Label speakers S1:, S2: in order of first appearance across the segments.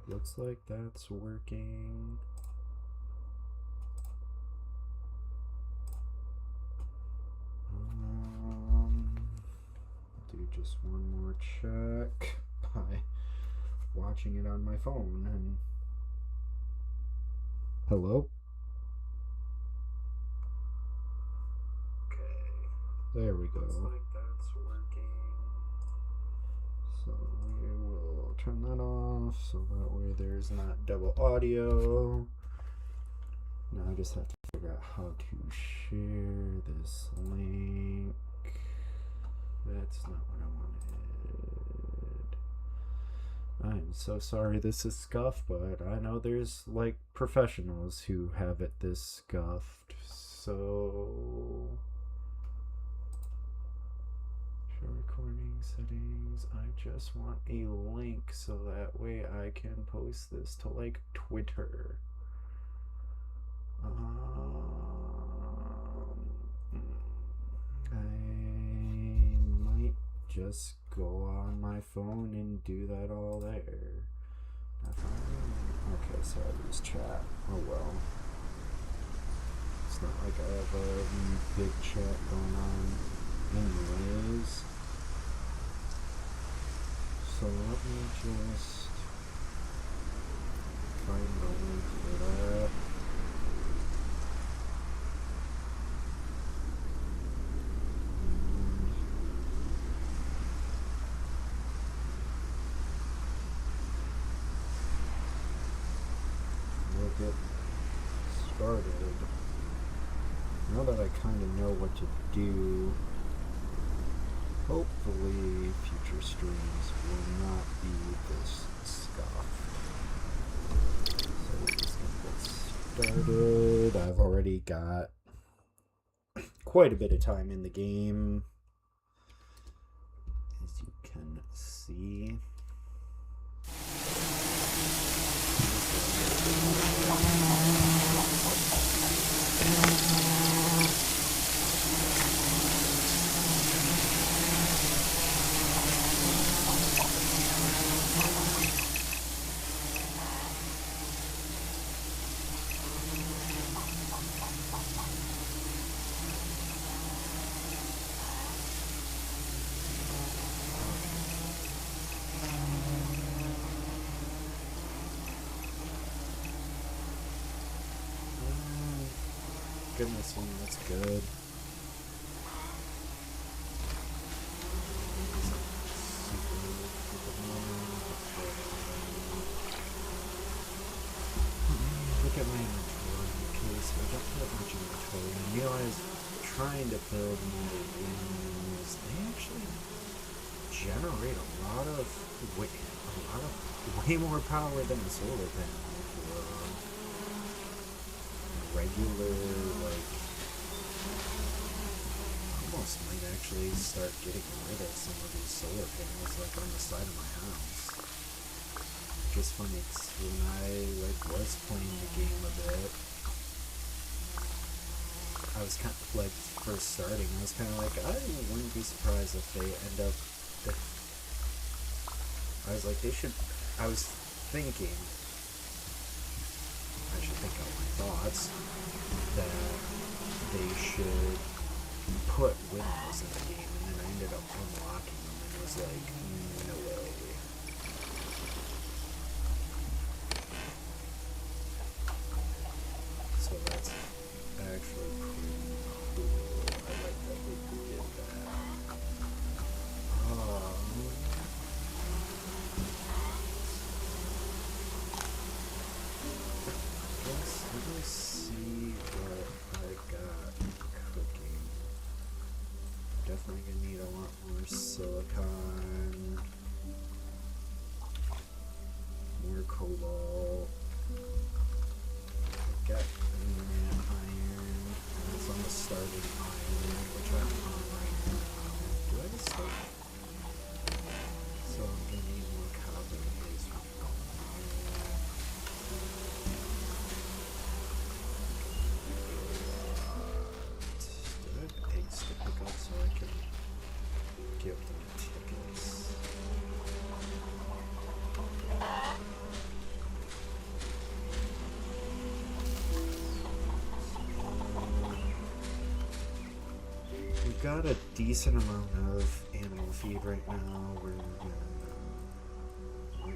S1: Looks like that's working. Do just one more check by watching it on my phone. And hello? Okay. There we go. Looks like that's working. So we will turn that off so that way there's not double audio. Now I just have to figure out how to share this link. That's not what I wanted. I'm so sorry this is scuffed, but I know there's like professionals who have it this scuffed. So show recording settings. I just want a link so that way I can post this to like Twitter. I might just go on my phone and do that all there. Okay, so I use chat. Oh well. It's not like I have a big chat going on anyways. So let me just find the link for that. Get started. Now that I kind of know what to do, hopefully future streams will not be this scuffed. So we're just gonna get started. I've already got quite a bit of time in the game, as you can see. Goodness me, that's good. Look at my inventory. Okay, so I don't put much inventory. And you know, I was trying to build my wings. They actually generate a lot of way more power than a solar panel. Regular, like, almost might actually start getting rid of some of these solar panels like on the side of my house. Just funny, cause when I was playing the game a bit, I was kind of like first starting, I was kind of like, I wouldn't be surprised if they end up, I was like, I was thinking, I should think out my thoughts, that they should put windows in the game, and then I ended up unlocking them, and it was like, no way. So that's actually pretty cool. I like that they did that. Let me see what I got cooking. Definitely gonna need a lot more silicon, more cobalt. Got iron. It's almost started iron, which I'm on right now. Do I just start? So I'm gonna need more copper in case we go. Eggs to pick up so I can give them tickets. got a decent amount of animal feed right now. We're gonna one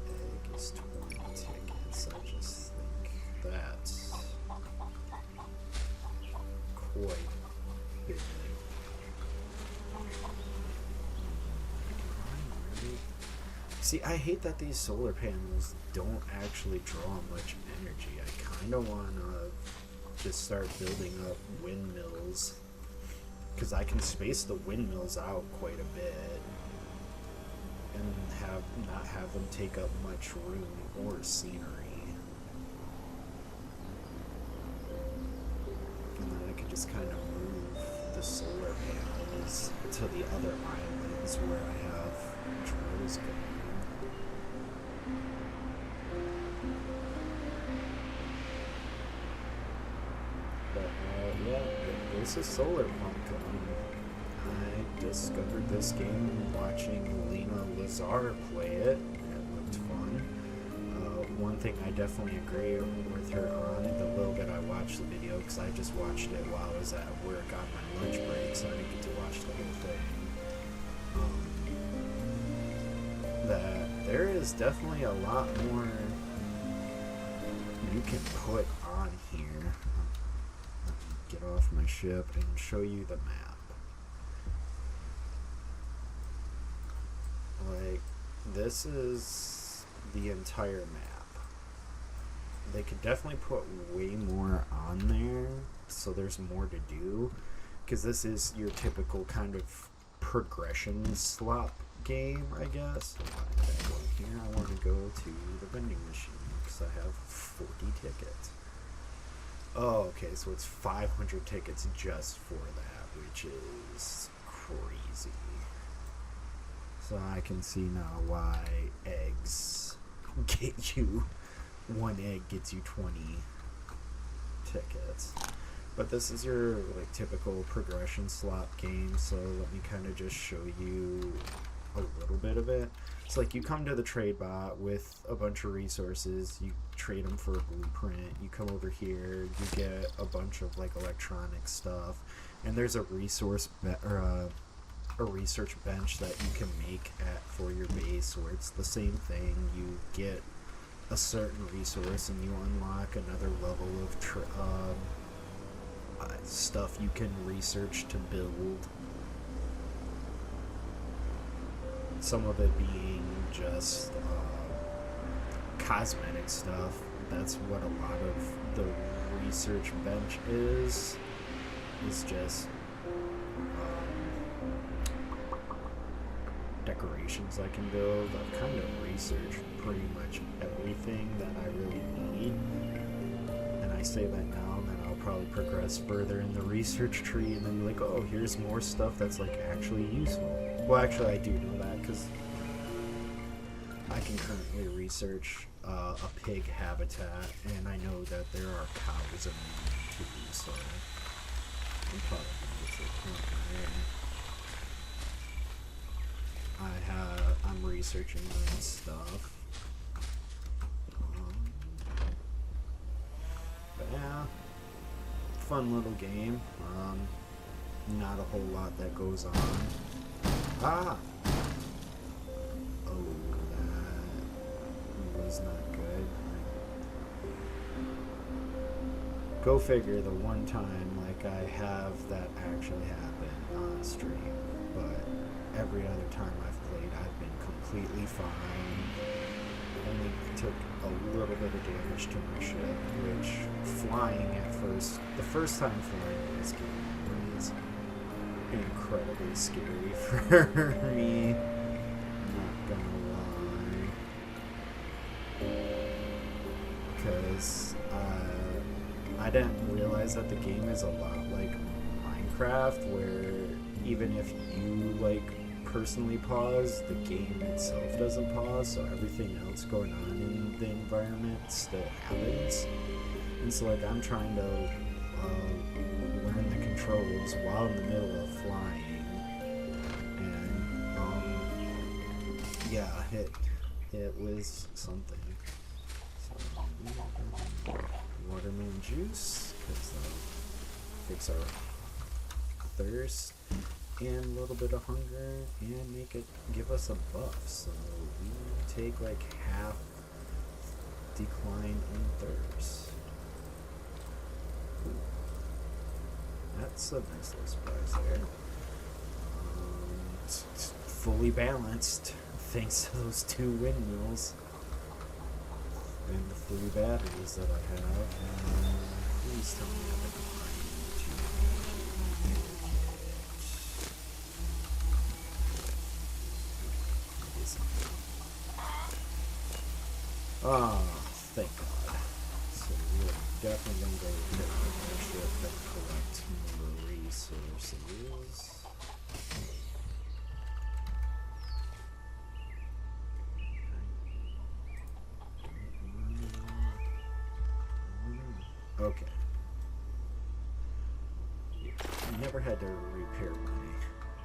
S1: egg is 20 tickets. I just think that's quite big. See, I hate that these solar panels don't actually draw much energy. I kind of want to just start building up windmills, because I can space the windmills out quite a bit and not have them take up much room or scenery. And then I can just kind of move the solar panels to the other islands where I have drills going. Yeah, there's a solar punk. I discovered this game watching Lena Lazar play it. It looked fun. One thing I definitely agree with her on, the little bit I watched the video, because I just watched it while I was at work on my lunch break, so I didn't get to watch the whole thing. That there is definitely a lot more you can put on here. Get off my ship and show you the map. Like, this is the entire map. They could definitely put way more on there, so there's more to do, because this is your typical kind of progression slop game, I guess. Why did I go here? I want to go to the vending machine, because I have 40 tickets. Oh, okay, so it's 500 tickets just for that, which is crazy. So I can see now why eggs get you, one egg gets you 20 tickets. But this is your like typical progression slot game, so let me kind of just show you a little bit of it. It's like you come to the trade bot with a bunch of resources, you trade them for a blueprint, you come over here, you get a bunch of like electronic stuff, and there's a resource a research bench that you can make for your base, where it's the same thing. You get a certain resource and you unlock another level of stuff you can research to build. Some of it being just cosmetic stuff. That's what a lot of the research bench is just decorations I can build. I've kind of researched pretty much everything that I really need, and I say that now, and then I'll probably progress further in the research tree and then be like, oh, here's more stuff that's like actually useful. Well, actually I do know that, because I can currently research a pig habitat, and I know that there are cows in there too, so I'm probably I'm researching that stuff. But yeah, fun little game. Not a whole lot that goes on. Ah! Oh, that was not good. Go figure, the one time like I have that actually happen on stream, but every other time I've played, I've been completely fine. Only took a little bit of damage to my ship, which flying at first, the first time flying in this game was incredibly scary for me. Not gonna lie. Because I didn't realize that the game is a lot like Minecraft, where even if you like personally pause, the game itself doesn't pause, so everything else going on in the environment still happens. And so like I'm trying to learn the controls while in the middle of flying, and yeah, it was something. So watermelon juice, because that'll fix our thirst and a little bit of hunger and make it give us a buff. So we take like half decline in thirst. Ooh. That's a nice little surprise there. It's fully balanced thanks to those 2 windmills and the 3 batteries that I have. Please tell me I can Ah, thank God. So we're definitely going to go hit the airship and collect more resources. Okay. I never had to repair my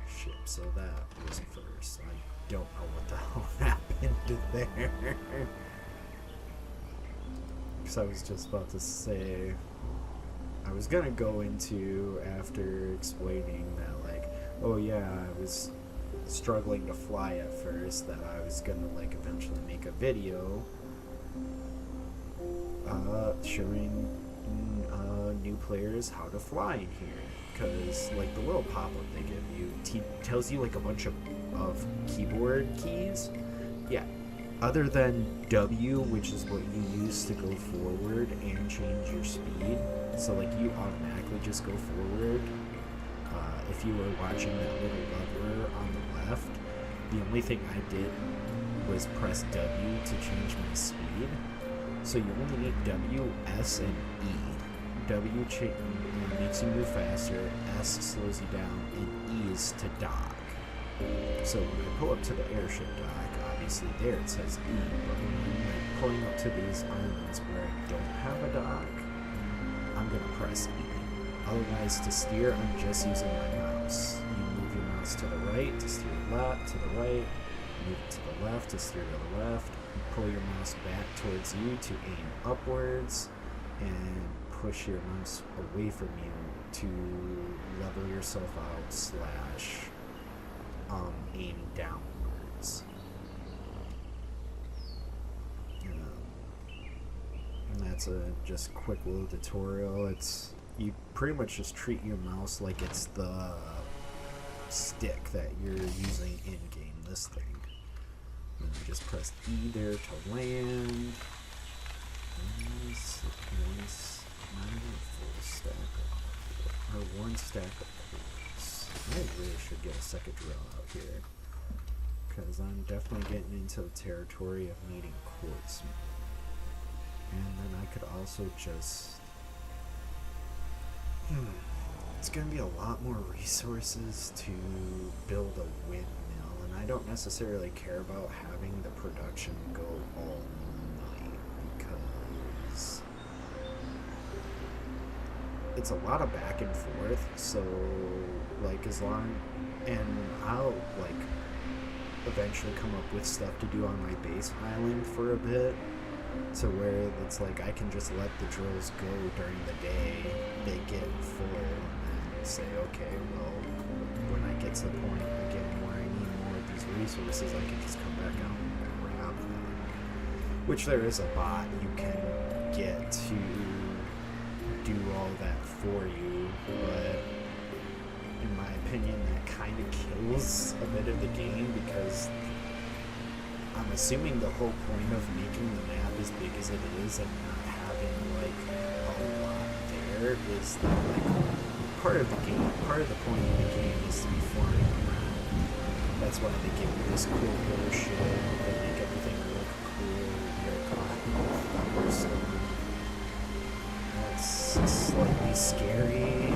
S1: ship, so that was first. I don't know what the hell happened there. Because I was just about to say, I was gonna go into, after explaining that, like, oh yeah, I was struggling to fly at first, that I was gonna, like, eventually make a video showing new players how to fly in here. Because, like, the little pop-up they give you tells you, like, a bunch of keyboard keys. Yeah. Other than W, which is what you use to go forward and change your speed, so like you automatically just go forward. If you were watching that little lever on the left, the only thing I did was press W to change my speed. So you only need W, S, and E. W makes you move faster, S slows you down, and E is to dock. So when I pull up to the airship dock, obviously there it says E, but when I'm pulling up to these islands where I don't have a dock, I'm going to press E. Otherwise, to steer, I'm just using my mouse. You move your mouse to the right to steer left, to the right, move it to the left to steer to the left, pull your mouse back towards you to aim upwards, and push your mouse away from you to level yourself out / aim downwards. And that's a just quick little tutorial. You pretty much just treat your mouse like it's the stick that you're using in game. This thing. And you just press E there to land. Nice. Not even a full stack or 1 stack of quartz. I really should get a second drill out here, because I'm definitely getting into the territory of needing quartz. And then I could also just... It's going to be a lot more resources to build a windmill, and I don't necessarily care about having the production go all night, because it's a lot of back and forth. So like, as long, and I'll like eventually come up with stuff to do on my base island for a bit, to where it's like I can just let the drills go during the day, they get full, and say, okay, well, when I get to the point again where I need more of these resources, I can just come back out and grab them. Which there is a bot you can get to do all that for you, but in my opinion that kind of kills a bit of the game, because I'm assuming the whole point of making the map as big as it is and not having like a lot there is that like part of the point of the game is to be flying around. That's why they give you this cool airship, they make everything look cool, you're caught in a thunderstorm. That's slightly scary,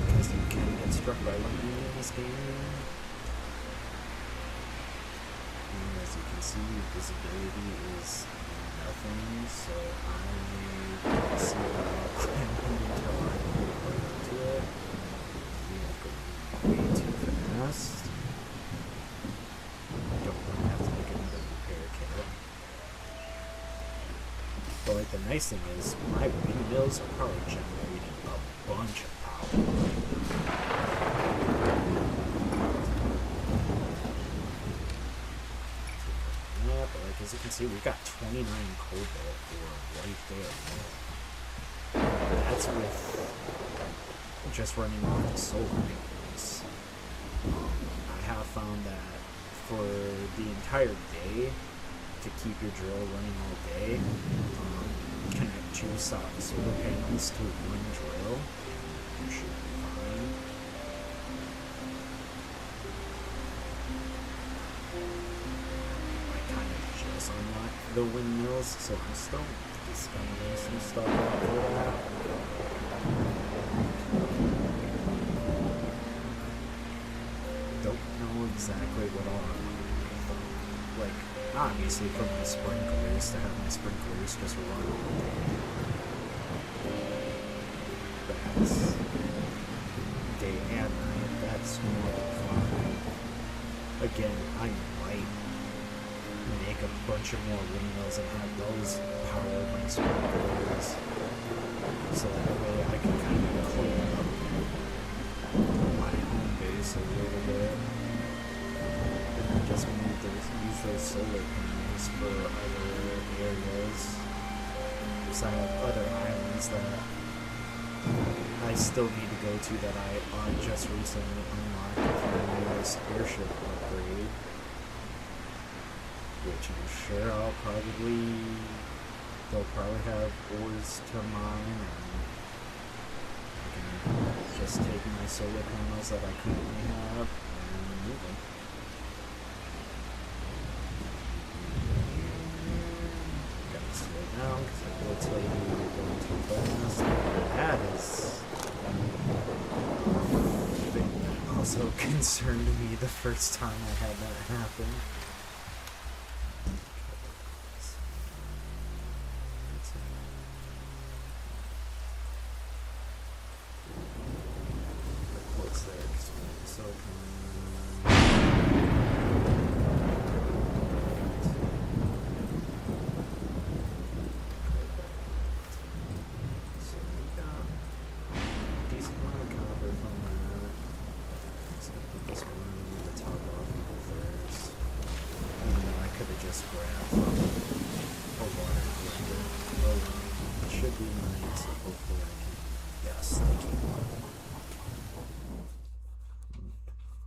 S1: because you can get struck by lightning in this game. And as you can see, visibility is nothing, so I can see how until I put into it. We won't go way too fast. I don't want to have to make another repair kit. But like, the nice thing is my windmills are probably generating a bunch of power. Yeah, but like as you can see, we got 29 cobalt ore right there. That's with just running off the solar panels. I have found that for the entire day, to keep your drill running all day, connect two solar panels to one drill. You should be fine. I kind of just unlocked the windmills, so I'm still discovering some stuff after that. Don't know exactly what all I'm like. Obviously for my sprinklers, to have my sprinklers just run all day. That's day and night, that's more than fine. Again, I might make a bunch of more windmills and have those power my sprinklers, so that way I can kind of clean up my home base a little bit. Just use those solar panels for other areas. Because I have other islands that I still need to go to that I just recently unlocked for the newest airship upgrade. Which I'm sure they'll probably have ores to mine, and I can just take my solar panels that I currently have and move them. Now, because it looks like you're going too fast. That is a thing that also concerned me the first time I had that happen. What's there?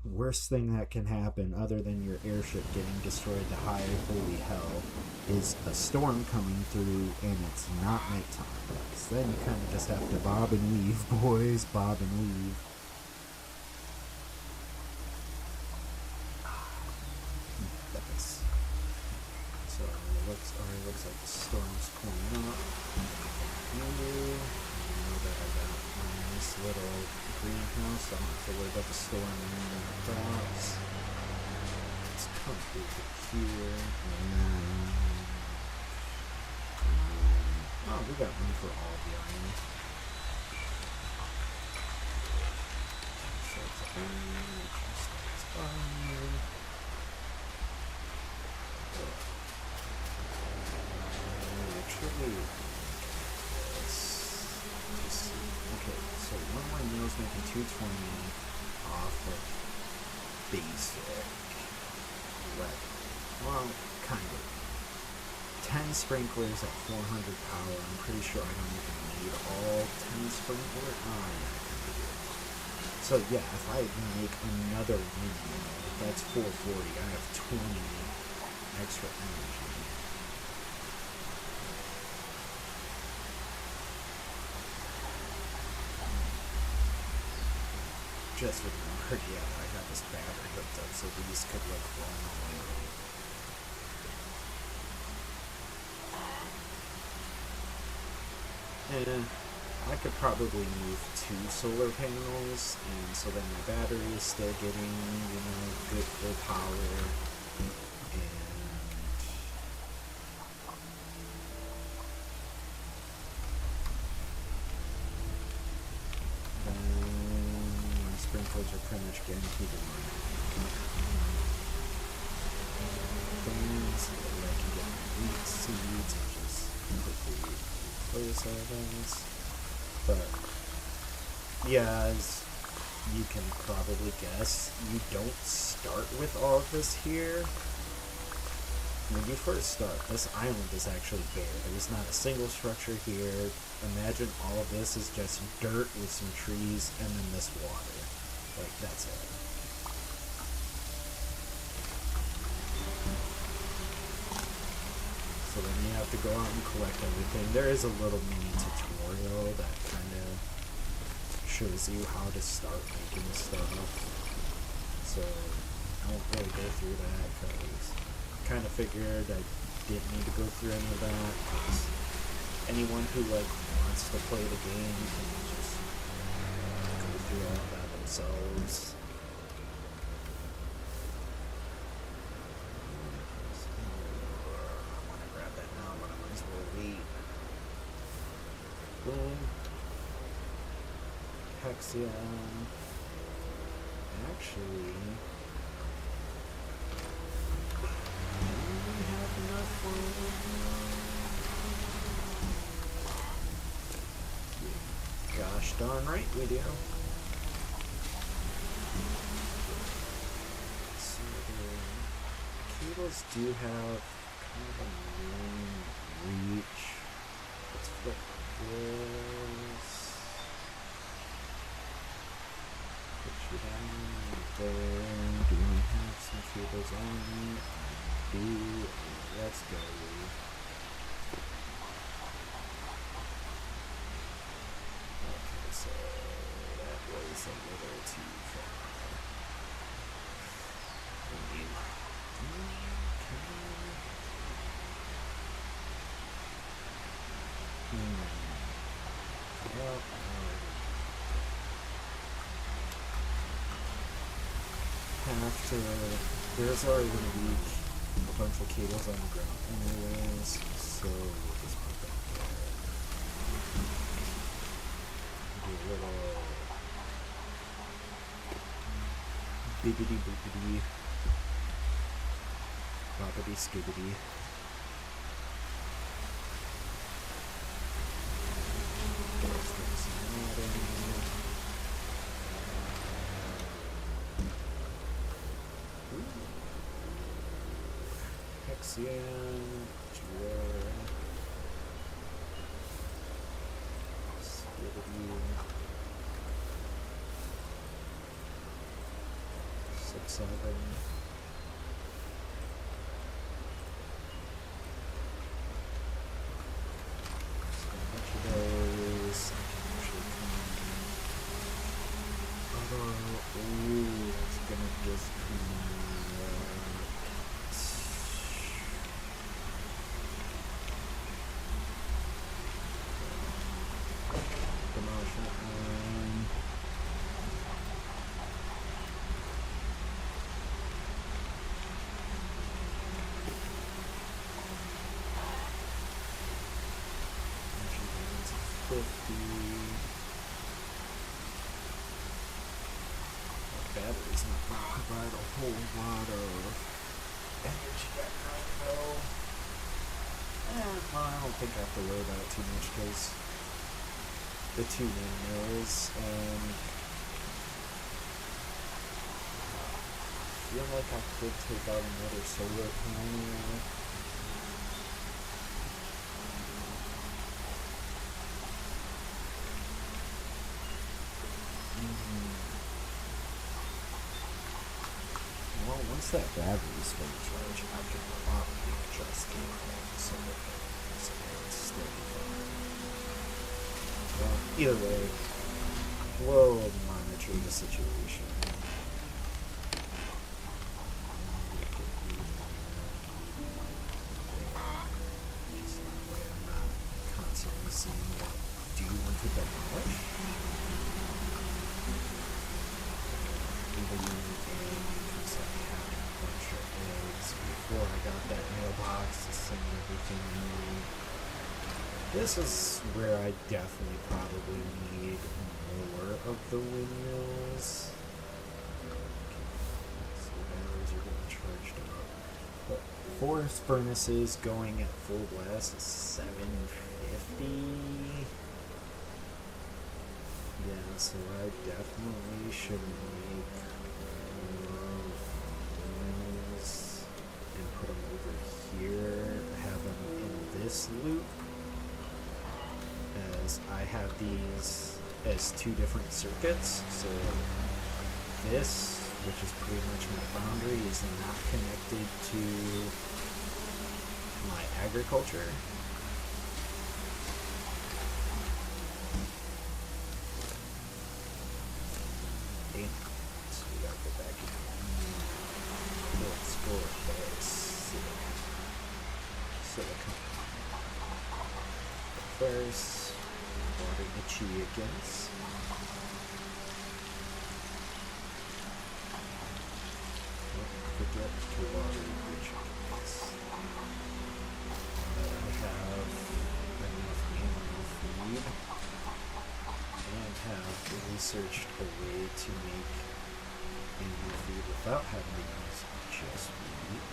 S1: Worst thing that can happen, other than your airship getting destroyed to high holy hell, is a storm coming through and it's not nighttime. Because then you kind of just have to bob and weave, boys, bob and weave. Nice. So it looks like the storm's pulling up. Now that I got my nice little greenhouse, I don't have to worry about the storm and the crops. Let's come over here. Oh, we got room for all the iron. So it's iron, that's iron. Actually, okay, so one of my meals making 220 off of basic lead. Well, kind of. 10 sprinklers at 400 power. I'm pretty sure I don't even need all 10 sprinklers. Oh, yeah, I can do it. So, yeah, if I make another windmill, that's 440. I have 20 extra energy. Just remembered, yeah, I got this battery hooked up so these could like run away. And I could probably move 2 solar panels, and so then my battery is still getting, good full power. Sprinklers are pretty much guaranteed to run. Things that I can get wheat seeds and just quickly place items. But yeah, as you can probably guess, you don't start with all of this here. When you first start, this island is actually bare. There's not a single structure here. Imagine all of this is just dirt with some trees and then this water. Like, that's it. So then you have to go out and collect everything. There is a little mini tutorial that kind of shows you how to start making stuff. So I won't really go through that because kind of figured I didn't need to go through any of that because anyone who wants to play the game can just go through all of that themselves. I want to grab that now, but I might as well wait. Boom. Hexion. Actually, gosh darn right we do. So the cables do have kind of a main reach. Let's flip this. Put you down there. Do we have some cables on me? I do. Let's go. Okay, so that was a little too far. Well, have to. There's already going to be a bunch of cables on the ground anyways, so we'll just put that there. Do a little bibbity boopity boppity skibbity. Hexion, Jewel, Skibbity, 6, 7. Those. Ooh, that's gonna just be batteries not going to provide a whole lot of energy at night though. Well, I don't think I have to worry about it too much because the 2 windmills and I feel like I could take out another solar panel. Well, once that battery's fully charged, I can probably just get solar panels and still be fine. Well, either way, we'll monitor the situation. Just that way I'm not constantly seeing what do you want to demolish? Before I got that mailbox to send everything in. This is where I definitely probably need more of the windmills. So batteries are getting charged up. But forest furnaces going at full blast is 750. Yeah, so I definitely should make these and put them over here, have them in this loop, as I have these as two different circuits. So this, which is pretty much my boundary, is not connected to my agriculture. So we gotta go back in. Let's go with silicon. First, water the chickens. Don't forget to water the chickens. I have enough animal feed and have researched a way to make animal feed without having to use just meat.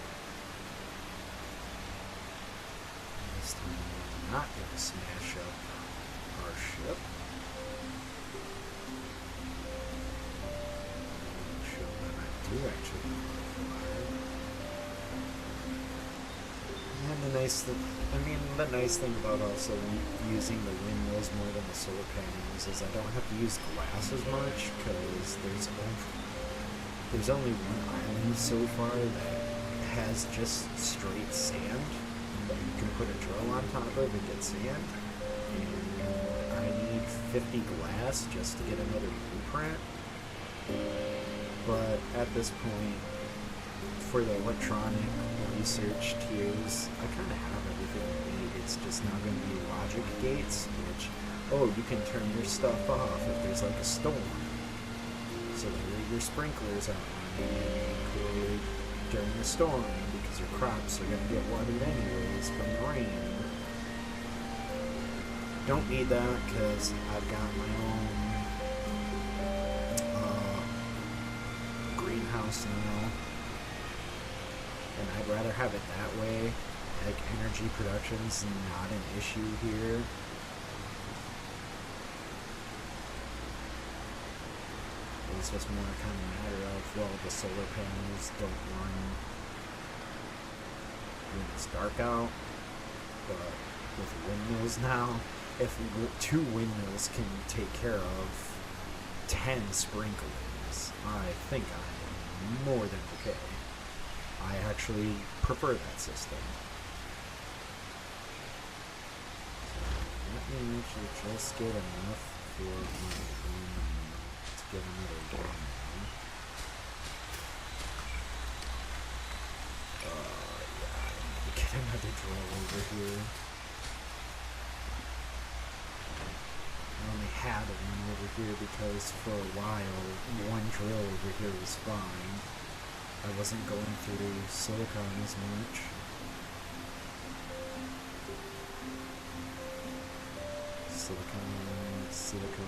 S1: This time we're not going to smash up our ship. Show that I do actually fire. And the nice thing about also using the windmills more than the solar panels is I don't have to use glass as much, because there's only one island so far that has just straight sand that you can put a drill on top of and get sand, and I need 50 glass just to get another blueprint. But at this point, for the electronic research tiers, I kind of have everything I need. It's just not going to be logic gates, which, you can turn your stuff off if there's like a storm, so that your sprinklers aren't running during the storm, because your crops are going to get watered anyways from the rain. Don't need that, because I've got my own greenhouse now, and I'd rather have it that way. Like, energy production's not an issue here. It's just more kind of a matter of, well, the solar panels don't run when it's dark out, but with windmills now, if 2 windmills can take care of 10 sprinklers, I think I'm more than okay. I actually prefer that system. So let me actually just get enough for my to get another door now. Yeah, I need to get another drill over here. I only had one over here because for a while, one drill over here was fine. I wasn't going through silicon as much. Silicon.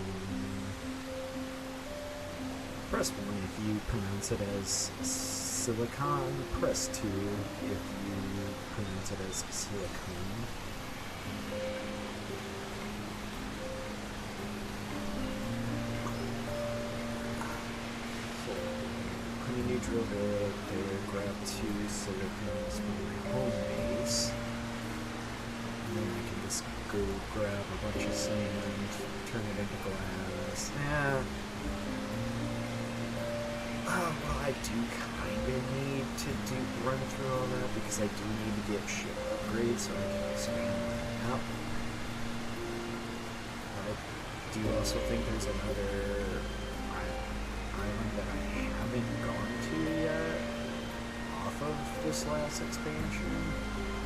S1: Press 1 if you pronounce it as silicon. Press 2 if you pronounce it as silicon. So, put a new drill bit there, grab 2 silicons from my home base. And then I can just go grab a bunch of sand, turn it into glass. Well, I do kind of need to run through all that, because I do need to get ship upgrades so I can expand that out. I do also think there's another island that I haven't gone to yet off of this last expansion.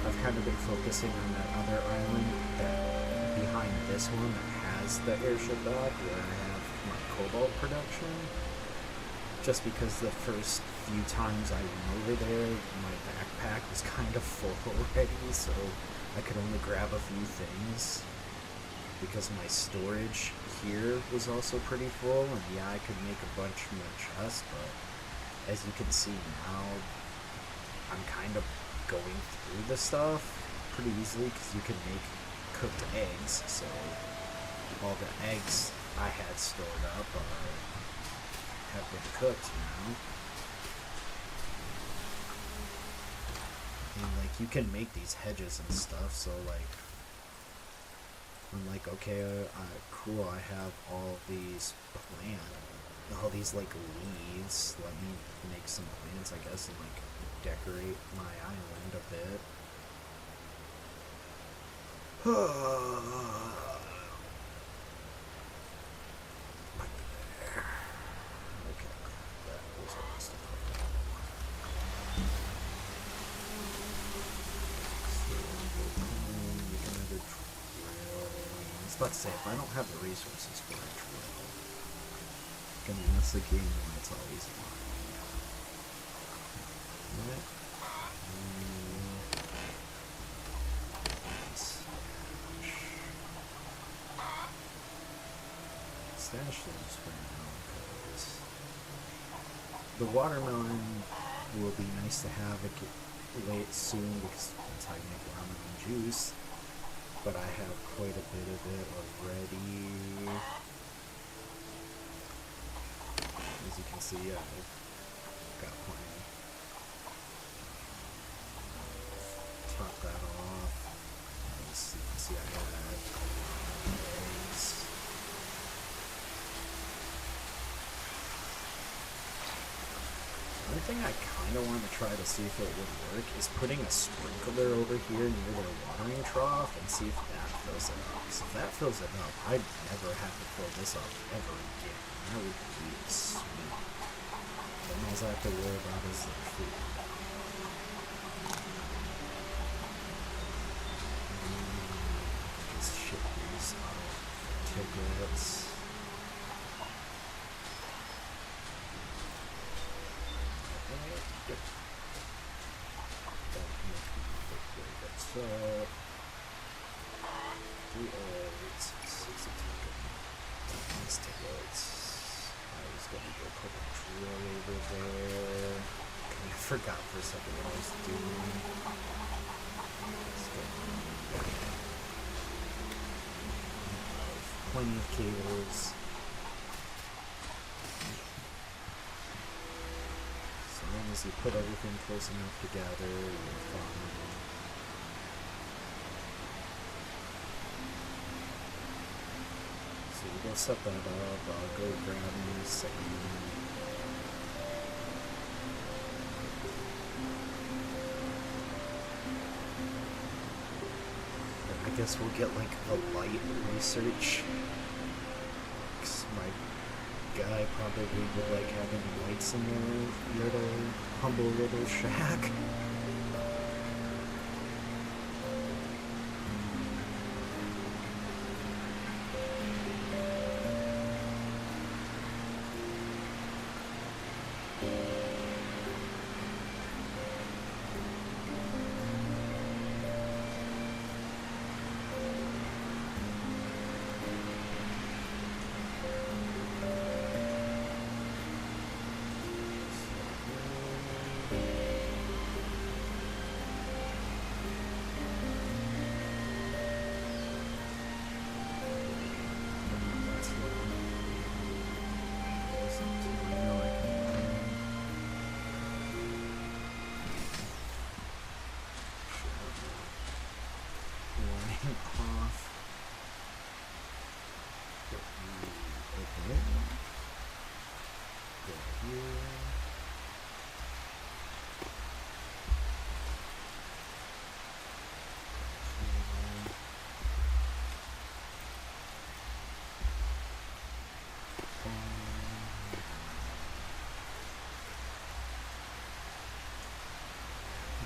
S1: I've kind of been focusing on that other island that behind this one that has the airship dock where I have my cobalt production. Just because the first few times I went over there, my backpack was kind of full already, so I could only grab a few things. Because my storage here was also pretty full, and yeah, I could make a bunch more chests, but as you can see now, I'm kind of going through the stuff pretty easily, because you can make cooked eggs, so all the eggs I had stored up have been cooked, you know? And, like, you can make these hedges and stuff, so, like, I'm like, okay, cool, I have all these all these, like, leaves. Let me make some plants, I guess, and, like, decorate my island a bit. About to say, if I don't have the resources for a drill, I mean, that's the game when it's always lying. Right? Stash those for now, because the watermelon will be nice to have late soon, because that's how you make watermelon juice. But I have quite a bit of it already. As you can see, I've got plenty. Top that off. As you can see, I have eggs. Another thing I kind of want to try to see if it would work is putting a sprinkler over here near their watering trough and see if that fills it up. Because if that fills it up, I'd never have to fill this up ever again. That would be sweet. The only I have to worry about is the food. Just ship these tickets. So, 3 eggs, 60 tickets, I was gonna go put a drill over there. I forgot for a second what I was doing. Plenty of cables. So long as you put everything close enough together, you're fine. So we'll set that up. I'll go grab me a second. I guess we'll get like a light research. 'Cause my guy probably would like having lights in their little humble little shack.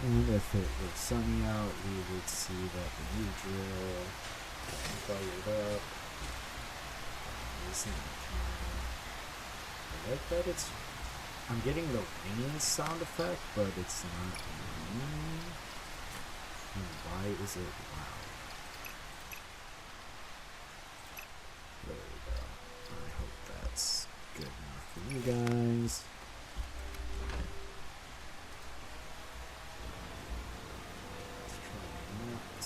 S1: And if it was sunny out, we would see that the new drill fired up. I like that I'm getting the ringing sound effect, but it's not ringing. And why is it loud? There we go. I hope that's good enough for you guys.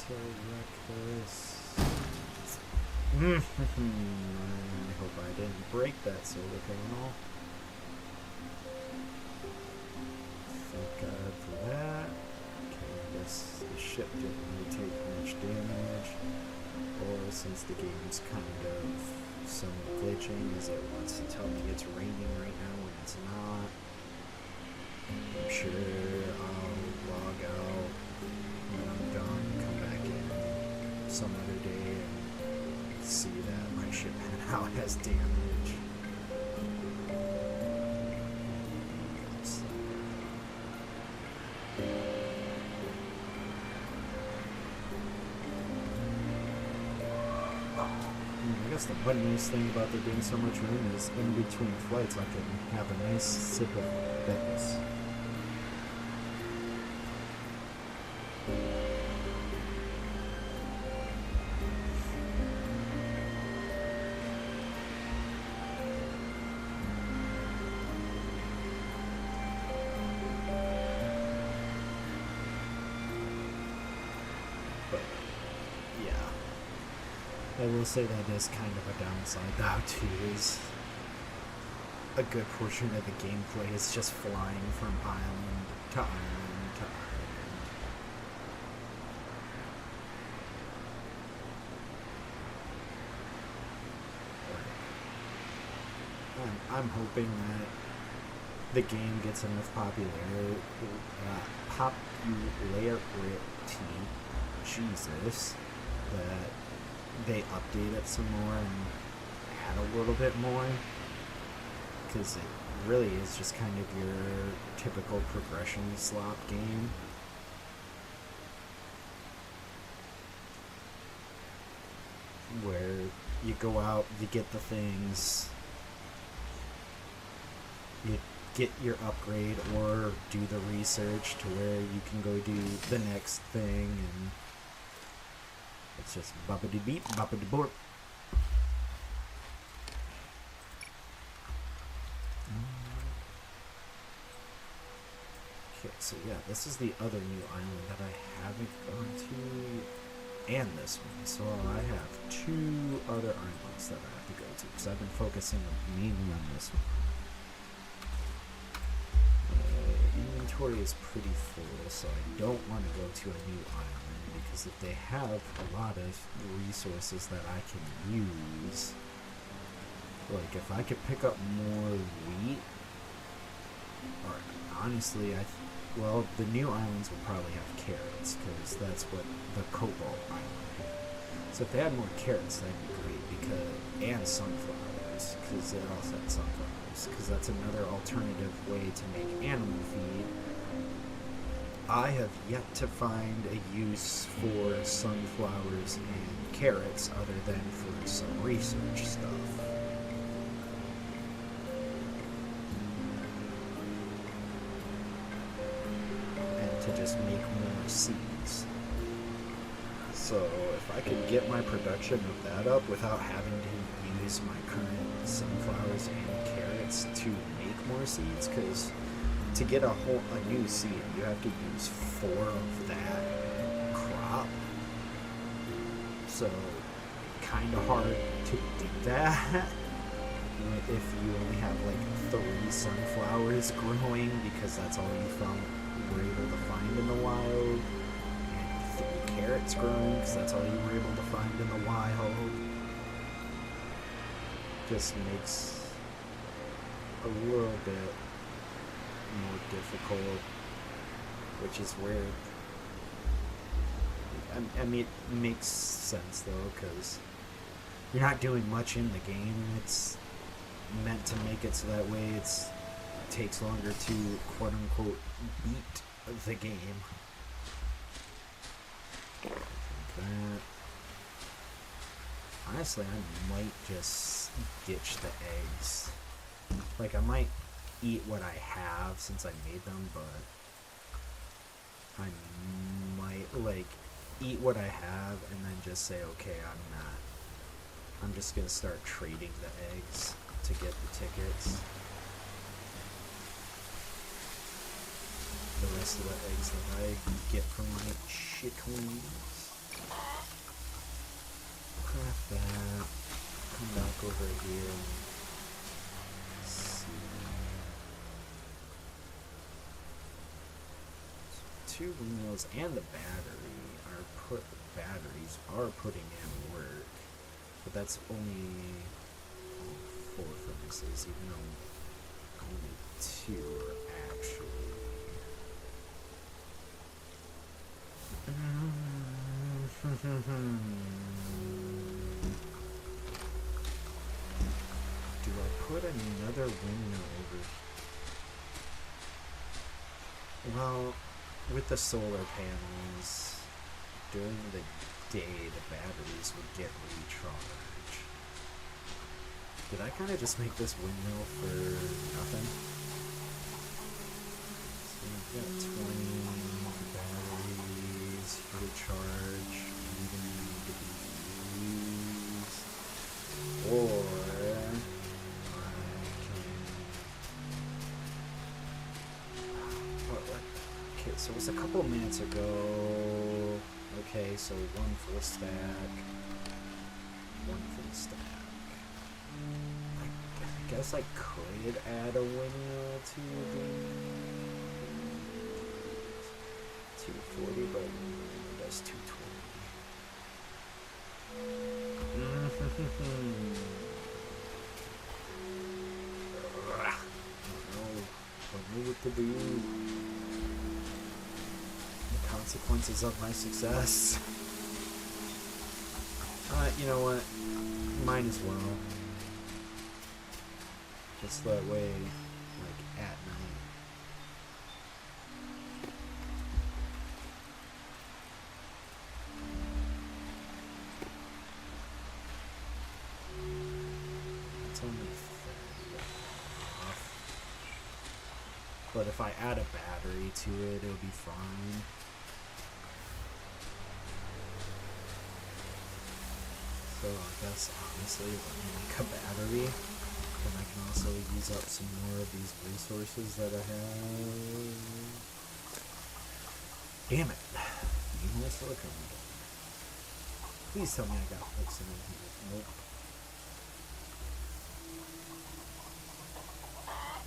S1: To wreck this. hope I didn't break that solar panel. Thank God for that. Okay, I guess the ship didn't really take much damage. Or since the game's kind of somewhat glitching, as it wants to tell me it's raining right now when it's not. I'm sure I'll log out when I'm done, come back in some other day and see that my ship now has damage. I guess the one nice thing about there being so much rain is in between flights I can have a nice sip of Beck's. I will say that is kind of a downside though too, is a good portion of the gameplay is just flying from island to island to island. I'm hoping that the game gets enough popularity, Jesus, that they update it some more and add a little bit more, because it really is just kind of your typical progression slot game. Where you go out, you get the things, you get your upgrade or do the research to where you can go do the next thing, and it's just boppity beep, boppity borp. Okay, so yeah, this is the other new island that I haven't gone to, and this one. So I have two other islands that I have to go to, because I've been focusing mainly on this one. Inventory is pretty full, so I don't want to go to a new island. Because if they have a lot of resources that I can use, like if I could pick up more wheat, or honestly, well, the new islands will probably have carrots, because that's what the Cobalt Island had. So if they had more carrots, that'd be great, and sunflowers, because it also had sunflowers, because that's another alternative way to make animal feed. I have yet to find a use for sunflowers and carrots other than for some research stuff. And to just make more seeds. So if I could get my production of that up without having to use my current sunflowers and carrots to make more seeds, because to get a new seed, you have to use 4 of that crop. So, kind of hard to do that if you only have like 3 sunflowers growing, because that's all you were able to find in the wild, and 3 carrots growing, because that's all you were able to find in the wild. Just makes a little bit more difficult, which is weird. I mean, it makes sense though, because you're not doing much in the game. It's meant to make it so that way it takes longer to quote unquote beat the game. That. Honestly, I might just ditch the eggs. Like, I might eat what I have since I made them, but I might like eat what I have and then just say, okay, I'm just gonna start trading the eggs to get the tickets. The rest of the eggs that I get from my chickens. Craft that. come back over here and see. Two windmills and the batteries are putting in work, but that's only 4 furnaces, even though only 2 are actually. Do I put another windmill over? Well, with the solar panels, during the day the batteries would get recharged. Did I kind of just make this windmill for nothing? So we've got 20 batteries recharge, even need to be used. Or okay, so it was a couple minutes ago. Okay, so 1 full stack. 1 full stack. I guess I could add a windmill to these. 240, but that's 220. Don't know what to do. The consequences of my success. You know what? Might as well. Just that way, like, at night. It's only 30 off. But if I add a battery to it, it'll be fine. So I guess, honestly, let me make a battery. And I can also use up some more of these resources that I have. Damn it. Need more silicone. Please tell me I got hooks in here. Nope.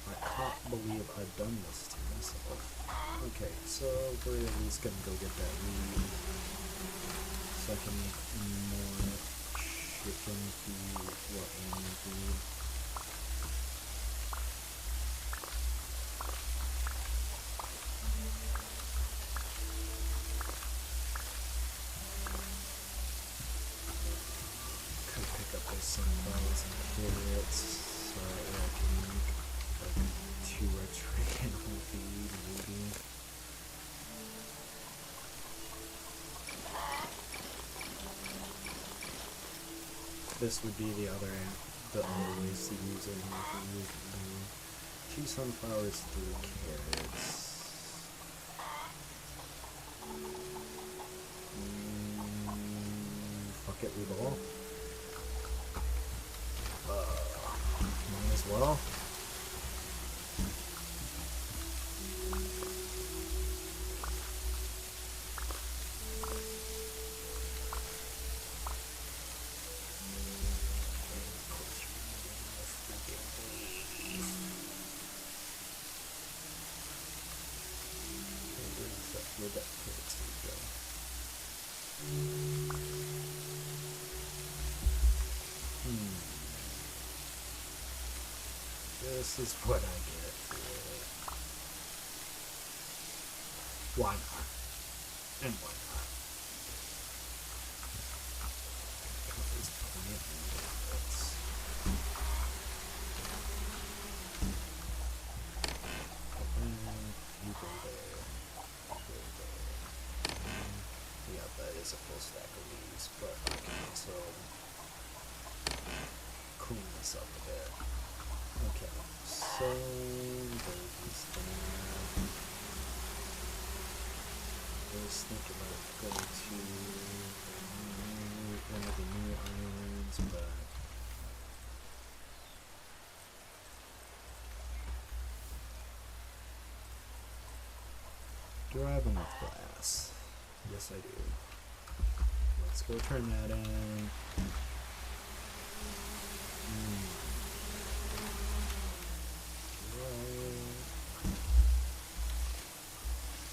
S1: I can't believe I've done this to myself. Okay, so we're at least gonna go get that weed. So I can make more chicken feed, animal feed. Sunflowers and carrots, so I can make like 2 extra animal feed, maybe. This would be the other ways to use animal feed. 2 sunflowers, 3 carrots. Fuck it, we ball. Might as well. Where'd that carrot go? This is what I get for it. Why not? And why not? There's plenty of carrots. You go there. Yeah, that is a full stack of leaves, but I can also clean this up a bit. Okay, so there's that. I was thinking about going to one of the new islands, but do I have enough glass? Yes, I do. Let's go turn that in.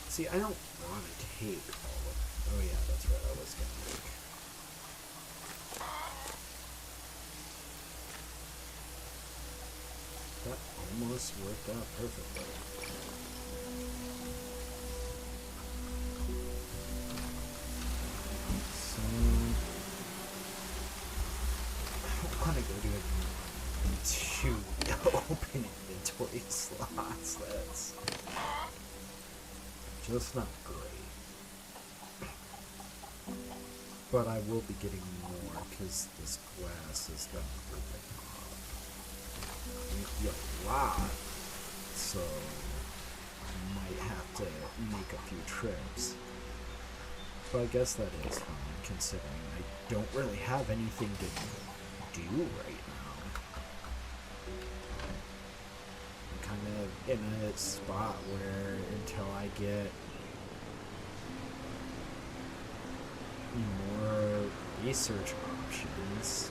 S1: See, I don't want to take all of... Oh yeah, that's right, I was going to take... That almost worked out perfectly. So... I want to go to 2 open inventory slots. That's... just not great. But I will be getting more because this glass is going to open up a lot. So I might have to make a few trips. But I guess that is fine considering I don't really have anything to do right now. I'm kind of in a spot where until I get more research options,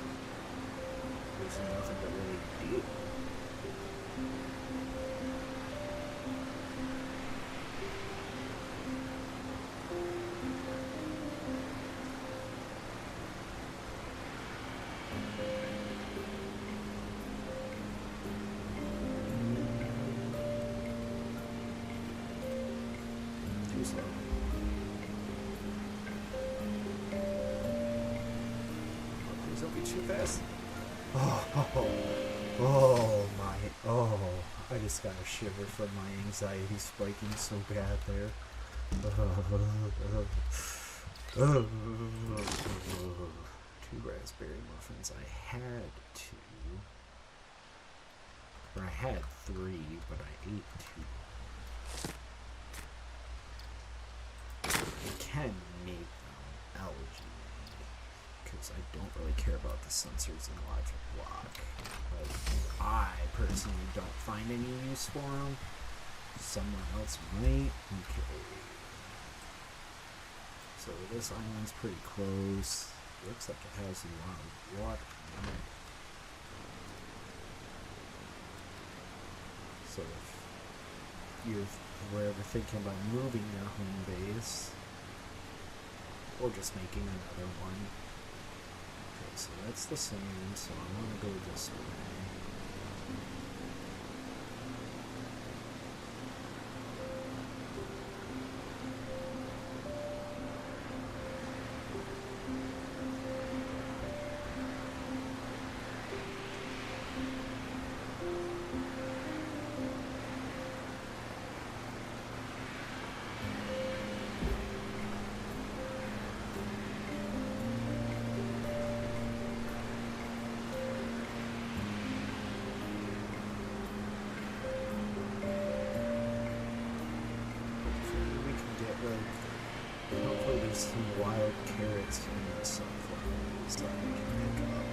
S1: there's nothing to really do. Too slow. Please don't be too fast. Oh my, I just got a shiver from my anxiety spiking so bad there. 2 raspberry muffins. I had 3, but I ate 2. I can make them allergy, because I don't really care about the sensors in Logic Block. Like, I personally don't find any use for them. Someone else might. Okay. So this island's pretty close. Looks like it has a lot of water. So if you're ever thinking about moving your home base, or just making another one. Okay, so that's the same, so I want to go this way. Hopefully there's some wild carrots in the sunflowers that we can pick up.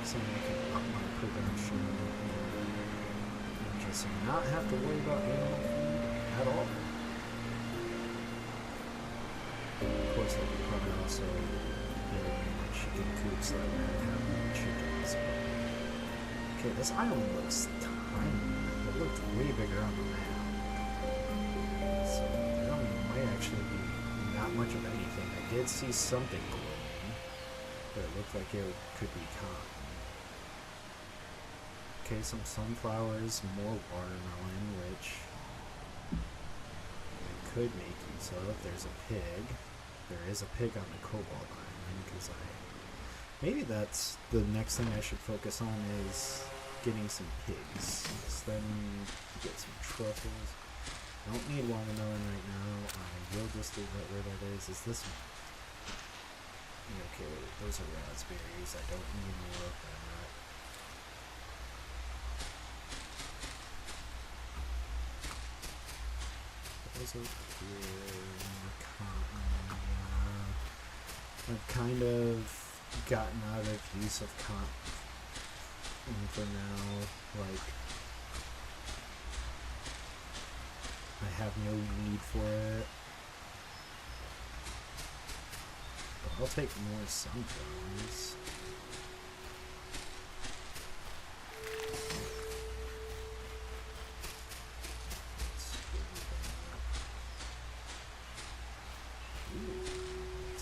S1: So I can up my production and just not have to worry about animal food at all. Of course I could probably also build more chicken coops that way I have more chickens. Okay, this island looks tiny. It looked way bigger on the map. Actually be not much of anything. I did see something glowing, but it looked like it could be cotton. Okay, some sunflowers, more watermelon, which I could make use of. There's a pig. There is a pig on the Cobalt Island, because maybe that's the next thing I should focus on is getting some pigs. So then get some truffles. I don't need watermelon right now. I will just leave that where that is. Is this one? Okay, wait, those are raspberries. I don't need more of that. Those over here, more cotton. I've kind of gotten out of use of cotton for now. Like, I have no need for it. But I'll take more sunflowers.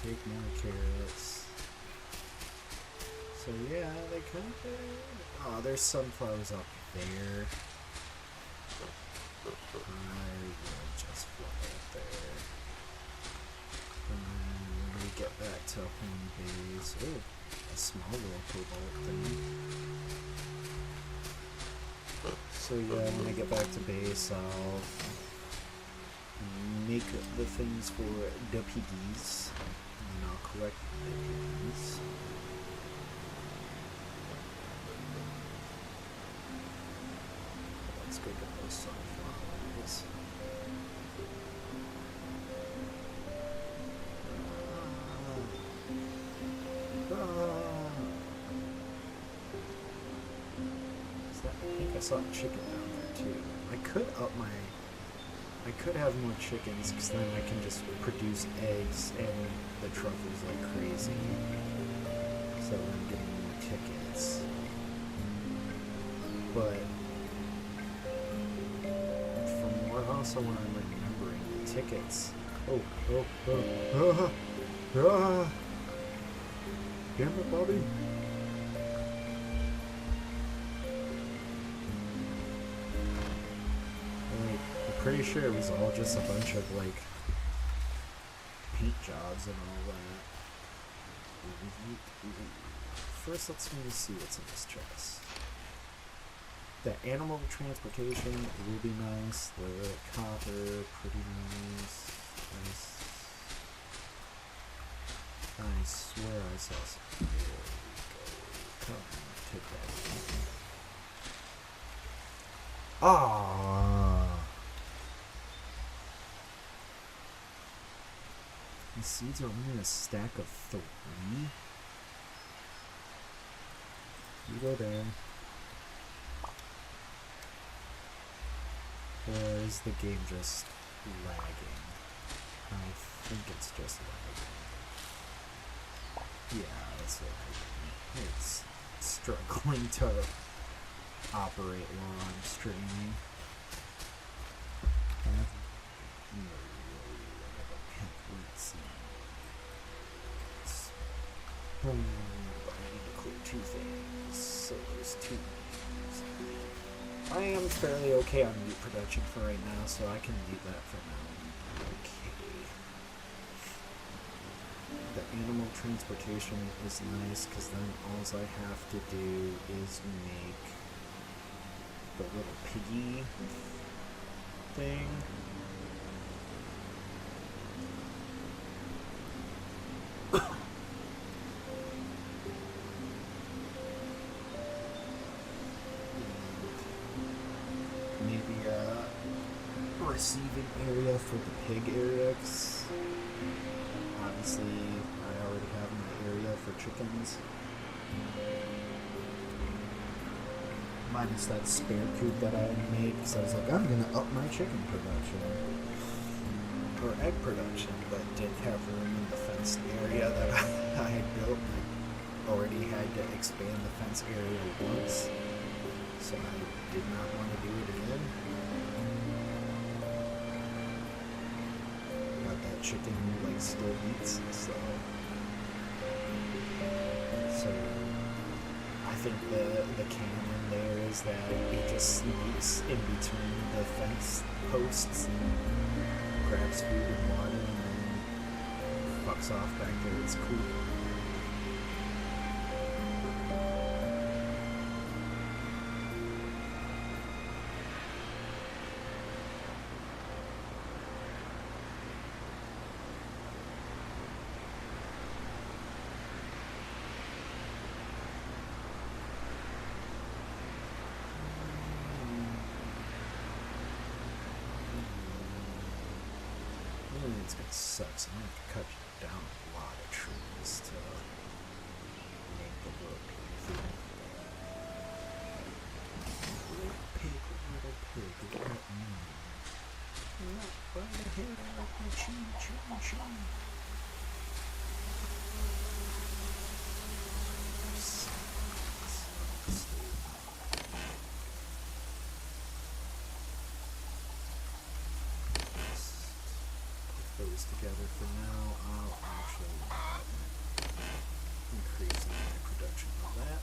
S1: take more carrots. So yeah, they kind of... Oh, there's sunflowers up there. I will just fly up there. And then when we get back to home base... Oh, a small little cobalt thing. So yeah, when I get back to base, I'll make the things for the piggies. And I'll collect the piggies. Let's go get those sunflowers. I think I saw a chicken down there too. I could have more chickens because then I can just produce eggs and the truffles like crazy. So I'm getting more tickets. But from what also when I'm remembering the tickets. Damn it, Bobby. Pretty sure it was all just a bunch of like paint jobs and all that. First, let's see what's in this chest. The animal transportation will be nice. The copper, pretty nice. I swear I saw some. There we go. Come on, take that. Ah. The seeds are only in a stack of 3. You go there. Or is the game just lagging? I think it's just lagging. Yeah, it's lagging. It's struggling to operate while I'm streaming. I need to clear 2 things. So there's 2 things. I am fairly okay on meat production for right now, so I can leave that for now. Okay. The animal transportation is nice because then all I have to do is make the little piggy thing. Receiving area for the pig area, 'cause obviously I already have my area for chickens. Minus that spare coop that I made, because I was like, I'm gonna up my chicken production or egg production, but didn't have room in the fenced area that I had built. I already had to expand the fence area once, so I did not want to do it again. Chicken like still eats, so I think the canon there is that it just sneaks in between the fence posts and grabs food and water and then fucks off back to its coop. It's gonna suck, so I'm gonna have to cut down a lot of trees to make the little pig thing. Little pig, what not by the hair like my chin. those together for now. I'll actually increase my production of that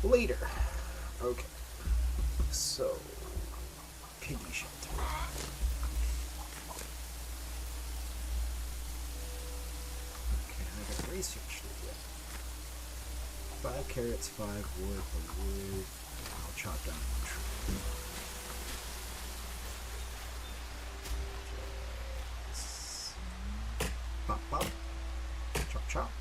S1: later. Okay, so piggy shelter. Okay, I got researched it yet. 5 carrots, 5 wood. The wood, I'll chop down one tree. Pop, pop. Chop, chop.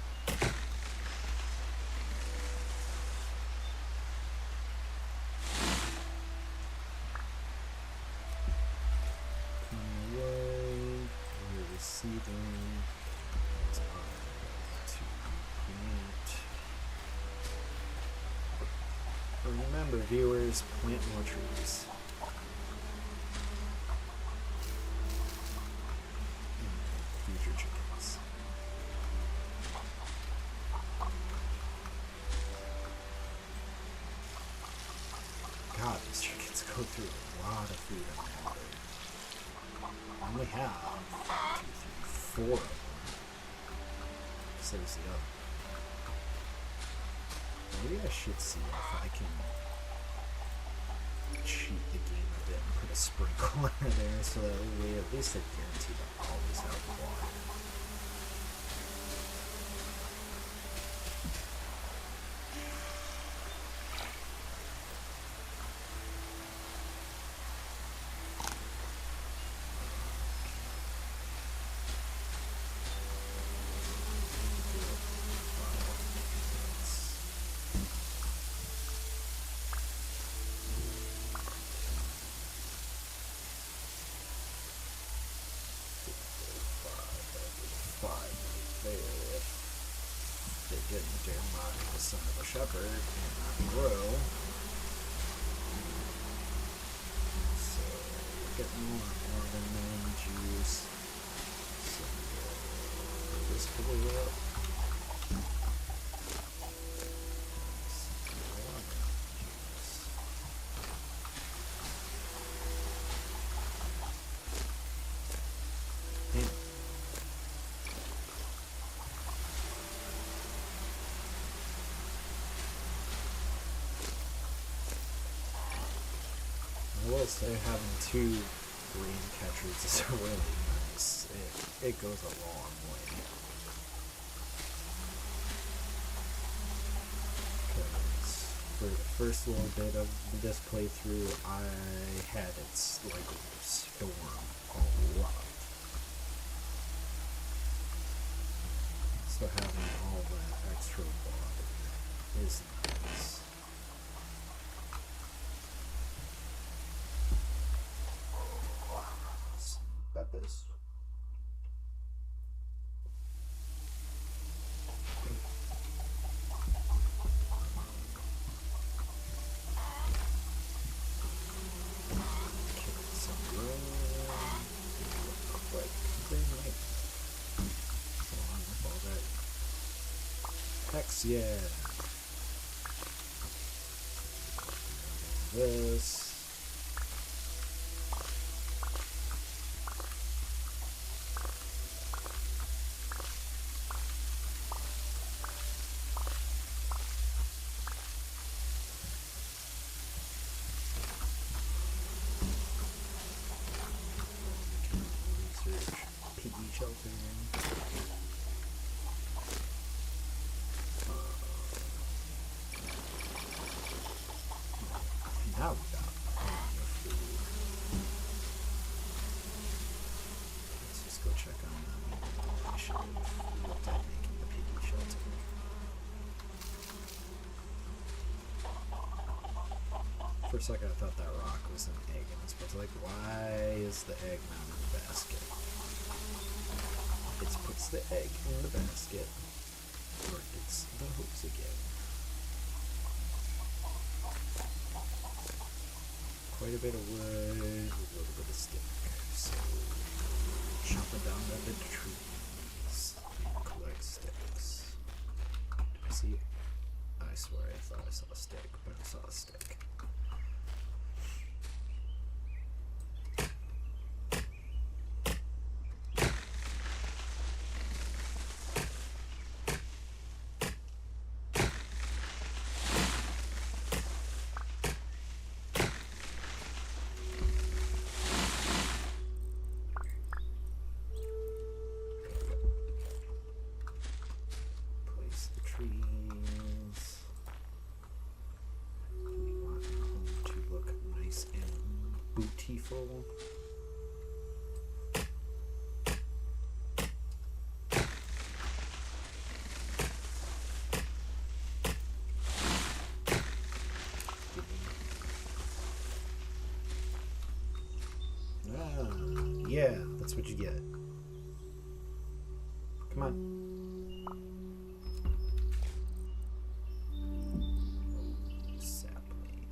S1: Coming away. We're receiving. It's on to plant. Remember, viewers, plant more trees. Future chickens. God, these chickens go through a lot of food on that bird. I only have 1, 2, 3, 4 of them. So is the other. Maybe I should see if I can cheat the game a bit and put a sprinkler there so that way at least I guarantee that I'll always have water. Didn't dare mock the son of a shepherd and not grow. So we're getting more watermelon juice. So we'll this pull up. I will say having 2 green catchers is really nice. It goes a long way. Because for the first little bit of this playthrough, I had its like storm a lot. So having all that extra water is nice. Peppers. Some room. Quick. Green light. Go on with all that. Hex, yeah. This. Shelter. Now we got plenty of food. Let's just go check on them. I should have looked at making the piggy shelter. For a second I thought that rock was an egg, and I was like, why is the egg not in the basket? It puts the egg in the basket, or it's the hooks again. Quite a bit of wood, a little bit of stick, so chop it down into trees and collect sticks. Did I see it? I swear I thought I saw a stick, but I saw a stick. beautiful. Yeah, that's what you get. Come on. Sapling.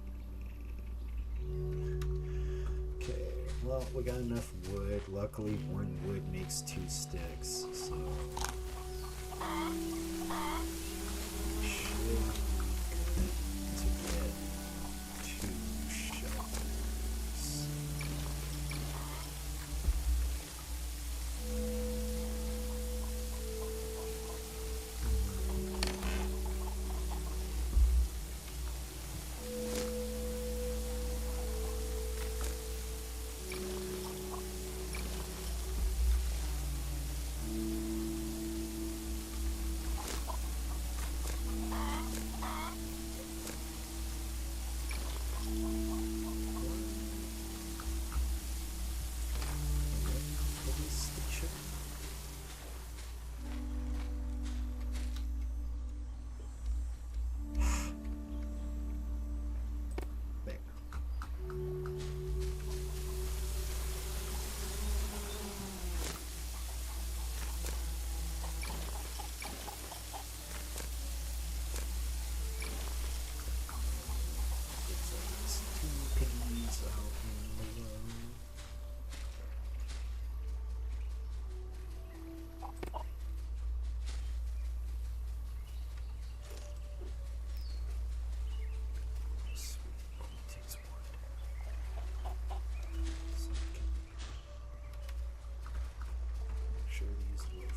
S1: Okay, well, we got enough wood. Luckily, one wood makes 2 sticks, so...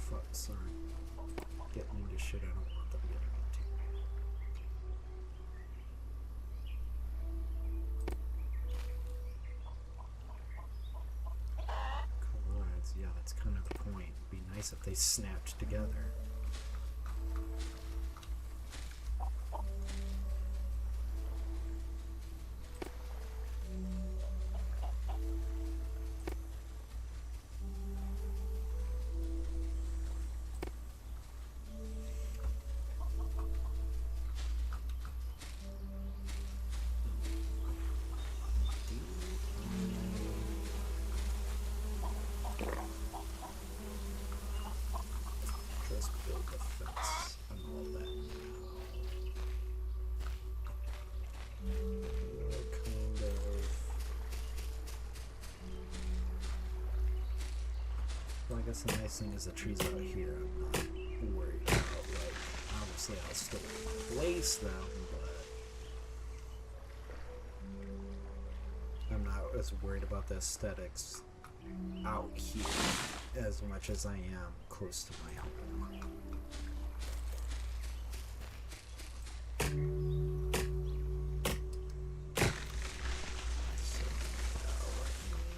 S1: Fucks aren't getting into shit I don't want them getting into. Collides, yeah, that's kind of the point. It'd be nice if they snapped together. I guess the nice thing is the trees out here I'm not worried about. Like, obviously I'll still place them, but I'm not as worried about the aesthetics out here as much as I am close to my home. So, let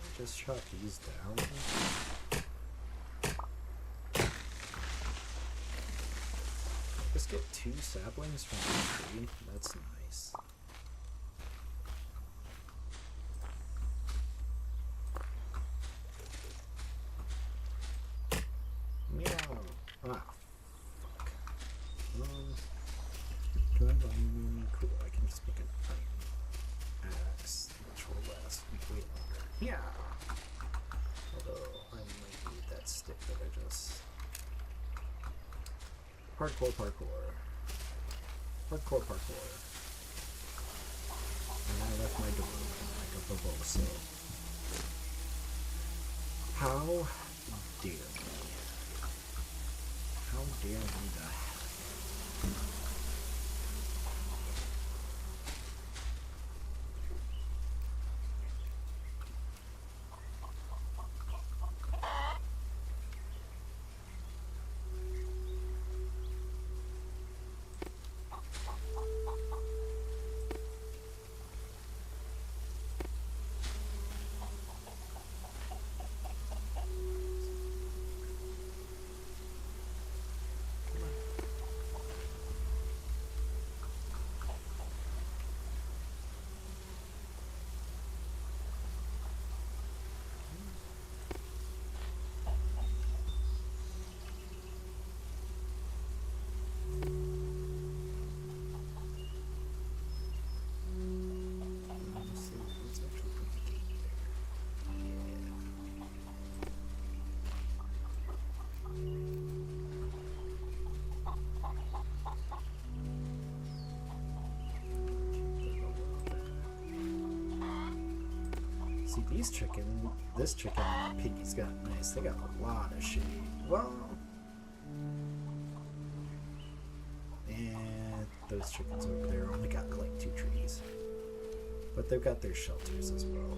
S1: me just chop these down. Just get 2 saplings from the tree. That's nice. Meow. Ah, fuck. Do I have iron? Cool. I can just make an iron axe, which will last way longer. Yeah. Although I might need that stick that I just. Hardcore parkour. Hardcore parkour. And I left my door open like a baboso. How dare me? How dare me the hell? See, this chicken piggy's got nice. They got a lot of shade. Well, and those chickens over there only got like 2 trees, but they've got their shelters as well.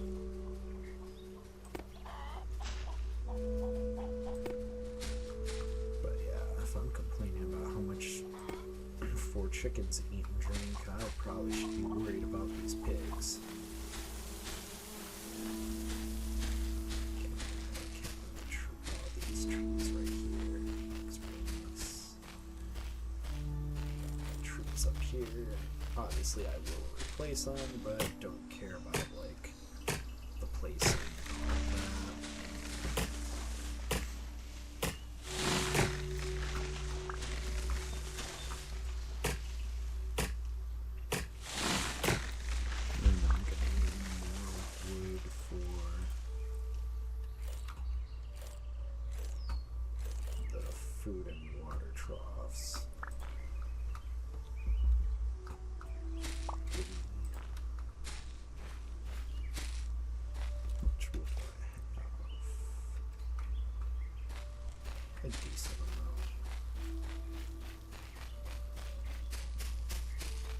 S1: But yeah, if I'm complaining about how much 4 chickens eat and drink, I probably should be worried about these pigs. These trees right here. Looks really nice. Trees up here. Obviously, I will replace them, but I don't care about like the placing and all that. Food and water troughs. Which will have a decent amount.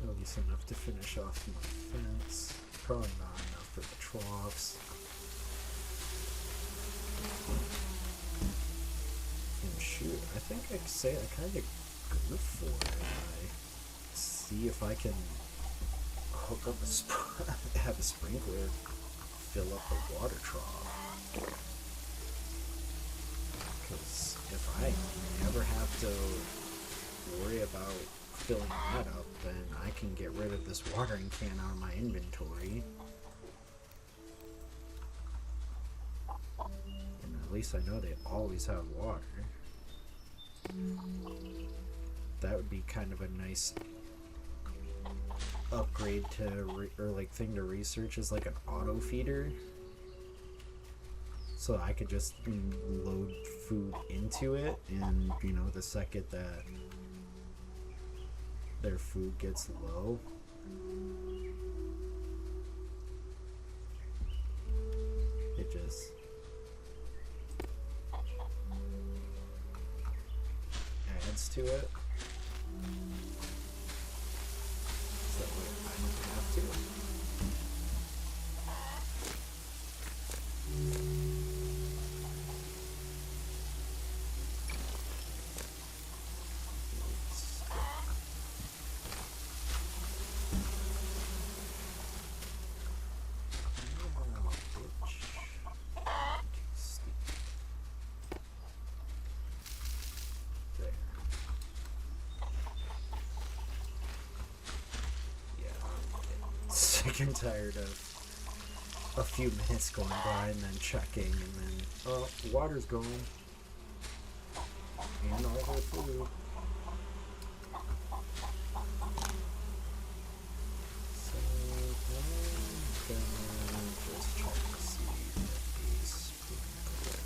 S1: At least enough to finish off my fence. Probably not enough for the troughs. Shoot, I think I could say I kind of go for it. I see if I can hook up have a sprinkler fill up a water trough. Because if I never have to worry about filling that up, then I can get rid of this watering can out of my inventory. And at least I know they always have water. That would be kind of a nice upgrade to or like thing to research, is like an auto feeder, so I could just load food into it, and you know, the second that their food gets low, it just adds to it. So that way I don't have to. Sick and tired of a few minutes going by and then checking, and then, oh, water's gone. And all their food. So, I'm gonna just check to see if the sprinkler.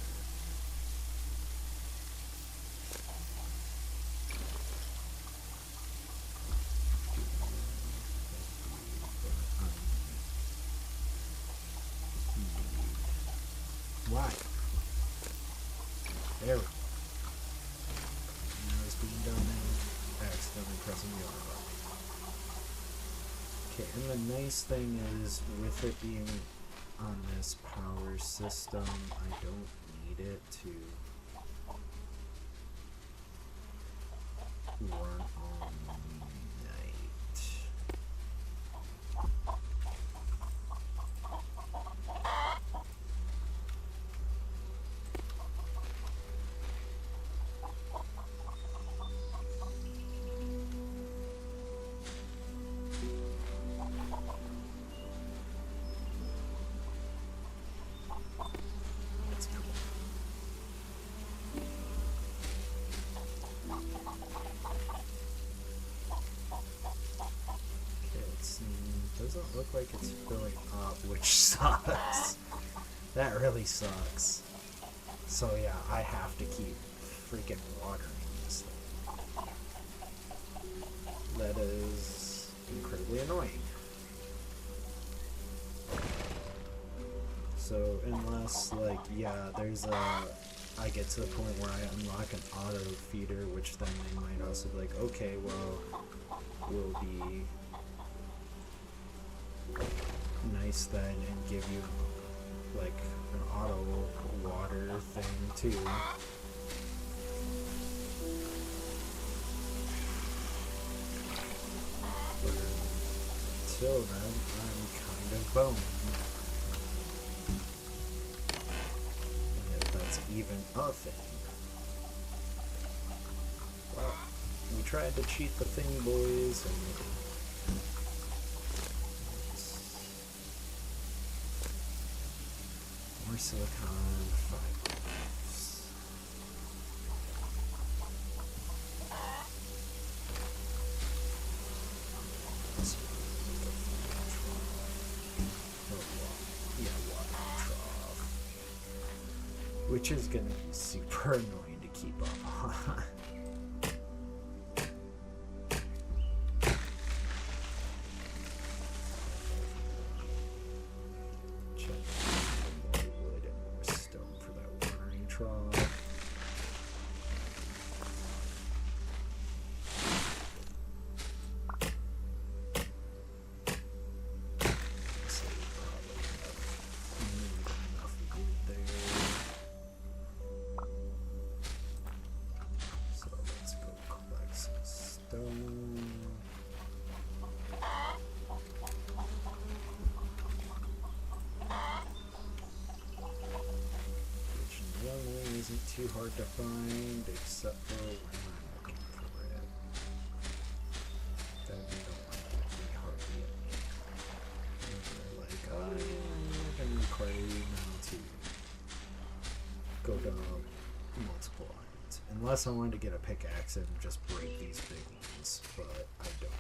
S1: Why? There we go. Now it's being done and accidentally pressing the R button. Okay, and the nice thing is, with it being on this power system, I don't need it to run all night. Doesn't look like it's filling up, which sucks. That really sucks. So yeah, I have to keep freaking watering this thing. That is incredibly annoying. So unless, like, yeah, I get to the point where I unlock an auto feeder, which then they might also be like, okay, well, we'll be nice then and give you, like, an auto water thing, too. But until then, I'm kind of boned. That's even a thing. Well, we tried to cheat the thing, boys, and more silicon fibers. Water trough. Which is gonna be super annoying to keep up on. Check more wood and more stone for that watering trough. So probably enough wood there. So let's go collect some stone. Which normally isn't too hard to find, except for when I'm looking for it. Then we don't want to be hardly any. They're like, oh yeah, I can require you now to go down multiple lines. Unless I wanted to get a pickaxe and just break these big ones, but I don't.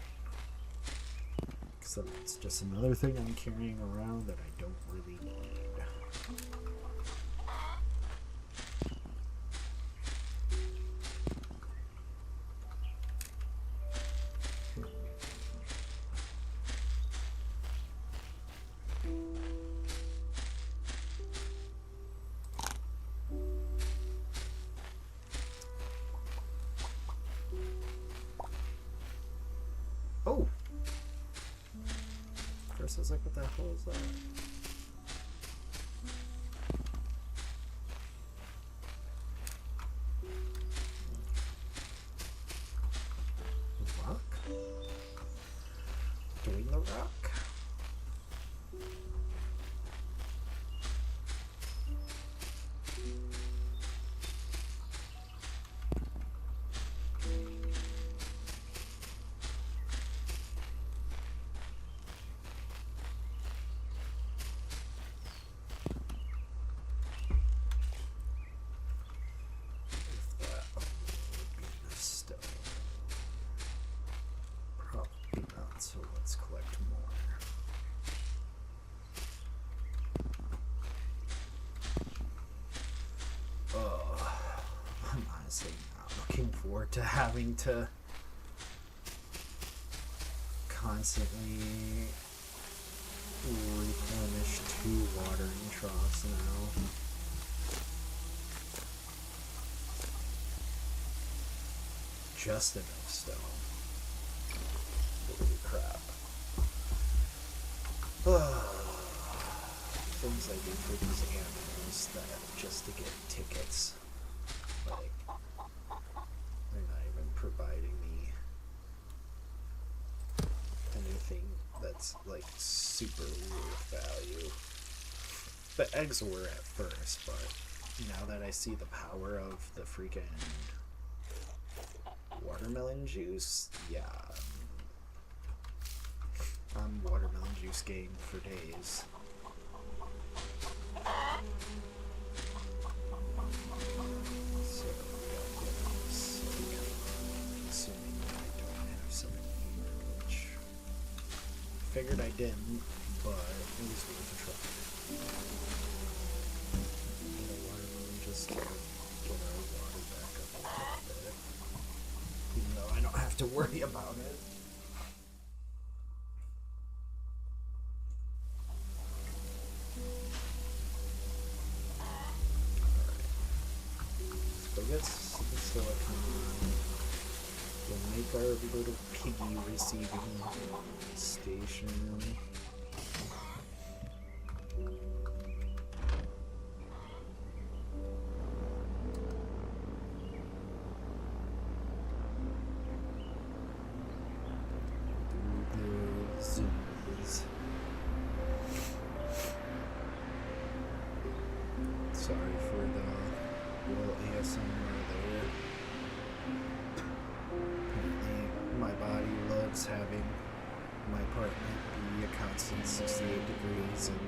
S1: So it's just another thing I'm carrying around that I don't really need. Oh! First I was like, what the hell is that? Rock? Doing the rock? So let's collect more. I'm honestly not looking forward to having to constantly replenish 2 watering troughs now. Just enough stone. Holy crap. Things I do for these animals that just to get tickets. Like, they're not even providing me anything that's like super worth value. The eggs were at first, but now that I see the power of the freaking watermelon juice, yeah. I'm watermelon juice game for days. So, assuming that I don't have some here, which I figured I didn't, but it was worth a try. You know, watermelon just to get our water back up a little bit, even though I don't have to worry about it. guess so we'll make our little piggy receiving station. Sorry for the little ASMR there. Apparently, my body loves having my apartment be a constant 68 degrees and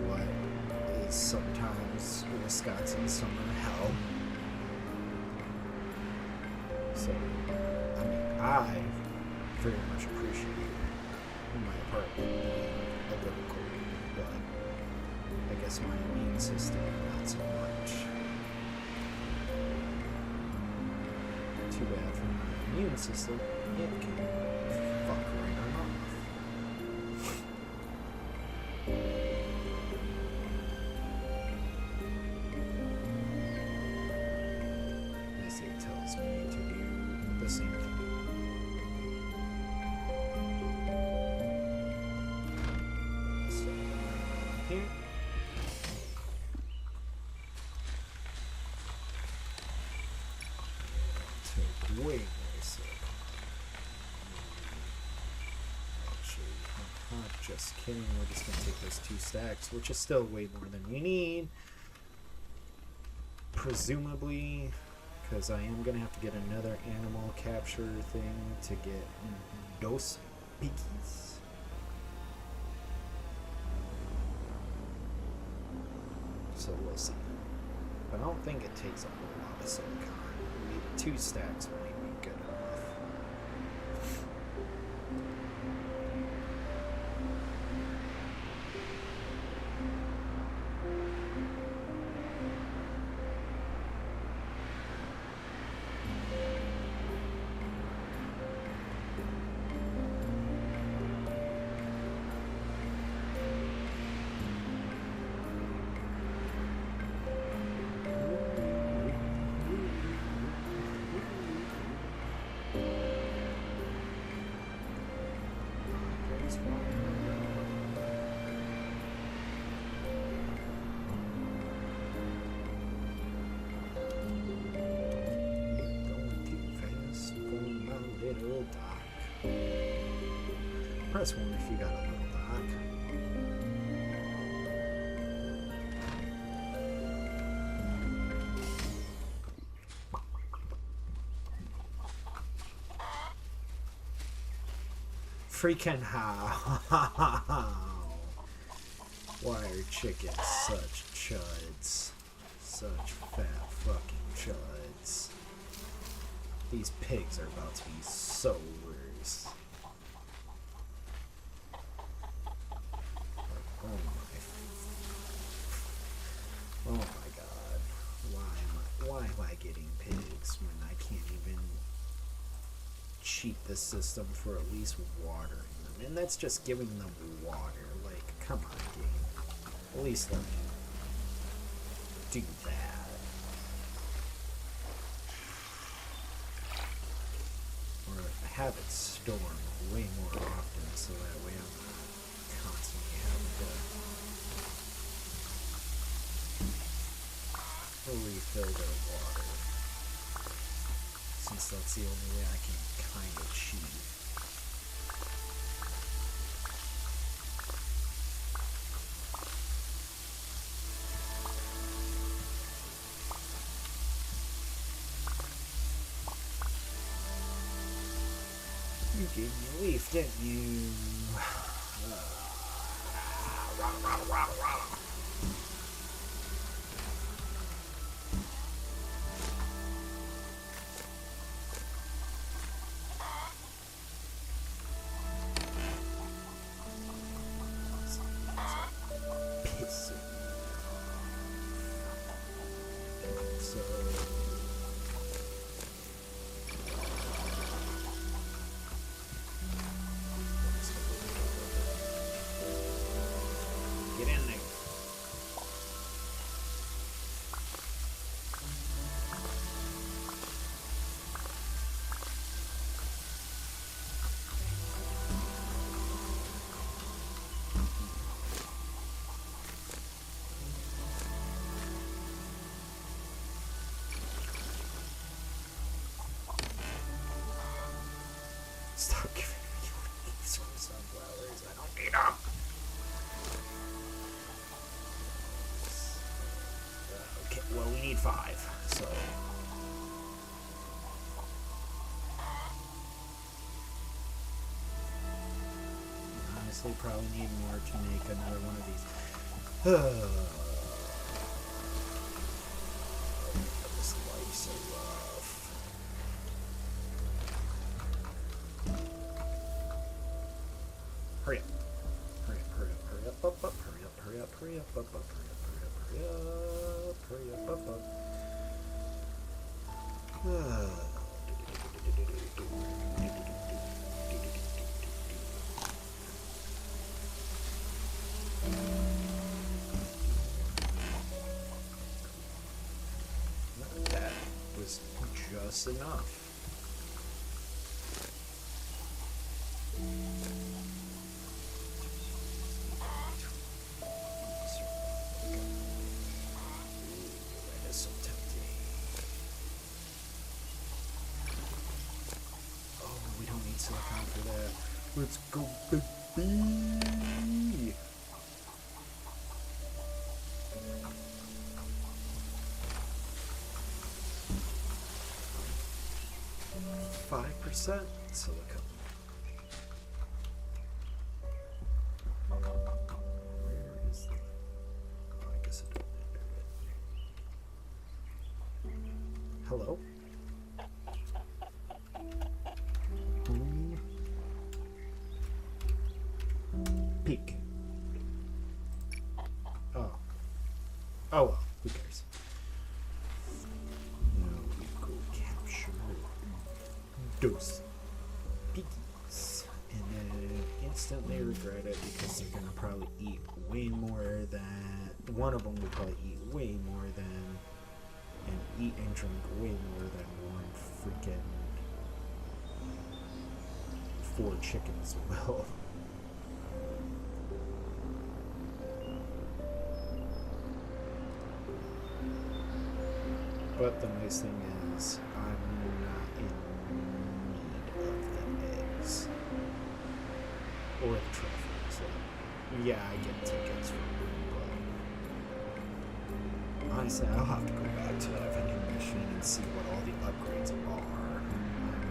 S1: what is sometimes Wisconsin summer hell. So, I mean, I very much appreciate my apartment being a little cold, but I guess my immune system, not so much. Too bad for my immune system, it can fuck right on off. This it tells me to do the same thing. So, here. Way more silicone. Actually, I'm not just kidding. We're just going to take those 2 stacks, which is still way more than we need. Presumably, because I am going to have to get another animal capture thing to get dos piggies. So we'll see. But I don't think it takes a whole lot of silicone. 2 stacks might be good enough. Little dock. Press 1 if you got a little dock. Freaking how? Why are chickens such chuds? Such fat fucking chuds. These pigs are about to be so worse. Oh my god. Why am I getting pigs when I can't even cheat the system for at least watering them? And that's just giving them water. Like, come on, game. At least let me do that. Have it storm way more often so that way I'm not constantly having to refill their water, since that's the only way I can kind of cheat. You gave me a leaf, didn't you? Pissing. So. Get in there. Well, we need 5, so... Honestly, probably need more to make another one of these. This life's so rough. Hurry up. Hurry up, hurry up, hurry up, up, up, hurry up, hurry up, hurry up, up, up, hurry up, hurry up, hurry up, hurry up, up, up. That was just enough. Silicon for that. Let's go, baby! 5% silicon. Where is the... Oh, I guess it doesn't enter it. Hello? Peek. Oh. Oh well, who cares? Now we go capture those piggies. And then instantly regret it because they're gonna probably eat way more than... One of them would probably eat way more than... And eat and drink way more than one freaking... 4 chickens will. But the nice thing is, I'm not in need of the eggs. Or the truffles. So, yeah, I get tickets for them, but... Honestly, I'll have to go back to that vending machine and see what all the upgrades are. I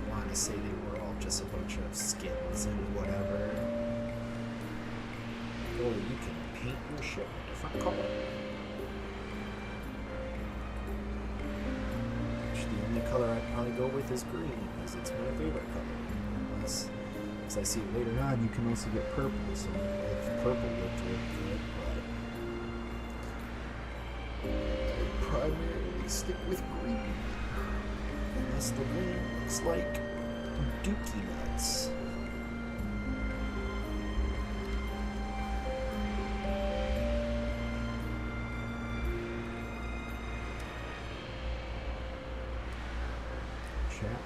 S1: want to say they were all just a bunch of skins and whatever. Or you can paint your ship a different color. The color I'd probably go with is green, because it's my favorite color. Unless, as I see later on, you can also get purple, so if purple looked really good, but I'd primarily stick with green. Unless the green looks like Dookie Nuts.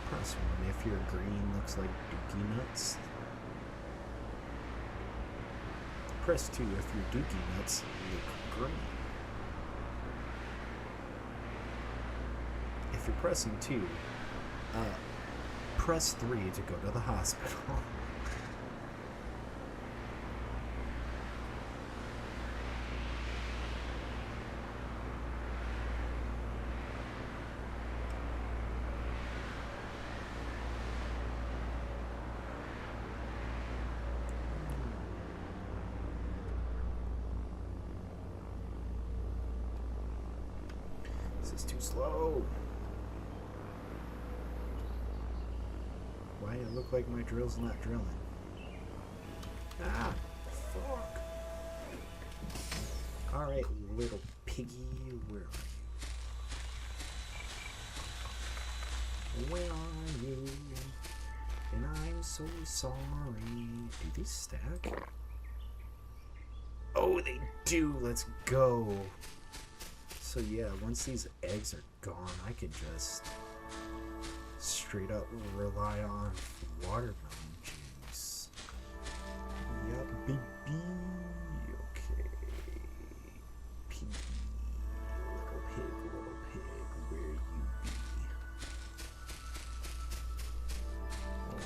S1: Press 1 if your green looks like Dookie Nuts. Press 2 if your Dookie Nuts look green. If you're pressing 2, press 3 to go to the hospital. This is too slow. Why it look like my drill's not drilling? Ah, fuck. Alright, little piggy, where are you? Where are you? And I'm so sorry. Do these stack? Oh, they do. Let's go. So yeah, once these eggs are gone, I could just straight up rely on watermelon juice. Yup, baby. Okay. Piggy. Little pig, where you be?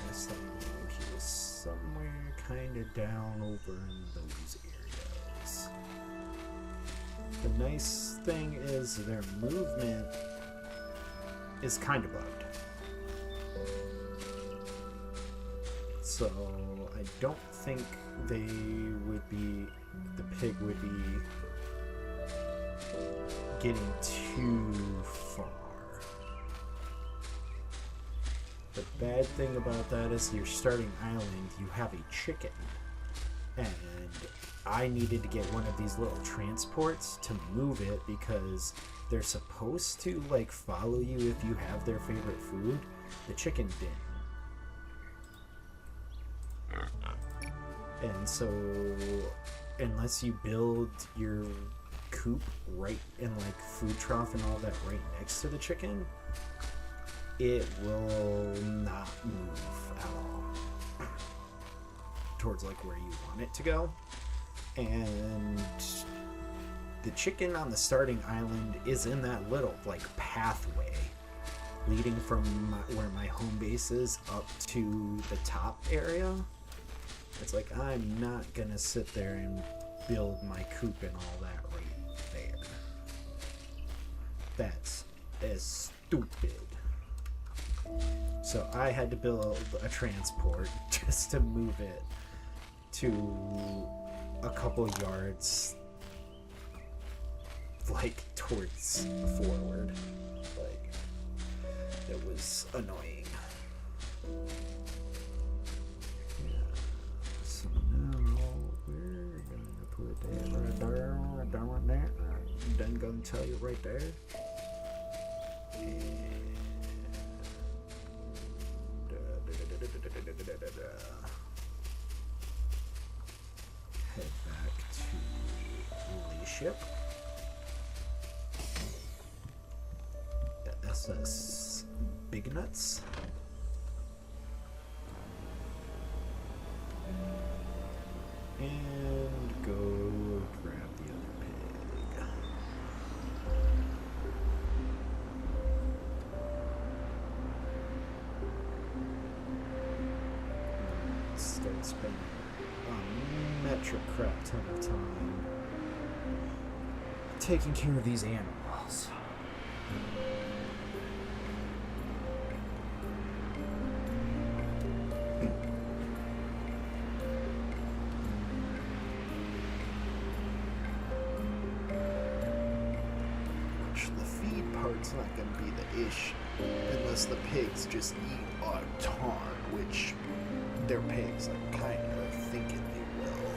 S1: Last time I knew he was somewhere kinda down over in those areas. The nice thing is their movement is kind of bugged. So I don't think the pig would be getting too far. The bad thing about that is your starting island, you have a chicken. And I needed to get one of these little transports to move it because they're supposed to like follow you if you have their favorite food. The chicken didn't. And so unless you build your coop right in like food trough and all that right next to the chicken, it will not move at all towards like where you want it to go. And the chicken on the starting island is in that little like pathway leading from where my home base is up to the top area. It's like, I'm not gonna sit there and build my coop and all that right there. That's as stupid. So I had to build a transport just to move it to a couple yards like towards forward. Like, it was annoying. Yeah. So now we're gonna put that right there. I don't want that. I'm done gonna tell you right there. And head back to Lee ship. The SS Big Nuts. And go grab the other pig. Start spending a metric crap ton of time taking care of these animals. Which the feed part's not going to be the issue unless the pigs just eat a ton, which their pigs are kind of thinking they will.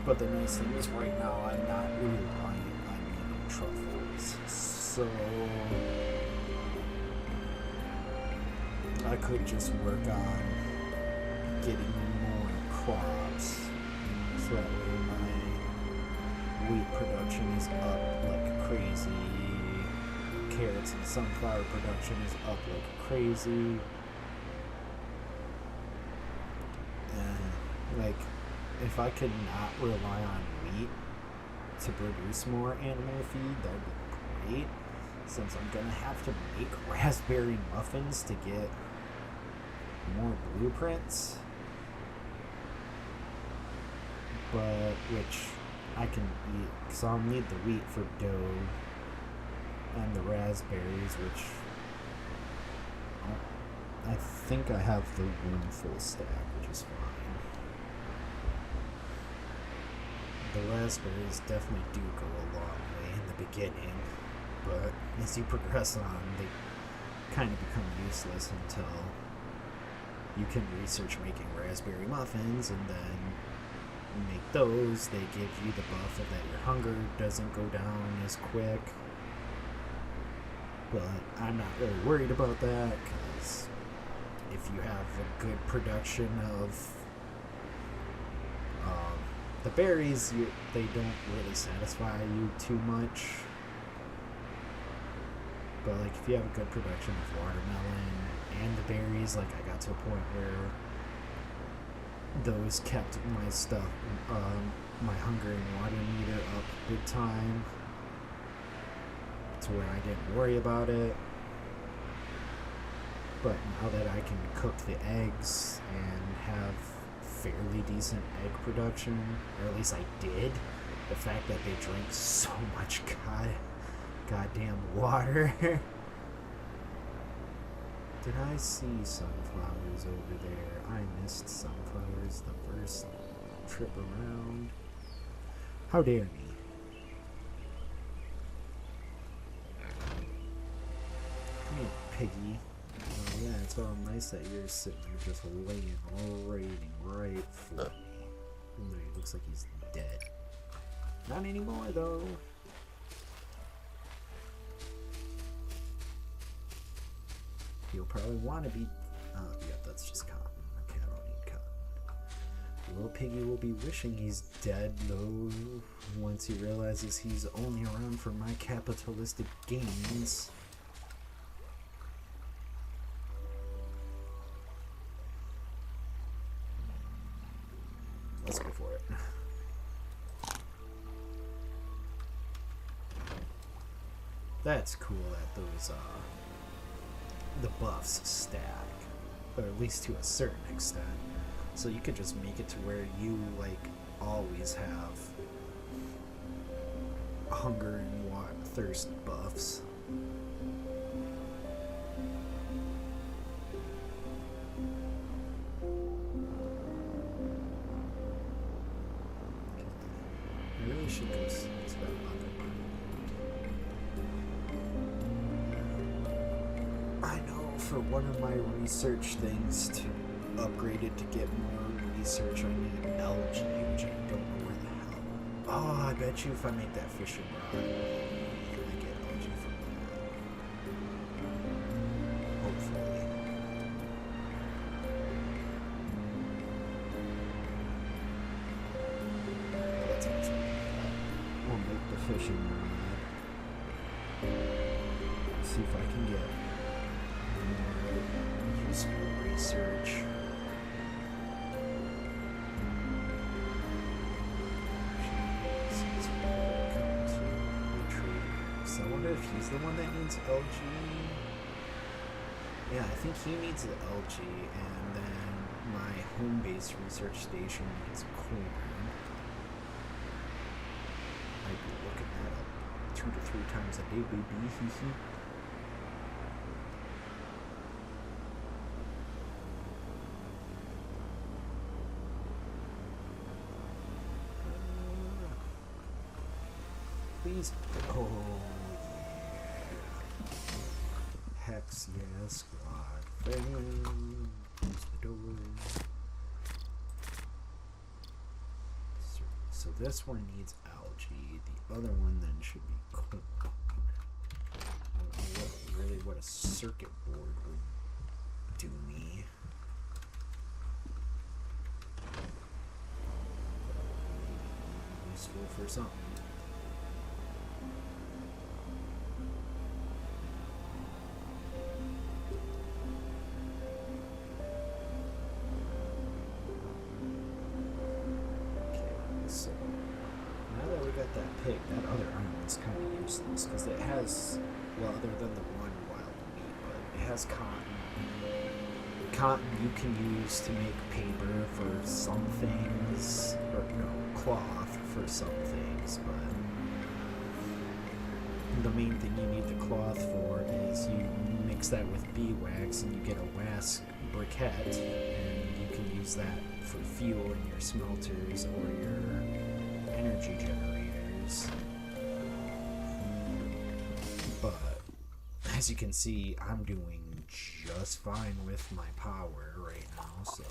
S1: But the nice thing is right now I'm not relying on eating truffles. So I could just work on getting more crops so that way my wheat production is up like crazy. Carrots and sunflower production is up like crazy. And like, if I could not rely on wheat to produce more animal feed, that would be great, since I'm gonna have to make raspberry muffins to get more blueprints, but which I can eat, because I'll need the wheat for dough and the raspberries, which I think I have the one full stack, which is fine. The raspberries definitely do go a long way in the beginning, but as you progress on, they kind of become useless until you can research making raspberry muffins, and then you make those. They give you the buff of that your hunger doesn't go down as quick. But I'm not really worried about that, because if you have a good production of the berries, they don't really satisfy you too much. But like, if you have a good production of watermelon and the berries, like I got to a point where those kept my stuff, my hunger and water meter up big time, to where I didn't worry about it. But now that I can cook the eggs and have fairly decent egg production, or at least I did. The fact that they drink so much goddamn water. Did I see sunflowers over there? I missed sunflowers the first trip around. How dare me? Come here, piggy. Oh yeah, it's all nice that you're sitting there just laying right for me. Ooh, he looks like he's dead. Not anymore though. He'll probably want to be. Oh, yeah, that's just cotton. Okay, I don't need cotton. Little piggy will be wishing he's dead though once he realizes he's only around for my capitalistic gains. Let's go for it. That's cool that those the buffs stack, or at least to a certain extent. So you could just make it to where you like always have hunger and thirst buffs. I really should go to that other one. I know for one of my research things to upgrade it to get more research, I need algae, which I don't know where the hell. Oh, I bet you if I make that fishing rod, I get algae from that. Hopefully. That's awesome. We'll make the fishing rod. See if I can get useful research. So I wonder if he's the one that needs LG. Yeah, I think he needs the LG, and then my home-based research station needs corn. I'd be looking that up 2 to 3 times a day, baby. Please. Oh, yeah. Hex, yeah, squad. Bam. Close the door. So this one needs algae. The other one then should be corn. I don't know what a circuit board would do me. Useful for something. Pig, that other island's kind of useless because it has, well, other than the one wild meat, but it has cotton. Cotton you can use to make paper for some things, or no, cloth for some things, but the main thing you need the cloth for is you mix that with beeswax and you get a wax briquette, and you can use that for fuel in your smelters or your energy generators. But as you can see, I'm doing just fine with my power right now, so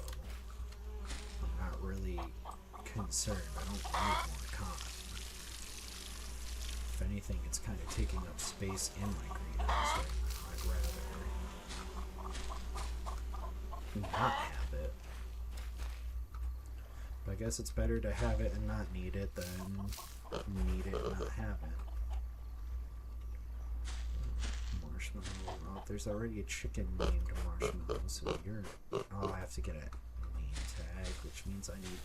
S1: I'm not really concerned. I don't need more cotton. If anything, it's kind of taking up space in my greenhouse right now. I'd rather not have it. But I guess it's better to have it and not need it than need it and not have it. Marshmallow. Oh, there's already a chicken named Marshmallow, so you're. Oh, I have to get a name tag, which means I need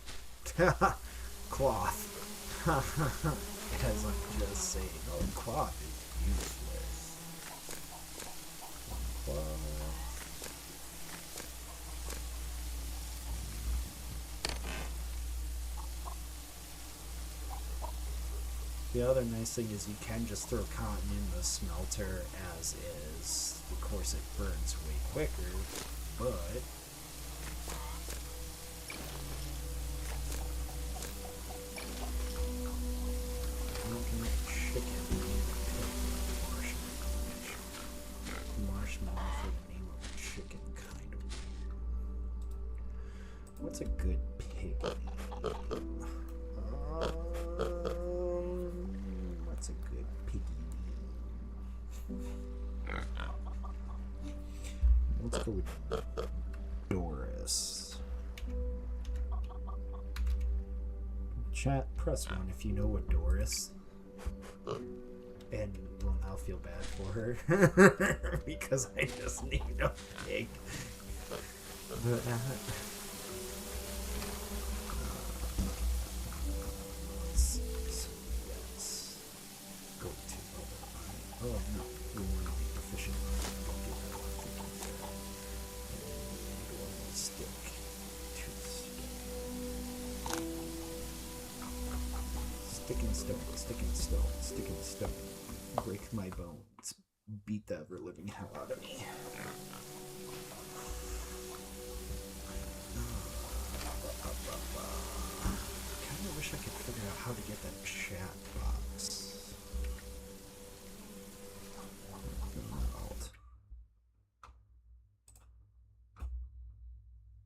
S1: cloth. As I'm just saying, oh, cloth is useless. Cloth. The other nice thing is you can just throw cotton in the smelter as is. Of course, it burns way quicker, but I don't get chicken marshmallow for the name of a chicken, kind of weird. What's a good pig name? What's a good piggy name? Let's go with Doris. Chat, press 1 if you know what Doris. And well, I'll feel bad for her because I just named a pig. But, yes. Go to other. Oh no, we want to be proficient. I'll do that one. And one more stick. 2 stick. Stick and stone. Stick and stone. Stick and stone. Break my bones. Beat the ever living hell out of me. Kinda wish I could figure out how to get that chat box. Alt.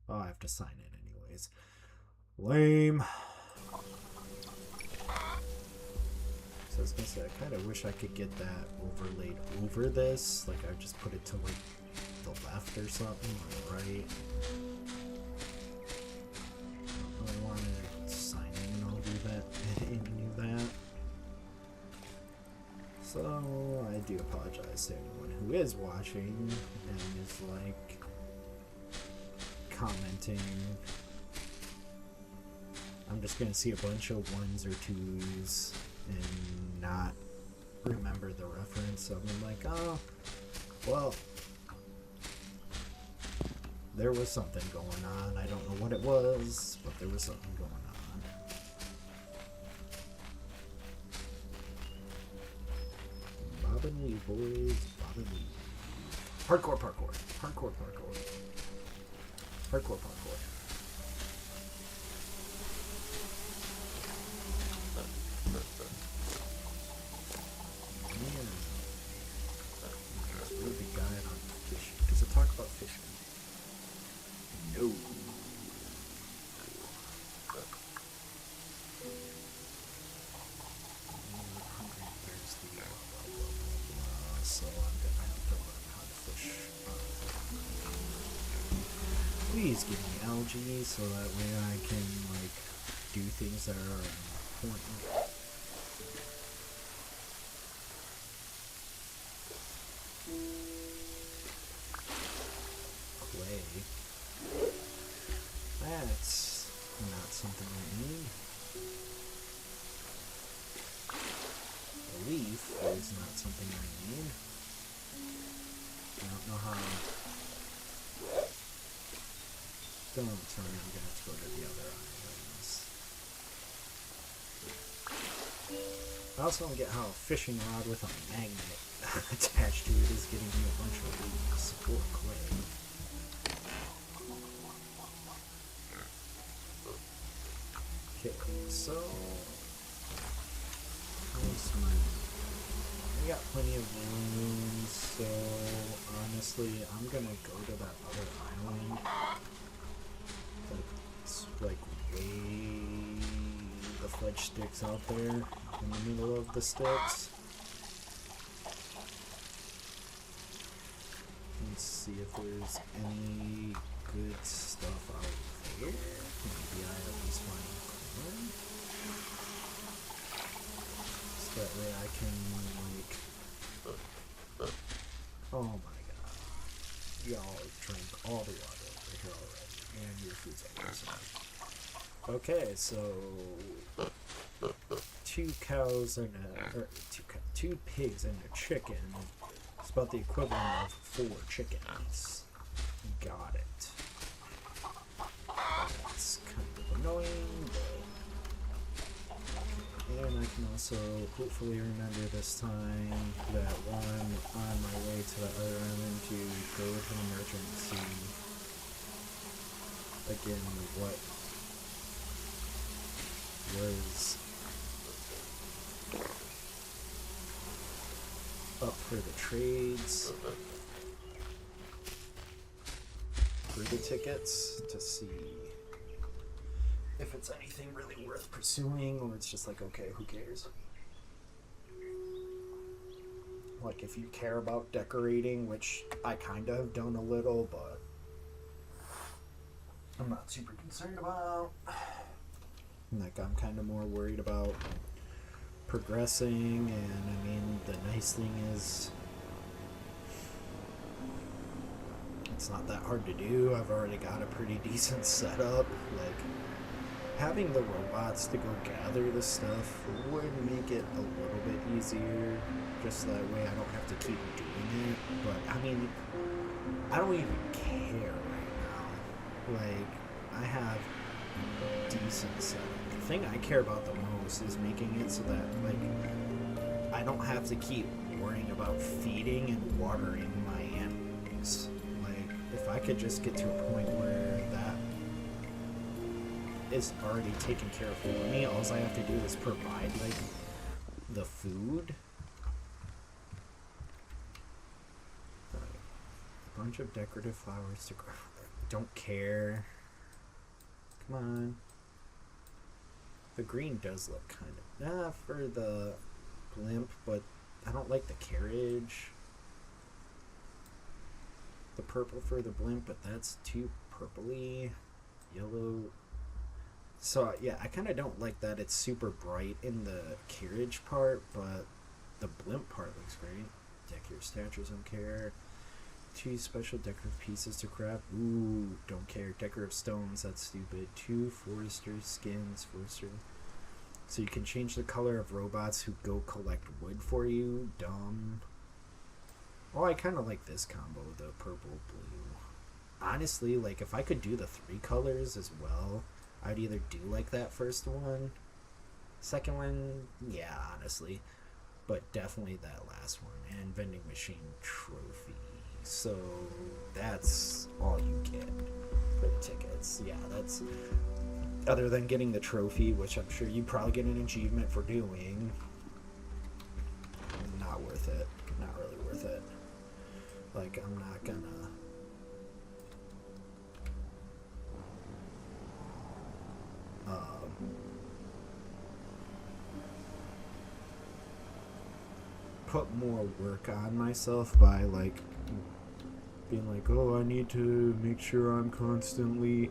S1: Oh, I have to sign in anyways. Lame. So I was gonna say, I kind of wish I could get that overlaid over this. Like, I just put it to, like, the left or something, or right. I don't really want to sign in and I'll do that, and do that. So, I do apologize to anyone who is watching and is, like, commenting. I'm just gonna see a bunch of 1s or 2s and not remember the reference. So I'm like, oh, well, there was something going on. I don't know what it was, but there was something going on. Bob and Lee, boys. Bob and Lee. Hardcore parkour. Hardcore parkour. Hardcore parkour. Does it talk about fishing? No. So I'm gonna have to learn how to fish. Please give me algae so that way I can, like, do things that are important. That's not something I need. A leaf is not something I need. I don't know how. Don't tell me I'm gonna have to go to the other islands. I also don't get how a fishing rod with a magnet attached to it is getting me a bunch of leaves or clay. Okay, so I got plenty of rooms, so honestly, I'm gonna go to that other island. It's like way the fledge sticks out there in the middle of the sticks. Let's see if there's any good stuff out there. Maybe I at least find corn. So that way I can, like... Oh my god. Y'all drank all the water over here already. And your food's awesome. Okay, so... 2 cows and two pigs and a chicken. It's about the equivalent of 4 chickens. Got it. That's kind of annoying, but... And I can can also hopefully remember this time that while I'm on my way to the other island to go to the merchant and see again what was up for the trades for the tickets to see if it's anything really worth pursuing, or it's just like, okay, who cares? Like, if you care about decorating, which I kind of have done a little, but I'm not super concerned about. Like, I'm kind of more worried about progressing, and I mean, the nice thing is it's not that hard to do. I've already got a pretty decent setup. Like, having the robots to go gather the stuff would make it a little bit easier, just that way I don't have to keep doing it. But I mean, I don't even care right now. Like, I have a decent setup. The thing I care about the most is making it so that, like, I don't have to keep worrying about feeding and watering my animals. Like, if I could just get to a point where that is already taken care of for me, all I have to do is provide, like, the food. A bunch of decorative flowers to grow. Don't care. Come on. The green does look kind of for the blimp, but I don't like the carriage. The purple for the blimp, but that's too purpley. Yellow. So yeah, I kind of don't like that it's super bright in the carriage part, but the blimp part looks great. Decorative statues, don't care. 2 special decorative pieces to craft. Ooh, don't care. Decorative stones, that's stupid. 2 forester skins, forester. So you can change the color of robots who go collect wood for you. Dumb. Oh, I kind of like this combo, the purple, blue. Honestly, like, if I could do the 3 colors as well, I'd either do like that first one. Second one, yeah, honestly. But definitely that last one. And vending machine trophy. So that's all you get for the tickets. Yeah, that's... Other than getting the trophy, which I'm sure you probably get an achievement for doing. Not worth it. Not really worth it. Like, I'm not gonna... put more work on myself by, like, being like, oh, I need to make sure I'm constantly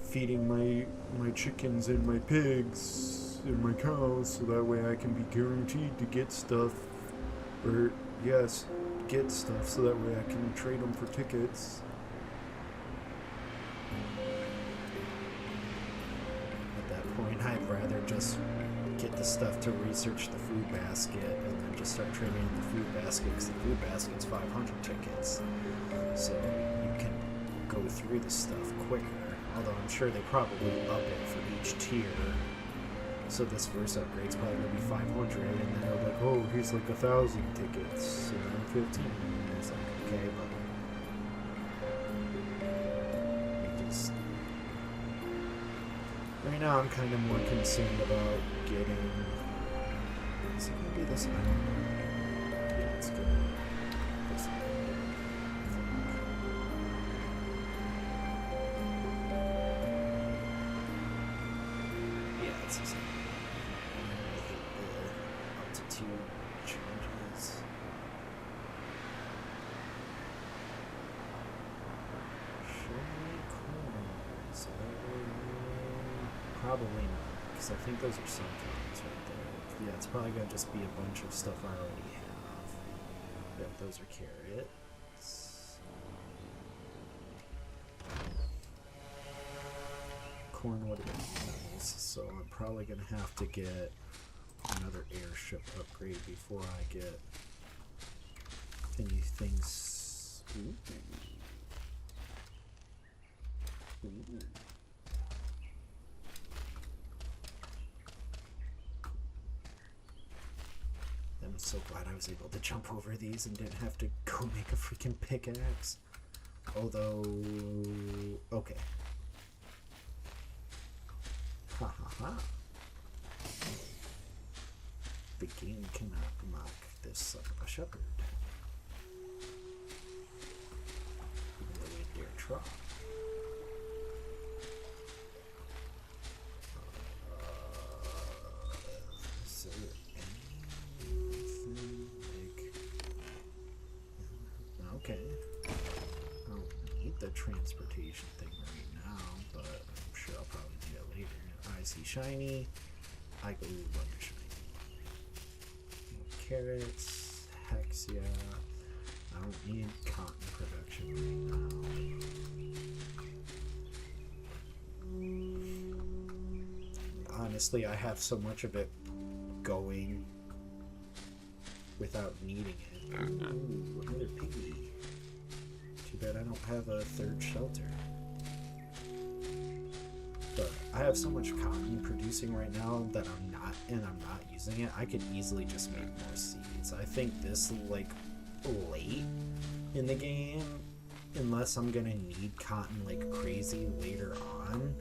S1: feeding my chickens and my pigs and my cows, so that way I can be guaranteed to get stuff, or yes, get stuff, so that way I can trade them for tickets. At that point, I'd rather just get the stuff to research the food basket and then just start trading in the food basket, because the food basket's 500 tickets, so you can go through the stuff quicker. Although I'm sure they probably up it for each tier. So this first upgrade's probably going to be 500, and then they're like, oh, here's like 1,000 tickets, and then 15. And it's like, okay, but just... Right now I'm kind of more concerned about getting... Is it going to be this island? Yeah, it's good. This island. Altitude changes. Show me corners. Probably not, because I think those are sunflowers right there. Yeah, it's probably going to just be a bunch of stuff I already have. Yep, those are carrots. Corn would have been nice, so I'm probably going to have to get another airship upgrade before I get anything. Ooh. Ooh. so glad I was able to jump over these and didn't have to go make a freaking pickaxe. Although, okay. Ha ha ha. The game cannot mock this son of a shepherd. Even though we dare try. Is there anything like... Okay. I don't need the transportation thing right now, but I'm sure I'll probably need it later. I see shiny. I go under shiny. Carrots, hex, yeah. I don't need cotton production right now. Honestly, I have so much of it going without needing it. Ooh, another piggy. Too bad I don't have a third shelter. But I have so much cotton producing right now that I'm not using it. I could easily just make more seeds. I think this, like, late in the game, unless I'm gonna need cotton like crazy later on,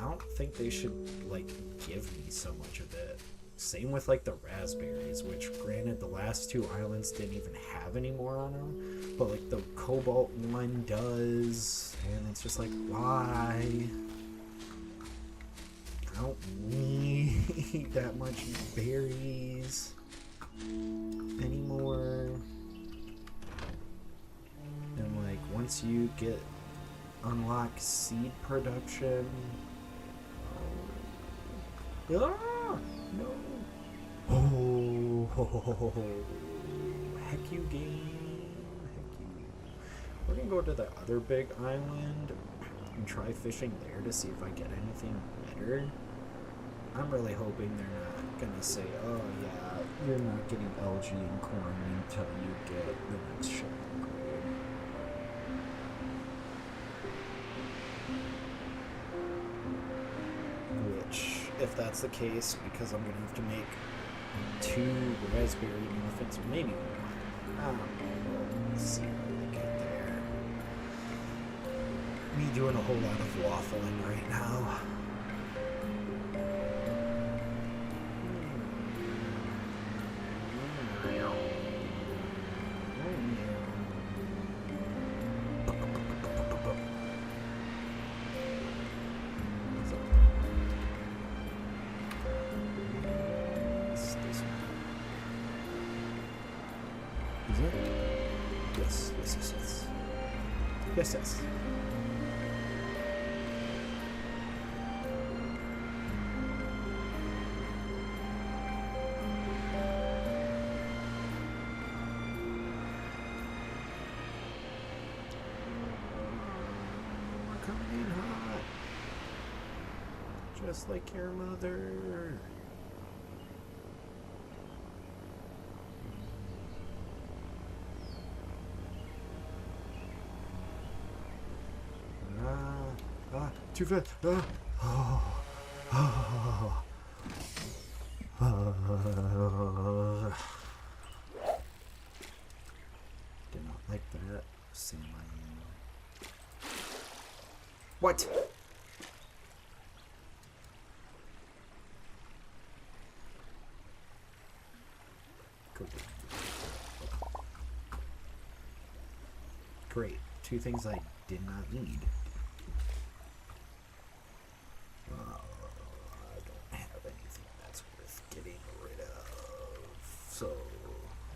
S1: I don't think they should, like, give me so much of it. Same with, like, the raspberries, which, granted, the last two islands didn't even have any more on them, but, like, the cobalt one does, and it's just like, why? I don't need that much berries anymore. And, like, once you unlock seed production... Ah! No. Oh, heck you, game. Heck you. We're gonna go to the other big island and try fishing there to see if I get anything better. I'm really hoping they're not gonna say, oh yeah, you're not getting algae and corn until you get the next ship upgrade. Which, if that's the case, because I'm gonna have to make 2 raspberry muffins, or maybe 1. I don't know. Let's see how we get there. Me doing a whole lot of waffling right now. Yes. We're coming in hot. Just like your mother. Too fast. Did not like that. Same What? Great. 2 things I did not need.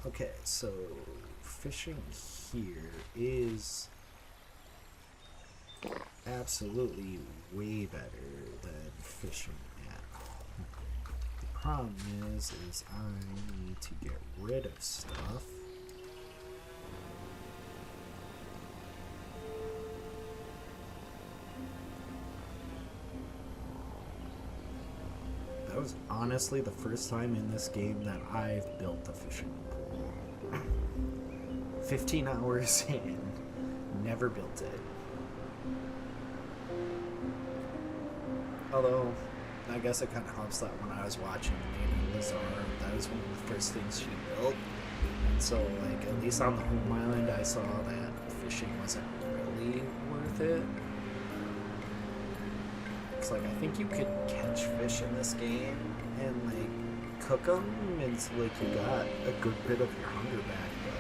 S1: Okay, so fishing here is absolutely way better than fishing at home. The problem is I need to get rid of stuff. That was honestly the first time in this game that I've built a fishing pool. 15 hours in, never built it. Although, I guess it kind of helps that when I was watching the bizarre. That was one of the first things she built. And so, like, at least on the home island, I saw that fishing wasn't really worth it. It's like, I think you could catch fish in this game and, like, cook them, and so, like, you got a good bit of your hunger back, but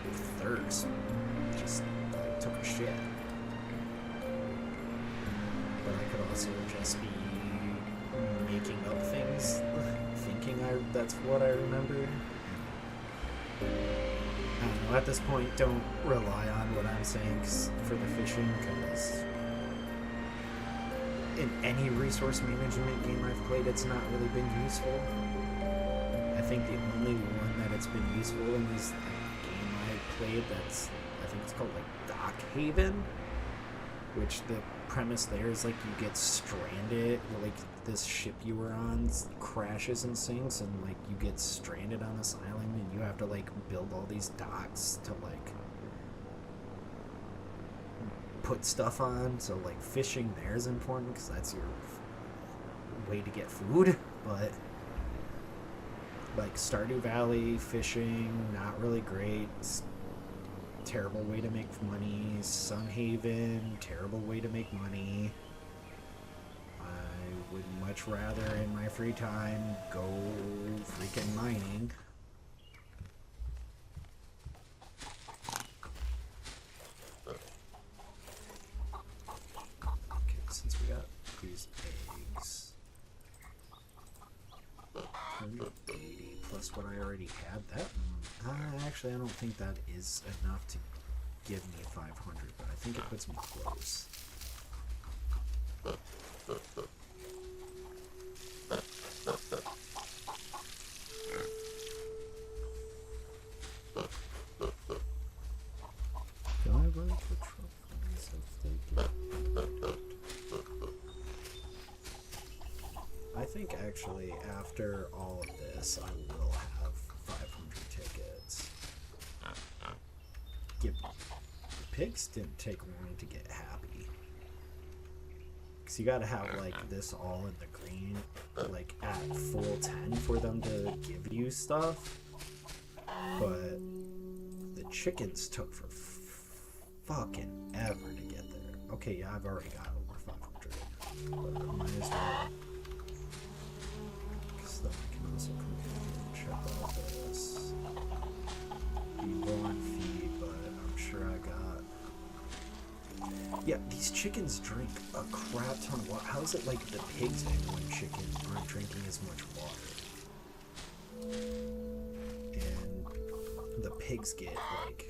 S1: your thirst just, like, took a shit. But I could also just be making up things, thinking that's what I remember. I don't know, at this point, don't rely on what I'm saying for the fishing, because in any resource management game I've played, it's not really been useful. I think the only one that it's been useful in is the game I played that's, I think it's called like Dock Haven, which the premise there is like you get stranded, like this ship you were on crashes and sinks, and like you get stranded on this island and you have to like build all these docks to like put stuff on. So like fishing there is important because that's your way to get food, but like Stardew Valley fishing, not really great. Terrible way to make money. Sunhaven, terrible way to make money. I would much rather in my free time go freaking mining. Okay, since we got these eggs, 180 plus what I already had, that actually I don't think that is enough to give me 500, but I think it puts me close. Do I like the trophies if they get? I think actually after all of this I will have 500 tickets. The pigs didn't take long to get happy. Because you gotta have like this all in the green, like at full 10 for them to give you stuff. But the chickens took for fucking ever to get there. Okay, yeah, I've already got over 500. But I might as well. Because then I can also come here and check all this. Be low on feed, but I'm sure I got. Yeah, these chickens drink a crap ton of water. How is it like the pigs and one chicken aren't drinking as much water? And the pigs get like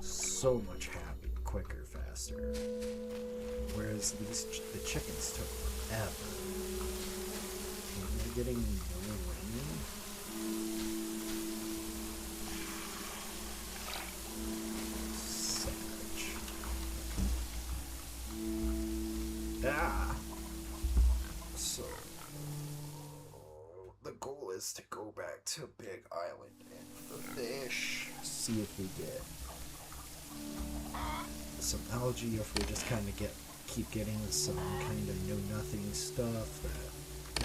S1: so much happy quicker, faster. Whereas the chickens took forever. And they're getting no rain. Ah! So, the goal is to go back to Big Island and fish. See if we get some algae, if we just kind of keep getting some kind of know-nothing stuff that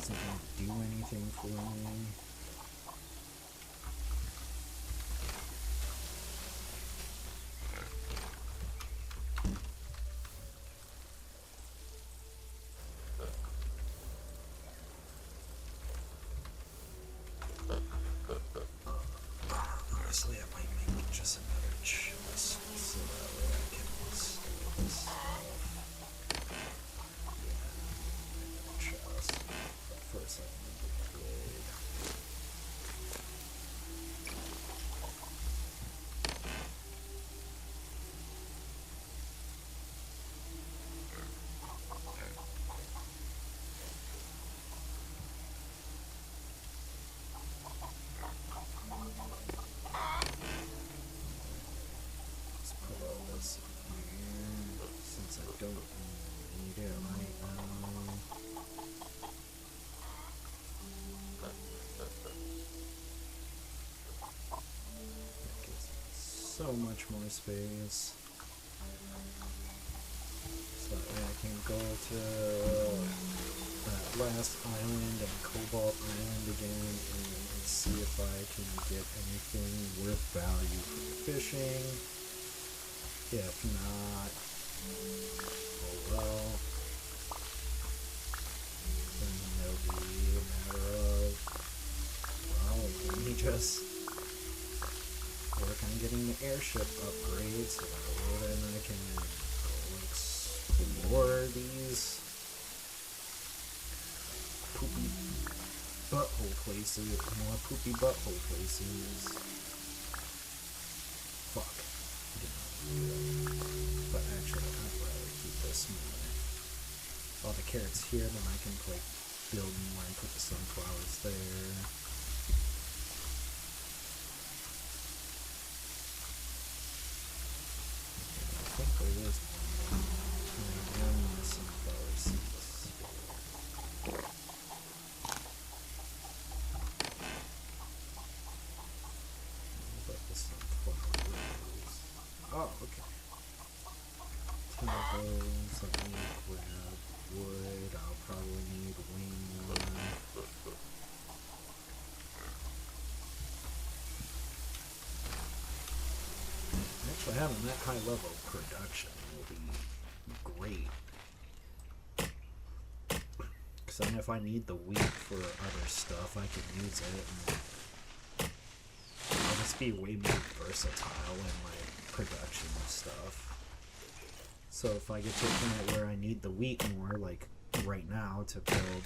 S1: isn't going to do anything for me. Honestly, I might make just another chest so that way I can store this stuff. Yeah, another chest. But first I need to upgrade. Since I don't need it right now. That gives me so much more space. So that way I can go to that Last Island and Cobalt Island again and see if I can get anything worth value from fishing. If not, oh well. Then it'll be a matter of, well, let me just work on getting the airship upgrade so that way then I can go explore these poopy butthole places, more poopy butthole places. Fuck. But actually, I'd rather keep this more. All the carrots here, then I can like build more and put the sunflowers there. I think there is one more. And sunflower seeds. Oh, okay. 10 of those. Let me grab wood. I'll probably need way more. Actually, having that high level of production will be great. Because then if I need the wheat for other stuff, I can use it. And I'll just be way more versatile in my production and stuff. So if I get to a point where I need the wheat more, like right now to build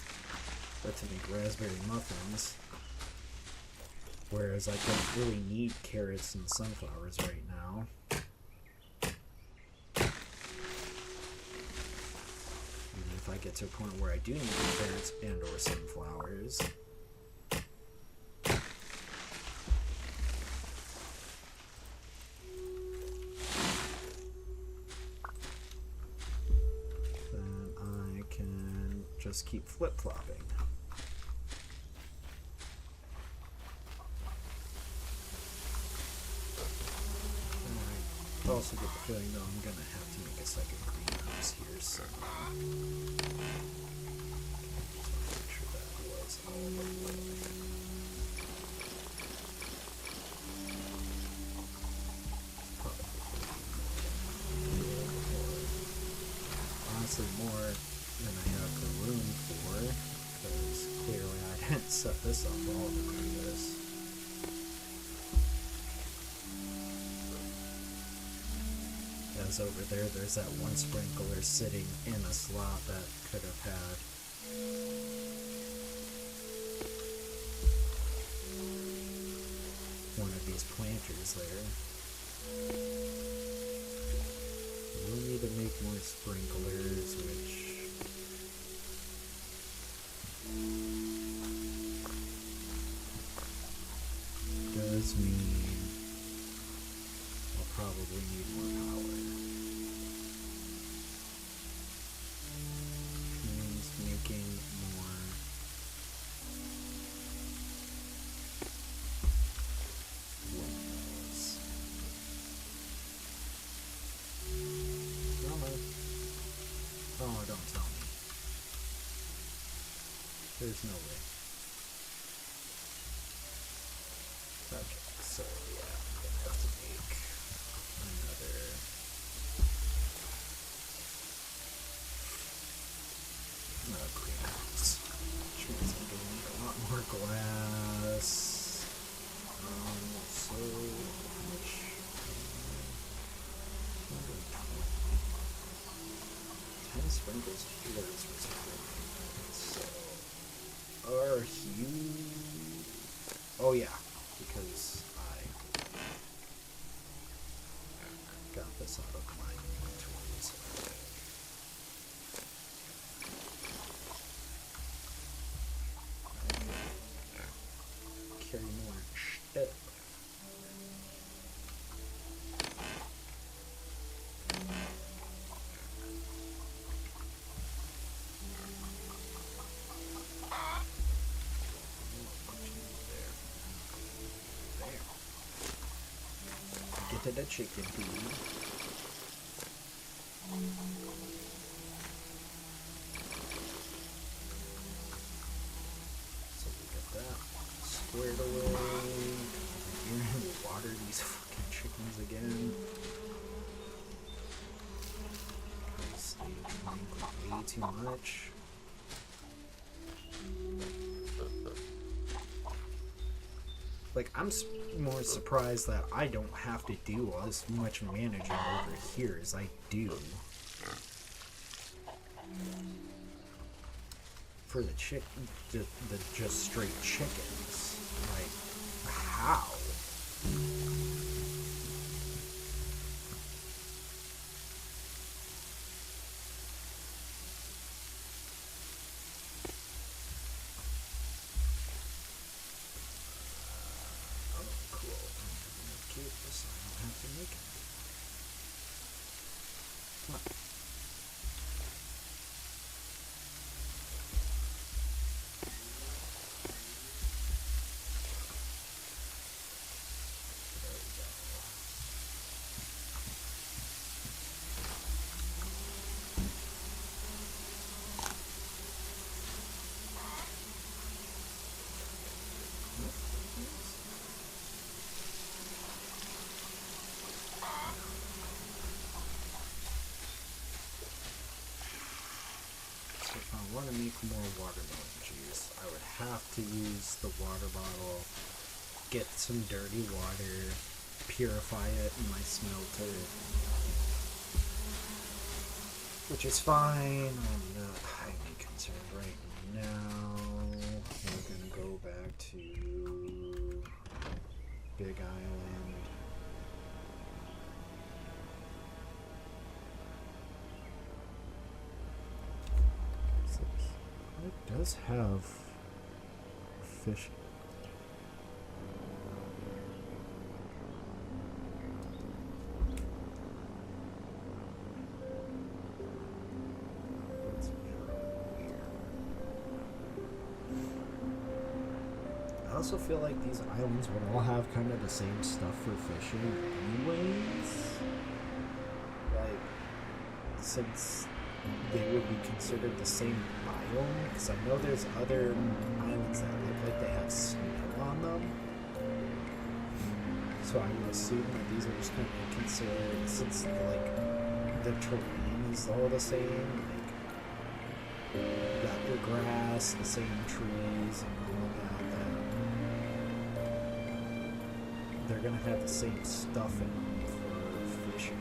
S1: or to make raspberry muffins, whereas I don't really need carrots and sunflowers right now. And if I get to a point where I do need carrots and or sunflowers, just keep flip-flopping. I also get the feeling though I'm gonna have to make a second greenhouse here, so just want to make sure that was all the way. Honestly, more than I have the room for, because clearly I didn't set this up all the way to this. As over there's that one sprinkler sitting in a slot that could have had one of these planters there. We'll need to make more sprinklers, which does mean I'll probably need more power. Means making more windmills. No, no. Oh, don't tell me. There's no way. Okay, so yeah, I'm gonna have to make another greenhouse, which means I'm gonna need a lot more glass. So how much? 120. 10 sprinkles pillars was so are huge. Oh yeah. Because I got this out of my inventory, so carry more shit. To the chicken feed. squared away. You're gonna water these fucking chickens again. Way too much. Like, I'm more surprised that I don't have to do as much managing over here as I do for the just straight chickens. Like, how? If I want to make more watermelon juice, I would have to use the water bottle, get some dirty water, purify it in my smelter, which is fine. I'm not highly concerned right now. We're gonna go back to Big Island. It does have fish. I also feel like these islands would all have kind of the same stuff for fishing anyways. Like, since they would be considered the same biome, because I know there's other islands that look like they have snow on them. So I would assume that these are just going to be considered, since like the terrain is all the same, like you got your grass, the same trees, and all of that, they're going to have the same stuff in them for fishing.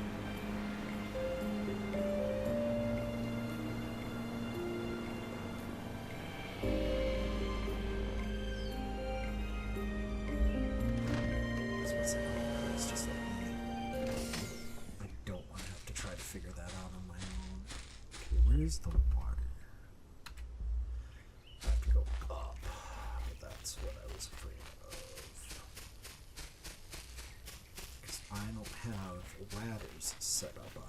S1: Where's the water? I have to go up. That's what I was afraid of. Because I don't have ladders set up on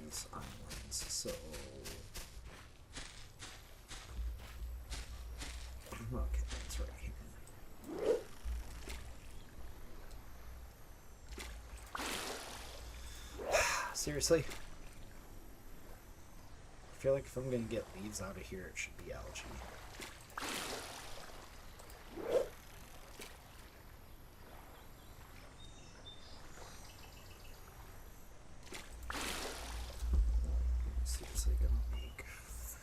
S1: these islands, so... Okay, that's right here. Seriously? I feel like if I'm gonna get leaves out of here, it should be algae. Seriously, gonna make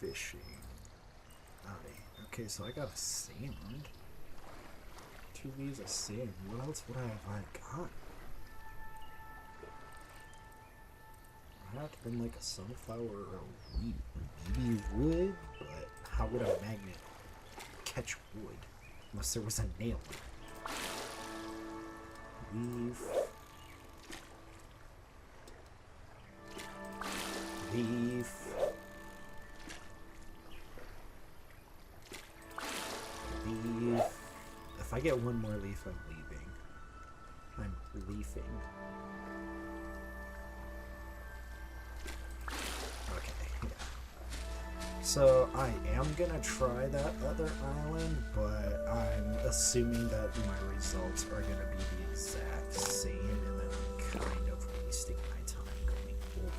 S1: fishing out of here. Okay, so I got a sand. 2 leaves of sand. What else would I got? Have to been like a sunflower or a wheat. Maybe wood, but how would a magnet catch wood unless there was a nail? Leaf. Leaf. Leaf. If I get one more leaf, I'm leaving. I'm leafing. So I am gonna try that other island, but I'm assuming that my results are gonna be the exact same, and then I'm kind of wasting my time going over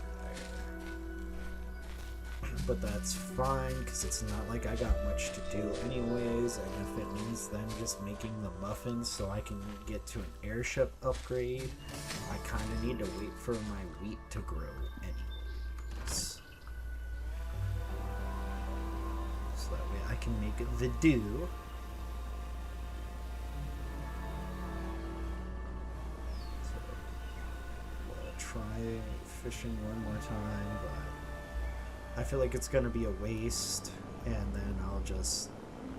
S1: there. But that's fine, because it's not like I got much to do anyways. those, and if it means then just making the muffins so I can get to an airship upgrade, I kind of need to wait for my wheat to grow anyways. So that way I can make the dough. So we'll try fishing one more time, but I feel like it's going to be a waste, and then I'll just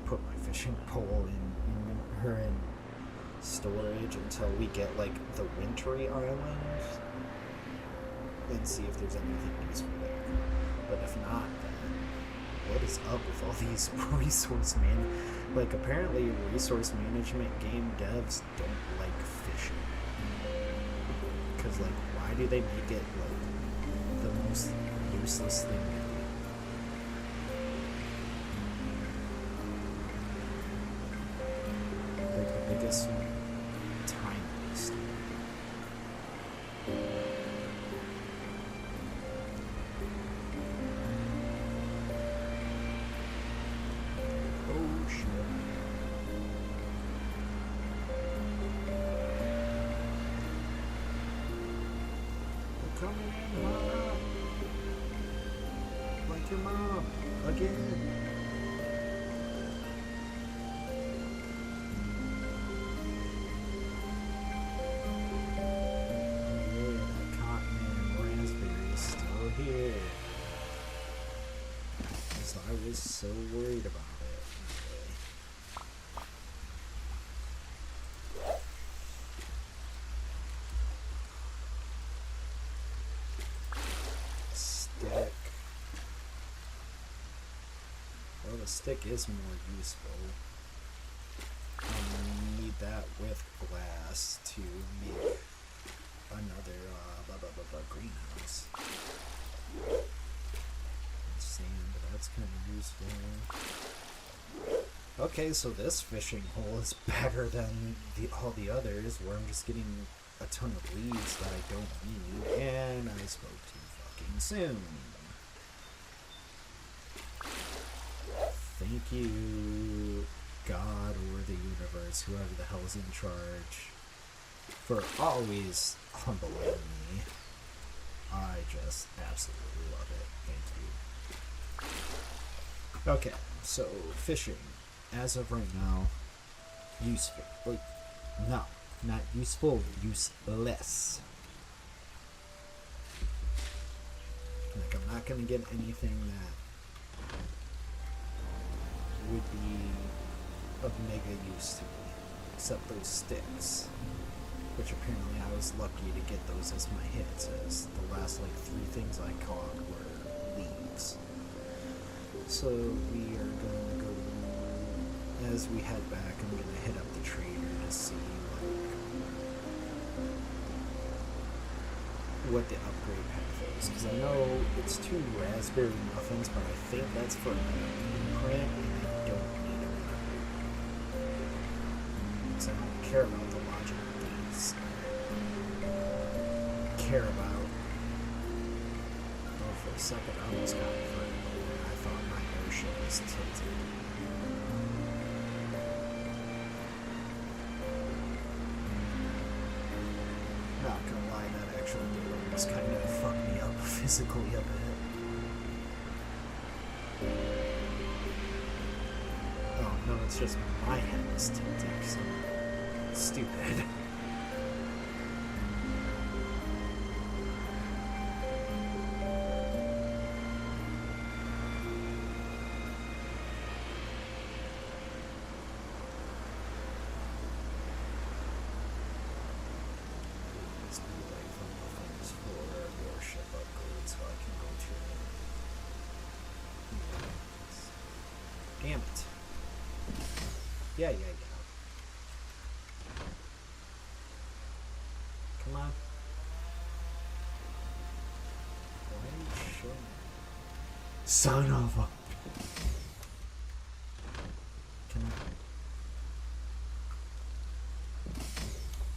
S1: put my fishing pole in storage until we get like the wintry island and see if there's anything useful there. But if not, then what is up with all these like apparently resource management game devs don't like fishing, because like why do they make it like the most useless thing ever? Biggest time waste. Oh shit. They're coming in, Mom. Like your mom. Again. Here, because I was so worried about it. Stick. Well, the stick is more useful. I need that with glass to make another greenhouse. Sand, that's kind of useful. Okay, so this fishing hole is better than all the others, where I'm just getting a ton of leaves that I don't need, and I spoke too fucking soon. Thank you, God or the universe, whoever the hell's in charge, for always humbling me. I just absolutely love it. Thank you. Okay, so fishing, as of right now, useful. Like, no, not useful, useless. Like, I'm not gonna get anything that would be of mega use to me, except those sticks. Which apparently I was lucky to get those as my hits, as the last like 3 things I caught were leaves. So we are going to go, as we head back, I'm going to hit up the trader to see like what the upgrade path is, because I know it's 2 raspberry muffins, but I think that's for an imprint, and I don't need an upgrade. So I don't care about the logic. Care about. Oh, for a second I almost got hurt. I thought my airship was tilted. Not gonna lie, that actually did almost kind of fuck me up physically a bit. Oh no, it's just my head is tilted, so stupid. Damn it. Yeah. Come on. Why are you showing? Son of a... Can I...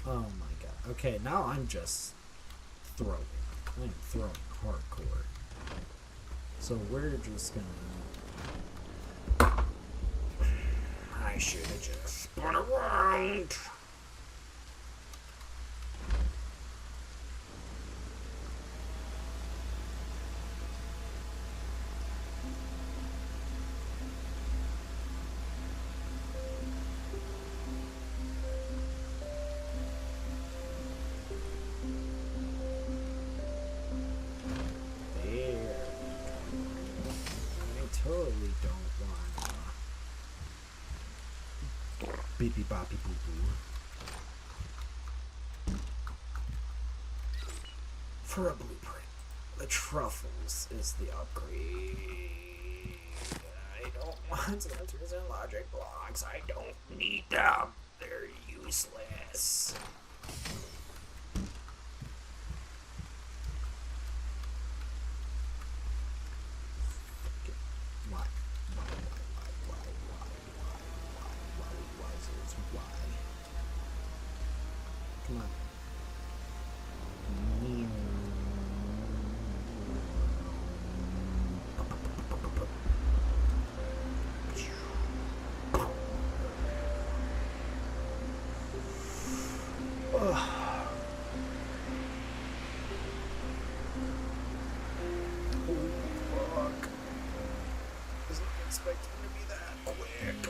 S1: Oh my god. Okay, now I'm just throwing. I'm throwing hardcore. So we're just gonna... I I should have just spun around. Totally don't want beepy boppy boo boo. For a blueprint, the truffles is the upgrade. I don't want sensors and logic blocks. I don't need them. They're useless. Come on. Fuck. Wasn't expecting to be that quick.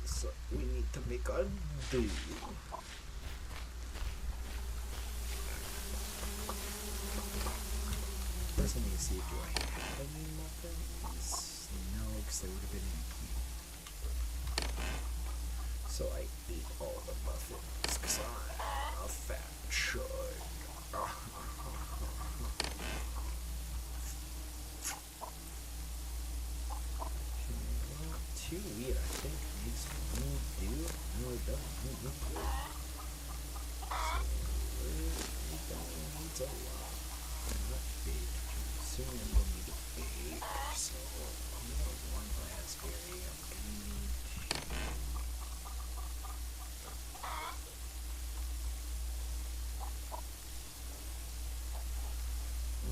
S1: So we need to make a do. First I need to see, do I have any muffins? No, because they would have been in here. So I ate all the muffins, because I'm a fat chud. Too weird, I think makes me do. No, it doesn't. So, we don't need a lot. Not big. Soon I'm going to need a big. So, I'm going to have one raspberry. I'm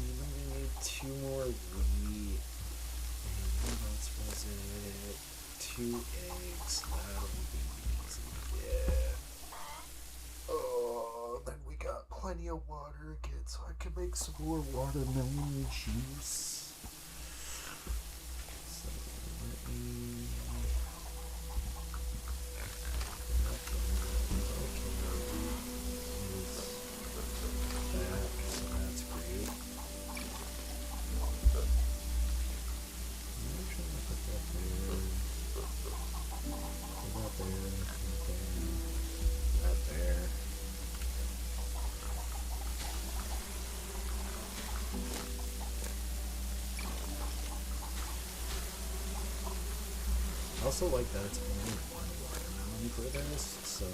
S1: going to need two more wheat. And what else was it? 2 eggs. That'll be easy to get. Oh, then we got plenty of water again, so I can make some more watermelon juice. So let me. That's great. I also like that it's only one watermelon for this, so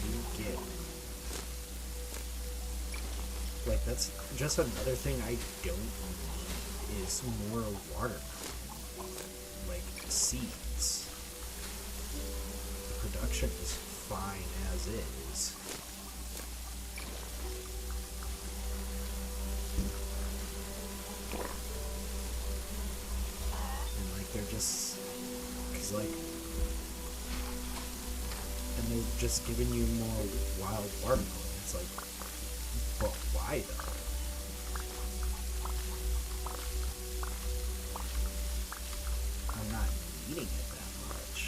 S1: you get, like, that's just another thing I don't need is more watermelon, like seeds. The production is fine as is. They're just, cause like, and they're just giving you more wild watermelon. It's like, but why though? I'm not eating it that much.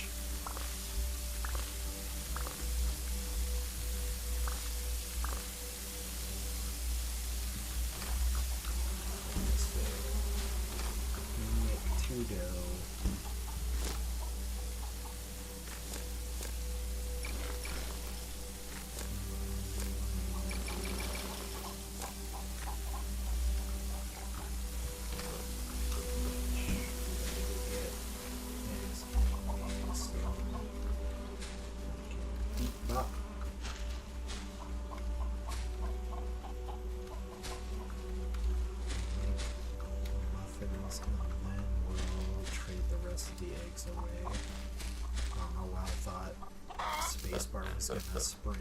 S1: So, make 2 dough. Away. I don't know why I thought spacebar was gonna sprint.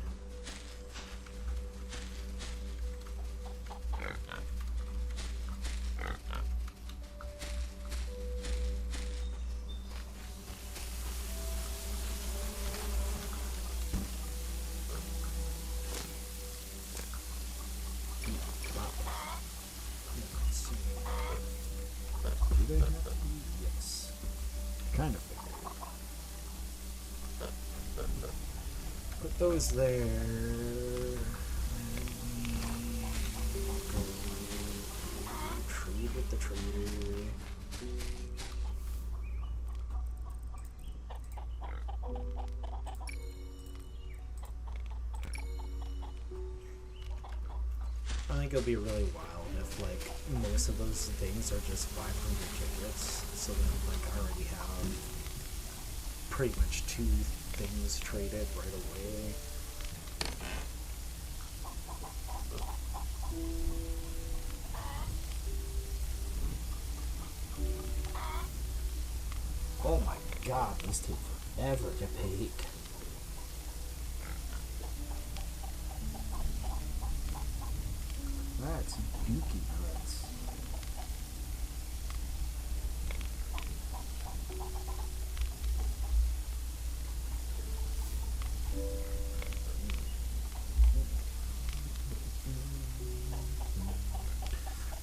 S1: those there. Trade with the trader. I think it'll be really wild if, like, most of those things are just 500 tickets, so then, like, I already have pretty much 2 things traded right away. Oh my god, these take forever to bake. That's dookie nuts.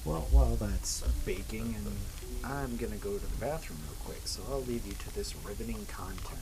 S1: Well, while that's baking, and I'm gonna go to the bathroom real quick, so I'll leave you to this riveting content.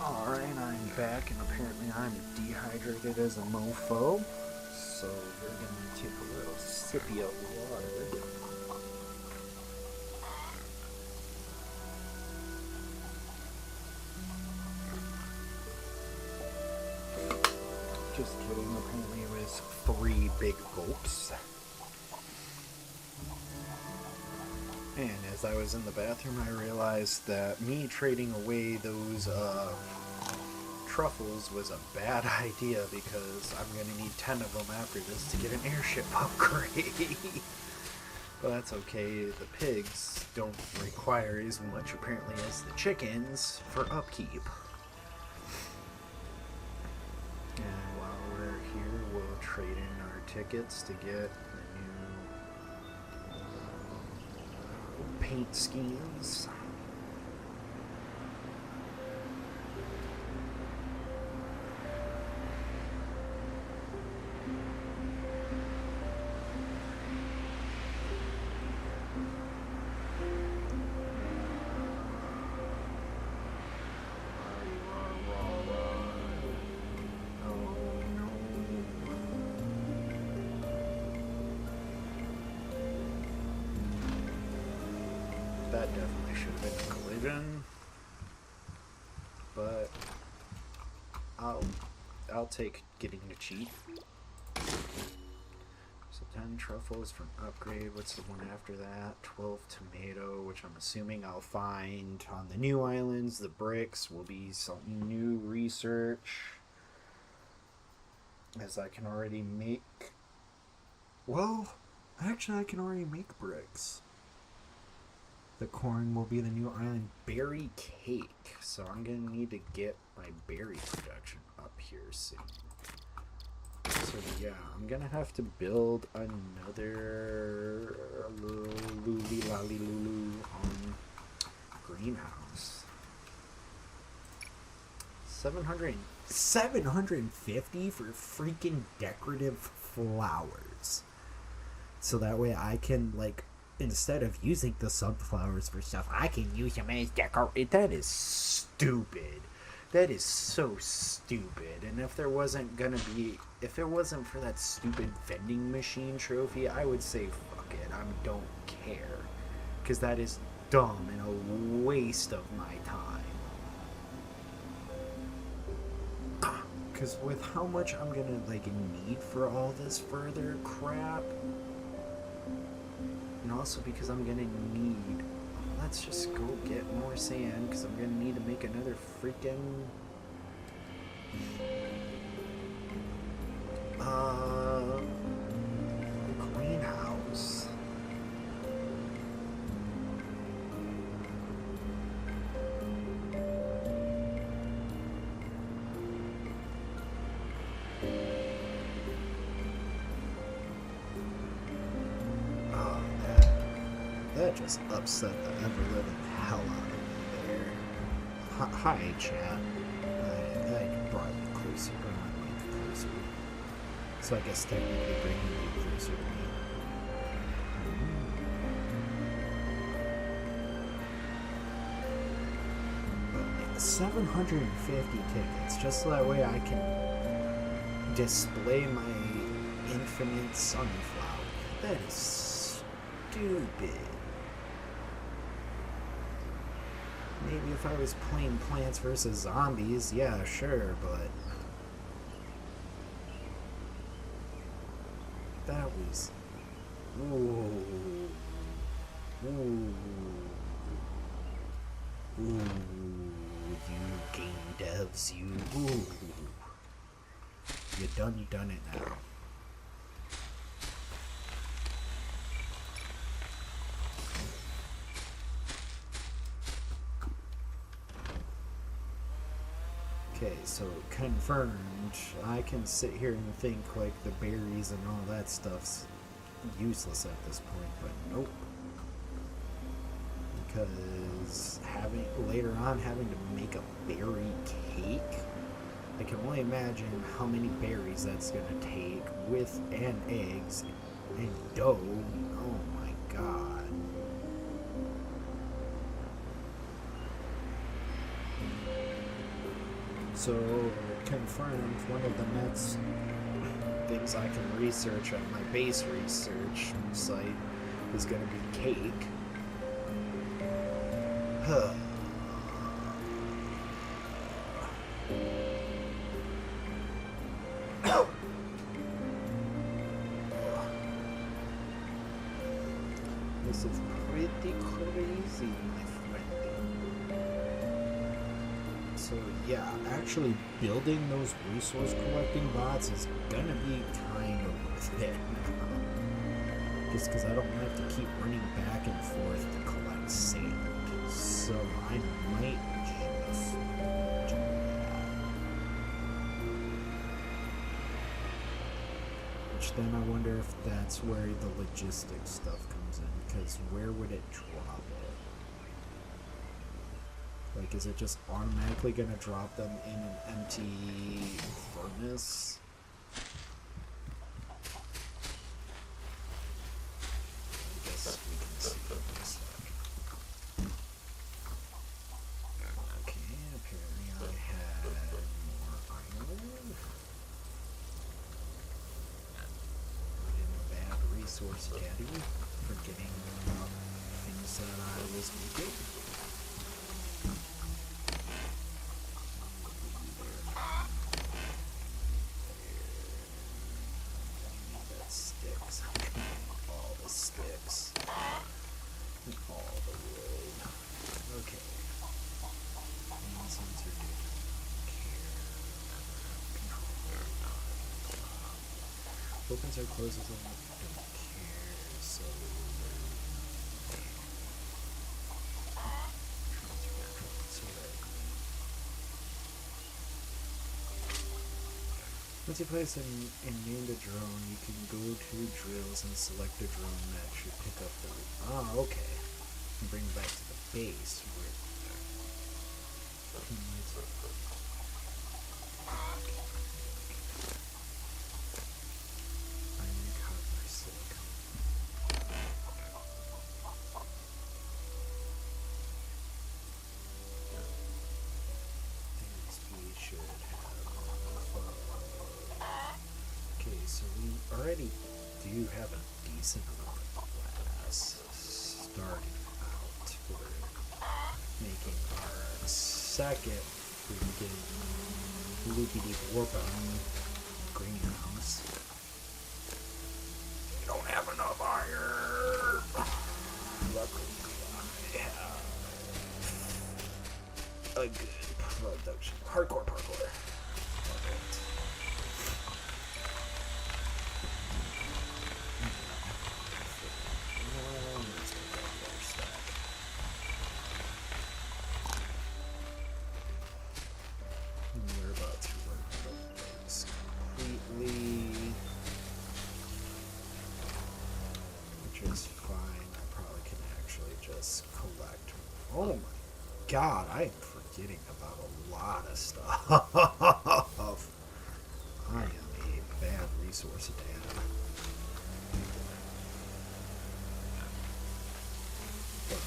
S1: Alright, I'm back, and apparently I'm dehydrated as a mofo, so we're gonna take a little sippy of water. Just kidding, apparently it was 3 big gulps. And as I was in the bathroom, I realized that me trading away those truffles was a bad idea, because I'm going to need 10 of them after this to get an airship upgrade. But that's okay, the pigs don't require as much apparently as the chickens for upkeep. And while we're here, we'll trade in our tickets to get the new paint schemes. That definitely should have been a collision, but I'll take getting to cheat. So 10 truffles from upgrade. What's the one after that? 12 tomato, which I'm assuming I'll find on the new islands. The bricks will be some new research, as I can already make. Well, Actually, I can already make bricks. The corn will be the new island. Berry cake. So I'm going to need to get my berry production up here soon. So yeah, I'm going to have to build another luli lolly lulu greenhouse. 750 for freaking decorative flowers. So that way I can, like, instead of using the sunflowers for stuff, I can use them as decoration. That is stupid. That is so stupid. And if it wasn't for that stupid vending machine trophy, I would say fuck it. I don't care. Because that is dumb and a waste of my time. Because with how much I'm gonna, like, need for all this further crap, and also because I'm gonna need, let's just go get more sand, because I'm gonna need to make another freaking greenhouse. That just upset the ever-living hell out of me there. Hi, chat. I brought you closer, or my mic closer. So I guess technically bringing you closer to me. 750 tickets, just so that way I can display my infinite sunflower. That is stupid. Maybe if I was playing Plants vs. Zombies, yeah, sure, but that was... Ooh. Ooh. Ooh. You game devs, you... Ooh. You done it now. Okay, so confirmed. I can sit here and think like the berries and all that stuff's useless at this point, but nope. Because later on having to make a berry cake, I can only imagine how many berries that's gonna take and eggs and dough. Oh my god. So, confirmed, one of the next things I can research on my base research site is going to be cake. This is pretty crazy, my friend. So yeah, actually building those resource collecting bots is gonna be kind of worth it. Just because I don't have to keep running back and forth to collect sand. So I might just do that. Which then I wonder if that's where the logistics stuff comes in. Because where would it drop it? Like, is it just automatically going to drop them in an empty furnace? I guess we can see what it looks like. Okay, apparently I had more iron. Put in a bad resource caddy, forgetting things that I was making. Opens or closes them, don't care. Once you place and name the drone, you can go to drills and select the drone that should pick up the... Ah, okay. And bring it back to the base. Iron, copper, silicon. We should have... Okay, so we already do have a decent amount of glass starting out for making our second freaking loopy-deep warp-on greenhouse. We don't have enough iron. Luckily, I have a good production. Hardcore parkour. God, I am forgetting about a lot of stuff. I am a bad resource dad. But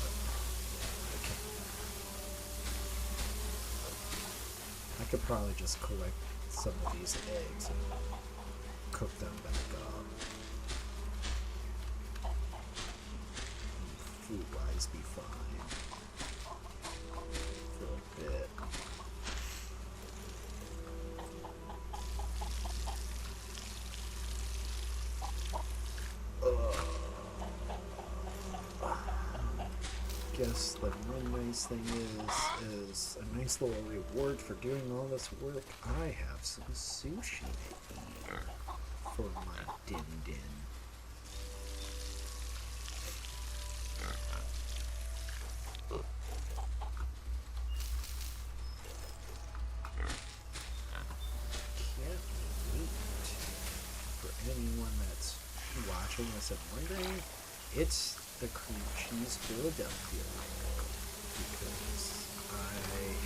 S1: I could probably just collect some of these eggs and cook them back up. Food-wise, be fine. Bit. Guess the one nice thing is a nice little reward for doing all this work. I have some sushi to eat for my din-din. Watching this and wondering, it's the cream cheese Philadelphia because I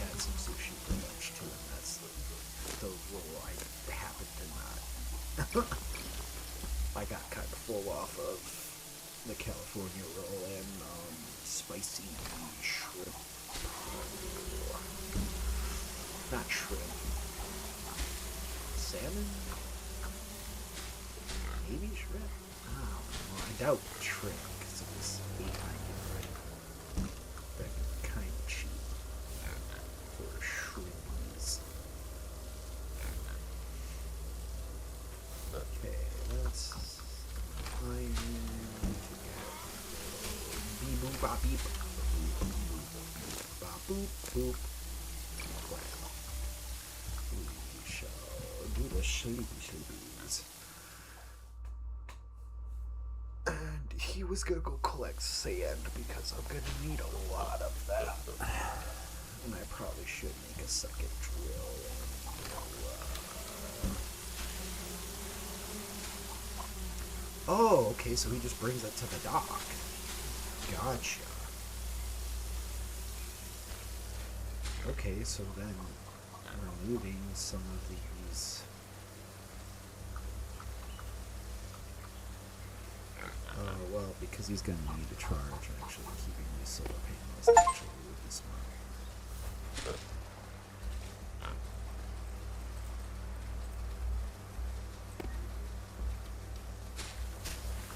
S1: had some sushi for lunch too, and that's the roll I happen to not. I got kind of full off of the California roll and spicy shrimp. Not shrimp. Salmon? Maybe shrimp? I doubt shrimp because it was $8.90, right? That kind of cheap for shrimps. Okay, that's iron to beep boop bop beep. Bop boop boop. Well, we shall do the sleepies. He was gonna go collect sand because I'm gonna need a lot of that. And I probably should make a second drill. Oh, okay, so he just brings it to the dock. Gotcha. Okay, so then removing some of these. Well, because he's going to need a charge, actually, keeping these solar panels actually would be smart.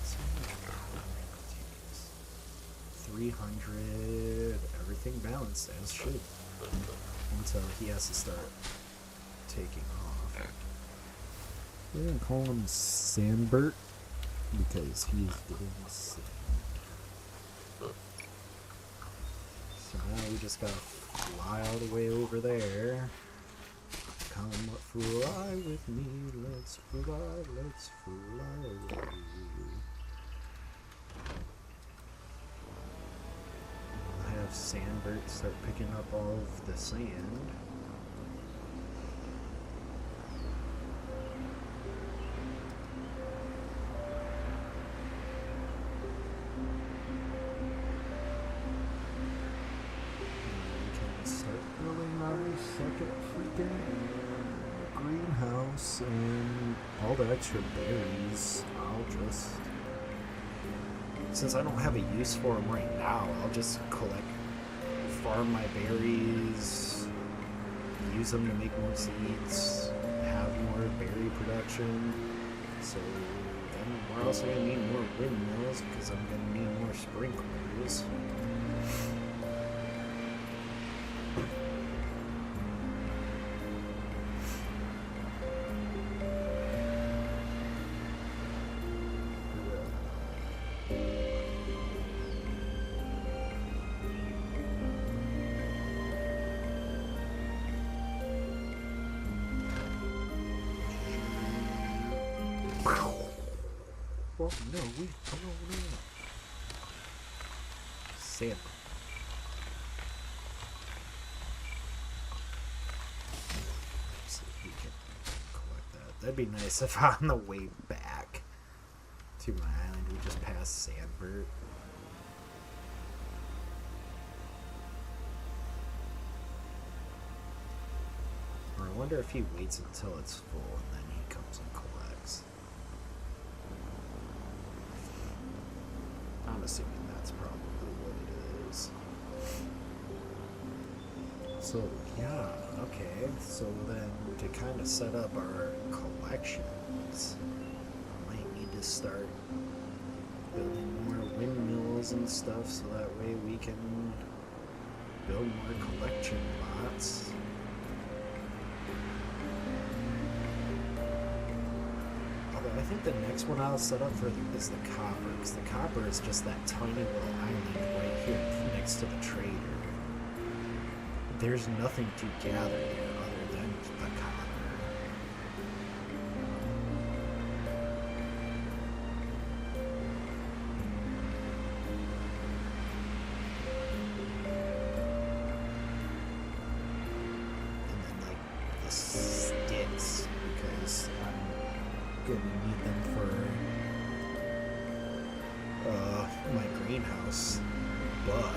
S1: So much 300, everything balanced as should. Until he has to start taking off. We're going to call him Sandbert. Because he's doing sand. So now we just gotta fly all the way over there. Come fly with me, let's fly away. I'll have Sandbert start picking up all of the sand. greenhouse and all the extra berries, I'll just, since I don't have a use for them right now, I'll just farm my berries, use them to make more seeds, have more berry production. So then we're also going to need more windmills because I'm going to need more sprinklers. Oh no, we blown up. Sand. See if we can collect that. That'd be nice if on the way back to my island we just passed Sandbert. Or I wonder if he waits until it's full and then he comes and collects. I'm assuming that's probably what it is. So, yeah, okay. So then to kind of set up our collections, I might need to start building more windmills and stuff so that way we can build more collection lots. I think the next one I'll set up for is the copper, because the copper is just that tiny little island right here next to the trader. There's nothing to gather there other than the copper. And then like the sticks, because I'm gonna need them for my greenhouse, but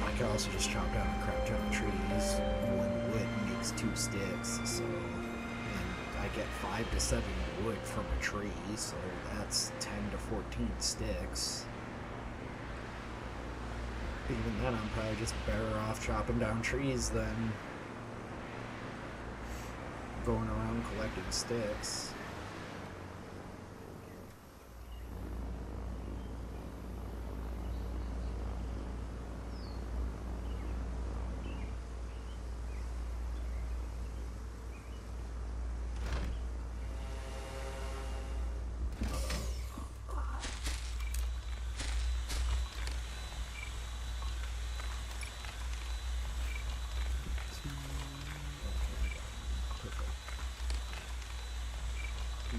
S1: I can also just chop down a crap ton of trees. One wood makes 2 sticks, so and I get 5 to 7 wood from a tree, so that's 10 to 14 sticks. Even then, I'm probably just better off chopping down trees than going around collecting sticks.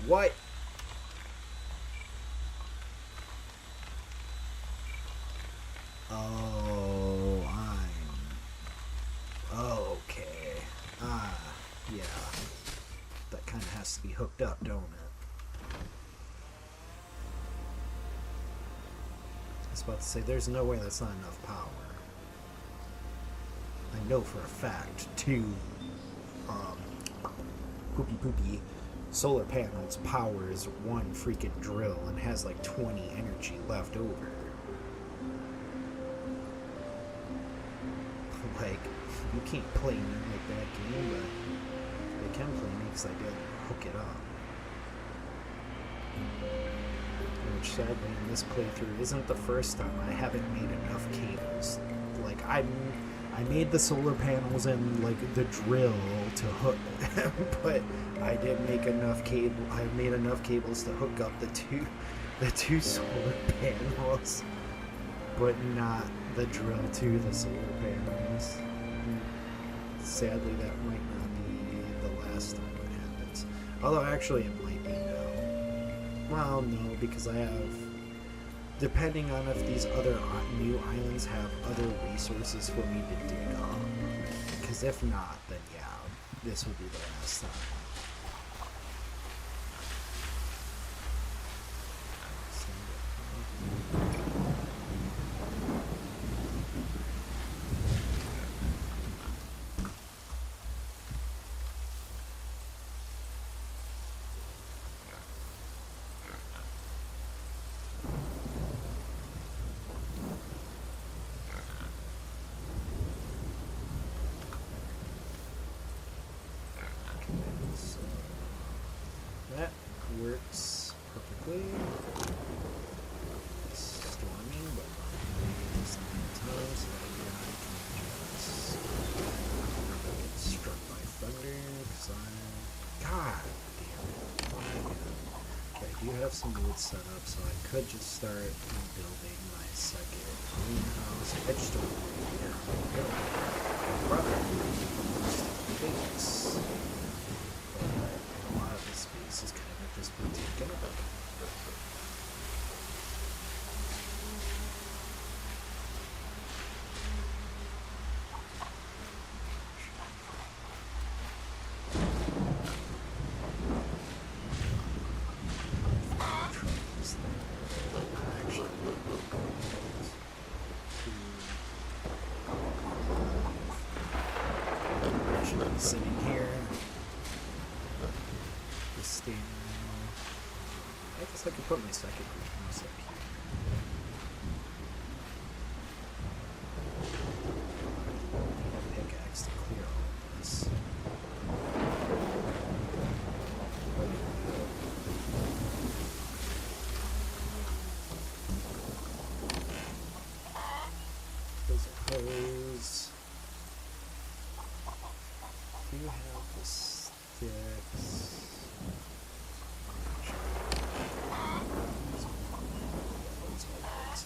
S1: What? Oh, okay. Yeah. That kind of has to be hooked up, don't it? I was about to say, there's no way that's not enough power. I know for a fact, 2 poopy solar panels powers 1 freaking drill and has like 20 energy left over. Like, you can't play me like that game, but they can play me because I did hook it up. Which sadly in this playthrough isn't the first time I haven't made enough cables. Like, I made the solar panels and like the drill to hook them, but I didn't make enough cable. I made enough cables to hook up the two solar panels, but not the drill to the solar panels. Sadly, that might not be the last time it happens. Although actually it might be now. Well, no, because I have, depending on if these other new islands have other resources for me to dig up. Because if not, then yeah, this will be the last time. works perfectly. It's storming, but it's nighttime, so that guy can just get struck by thunder, because God damn it. Okay, I do have some wood set up, so I could just start building my second greenhouse. I just don't know where I'm going to go. Space. But a lot of the space is kind of just been taken up. Sitting here, just standing around. I guess I could put my second greenhouse up here. I have a pickaxe to clear all of this. There's a hose. Do you have the sticks?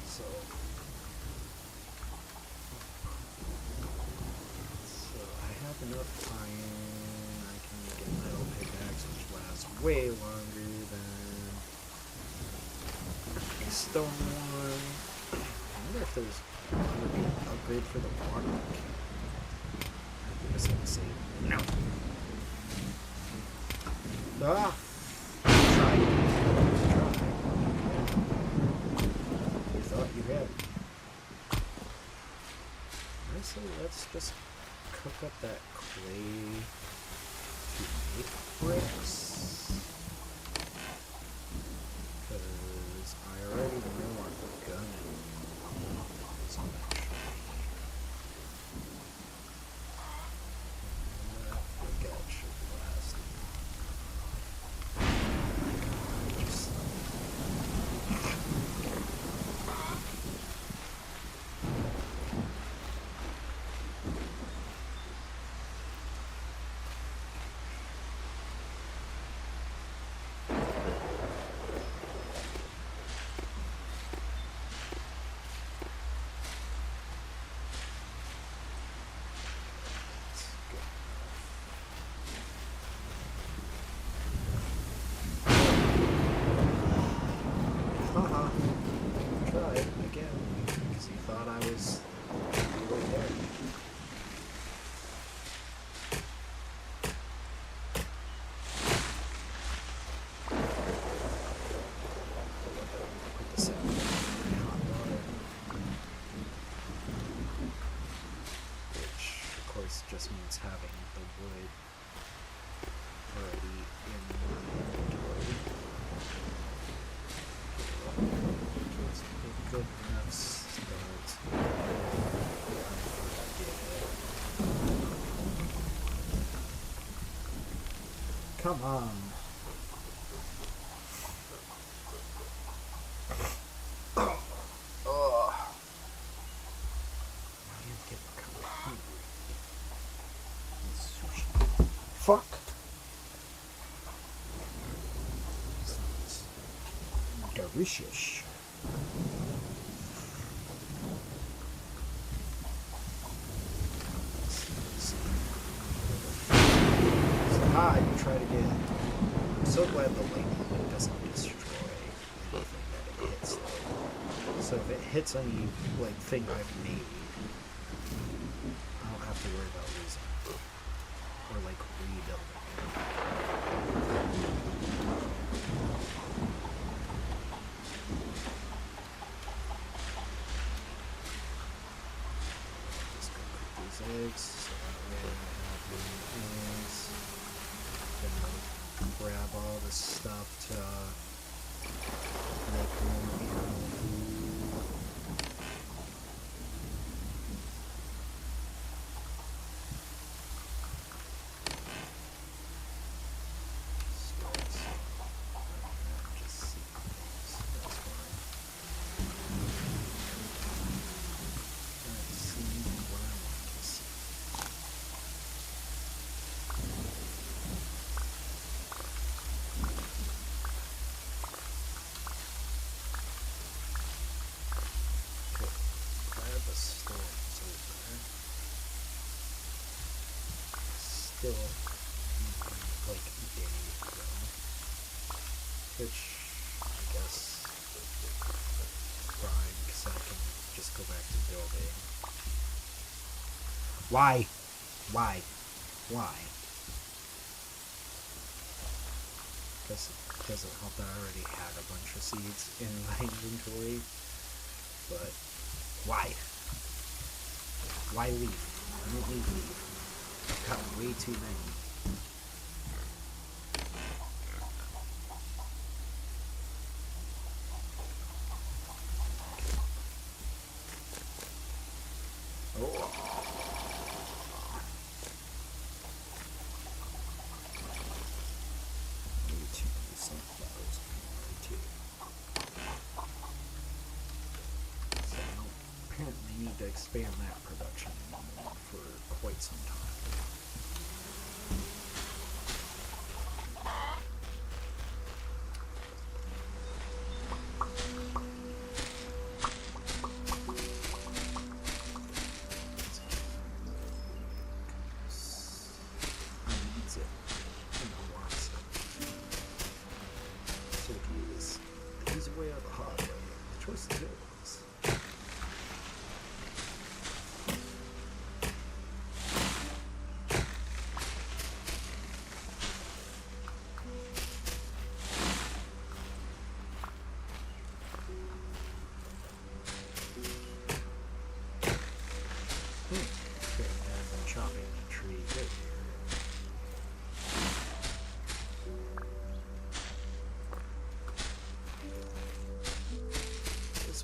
S1: So I have enough iron. I can make a metal pickaxe, which lasts way longer than the stone one. I wonder if there's going to be an upgrade for the water. I'm just gonna say no. Ah! Try. You thought you had. Honestly, let's just cook up that clay to make bricks. Because I already know I'm gonna use them actually. Try again, because he thought I was right there. Put this out in hot water, which of course just means having the wood already in my inventory. Good enough start. Come on. Fuck. Delicious. You tried again. I'm so glad the lightning doesn't destroy anything that it hits though. So if it hits any like thing I've made, I don't have to worry about losing it. Or like rebuilding it. Just go cook these eggs so that way I have the eggs. Grab all the stuff to make more animal food. Starts. the storms over. Still, like, days ago. Which, I guess, fine, because I can just go back to building. Why? Why? Why? Because it doesn't help that I already had a bunch of seeds in my inventory. But why? Why leave? I don't need leave. I've got way too many. To expand that production anymore for quite some time. I needs it and I wants it. So if you use the easy way or the hard way, the choice is yours.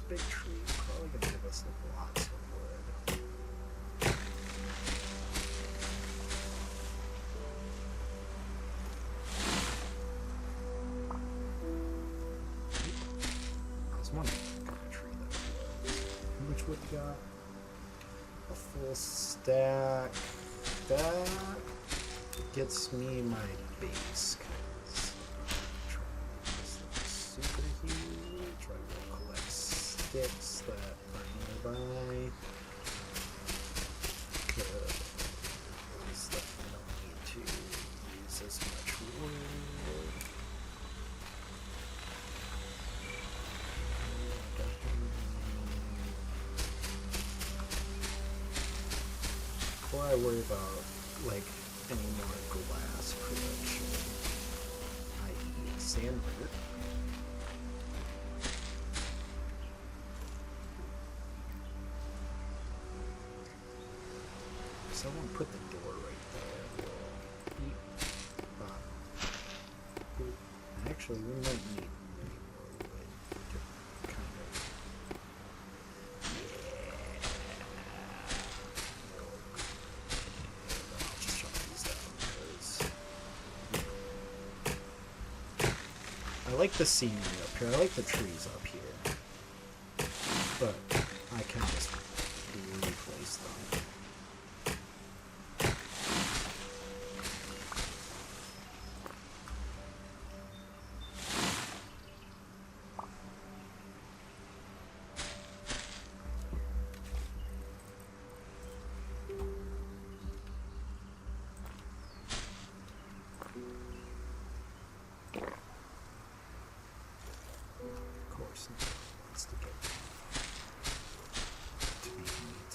S1: Big tree probably gonna give us lots of wood. I was wondering what kind of tree that was. How much wood we got? A full stack. That gets me my base. Super huge. Try to collect sticks that are nearby. Because I don't need to use as much wood. Before I worry about like any more glass production, i.e. sandpaper. Someone put the door right there. Actually, we might need any more wood to kind of. I'll just chop these down because I like the scenery up here. I like the trees up here, but I can just replace them. Wants to get to be neat.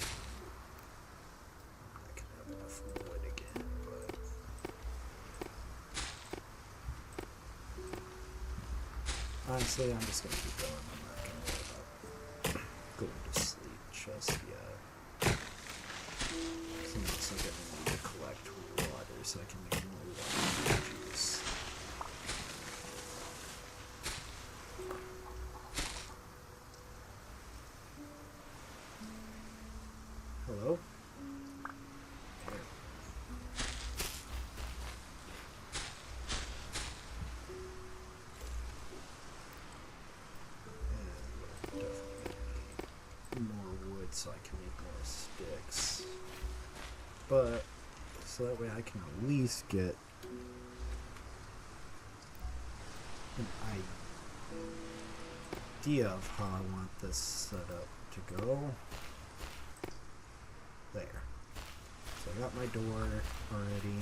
S1: I can have enough wood again, but honestly, I'm just gonna keep going. I'm not gonna worry about going to sleep just yet. I'm also gonna need to collect water so I can make more water juice. Hello? There. And definitely more wood so I can make more sticks. But, so that way I can at least get an idea of how I want this setup to go. I got my door already.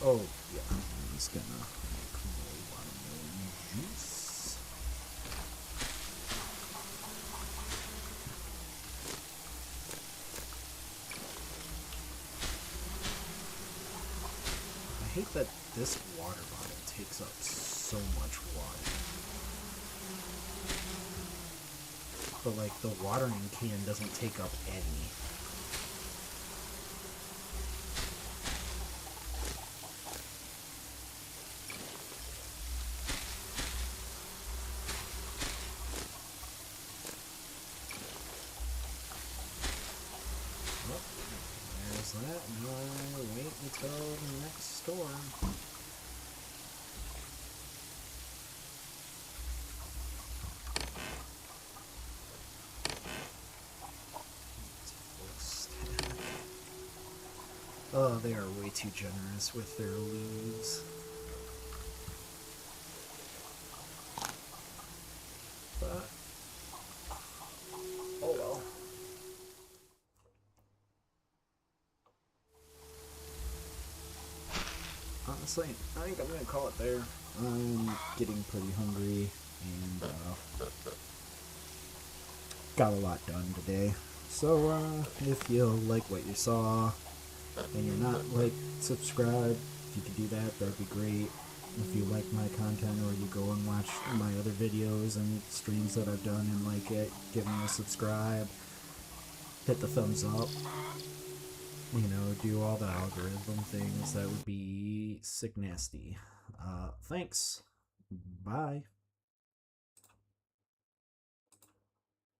S1: Oh, yeah, I'm just gonna make more watermelon juice. I hate that this water bottle takes up so much water. But, like, the watering can doesn't take up any. There's that. Now I wait until the next storm. Oh, they are way too generous with their leaves. But, oh well. Honestly, I think I'm gonna call it there. I'm getting pretty hungry and got a lot done today. So if you like what you saw and you're not subscribed, if you could do that, that'd be great. If you like my content or you go and watch my other videos and streams that I've done and like it, give me a subscribe, hit the thumbs up. You know, do all the algorithm things. That would be sick nasty. Thanks. Bye.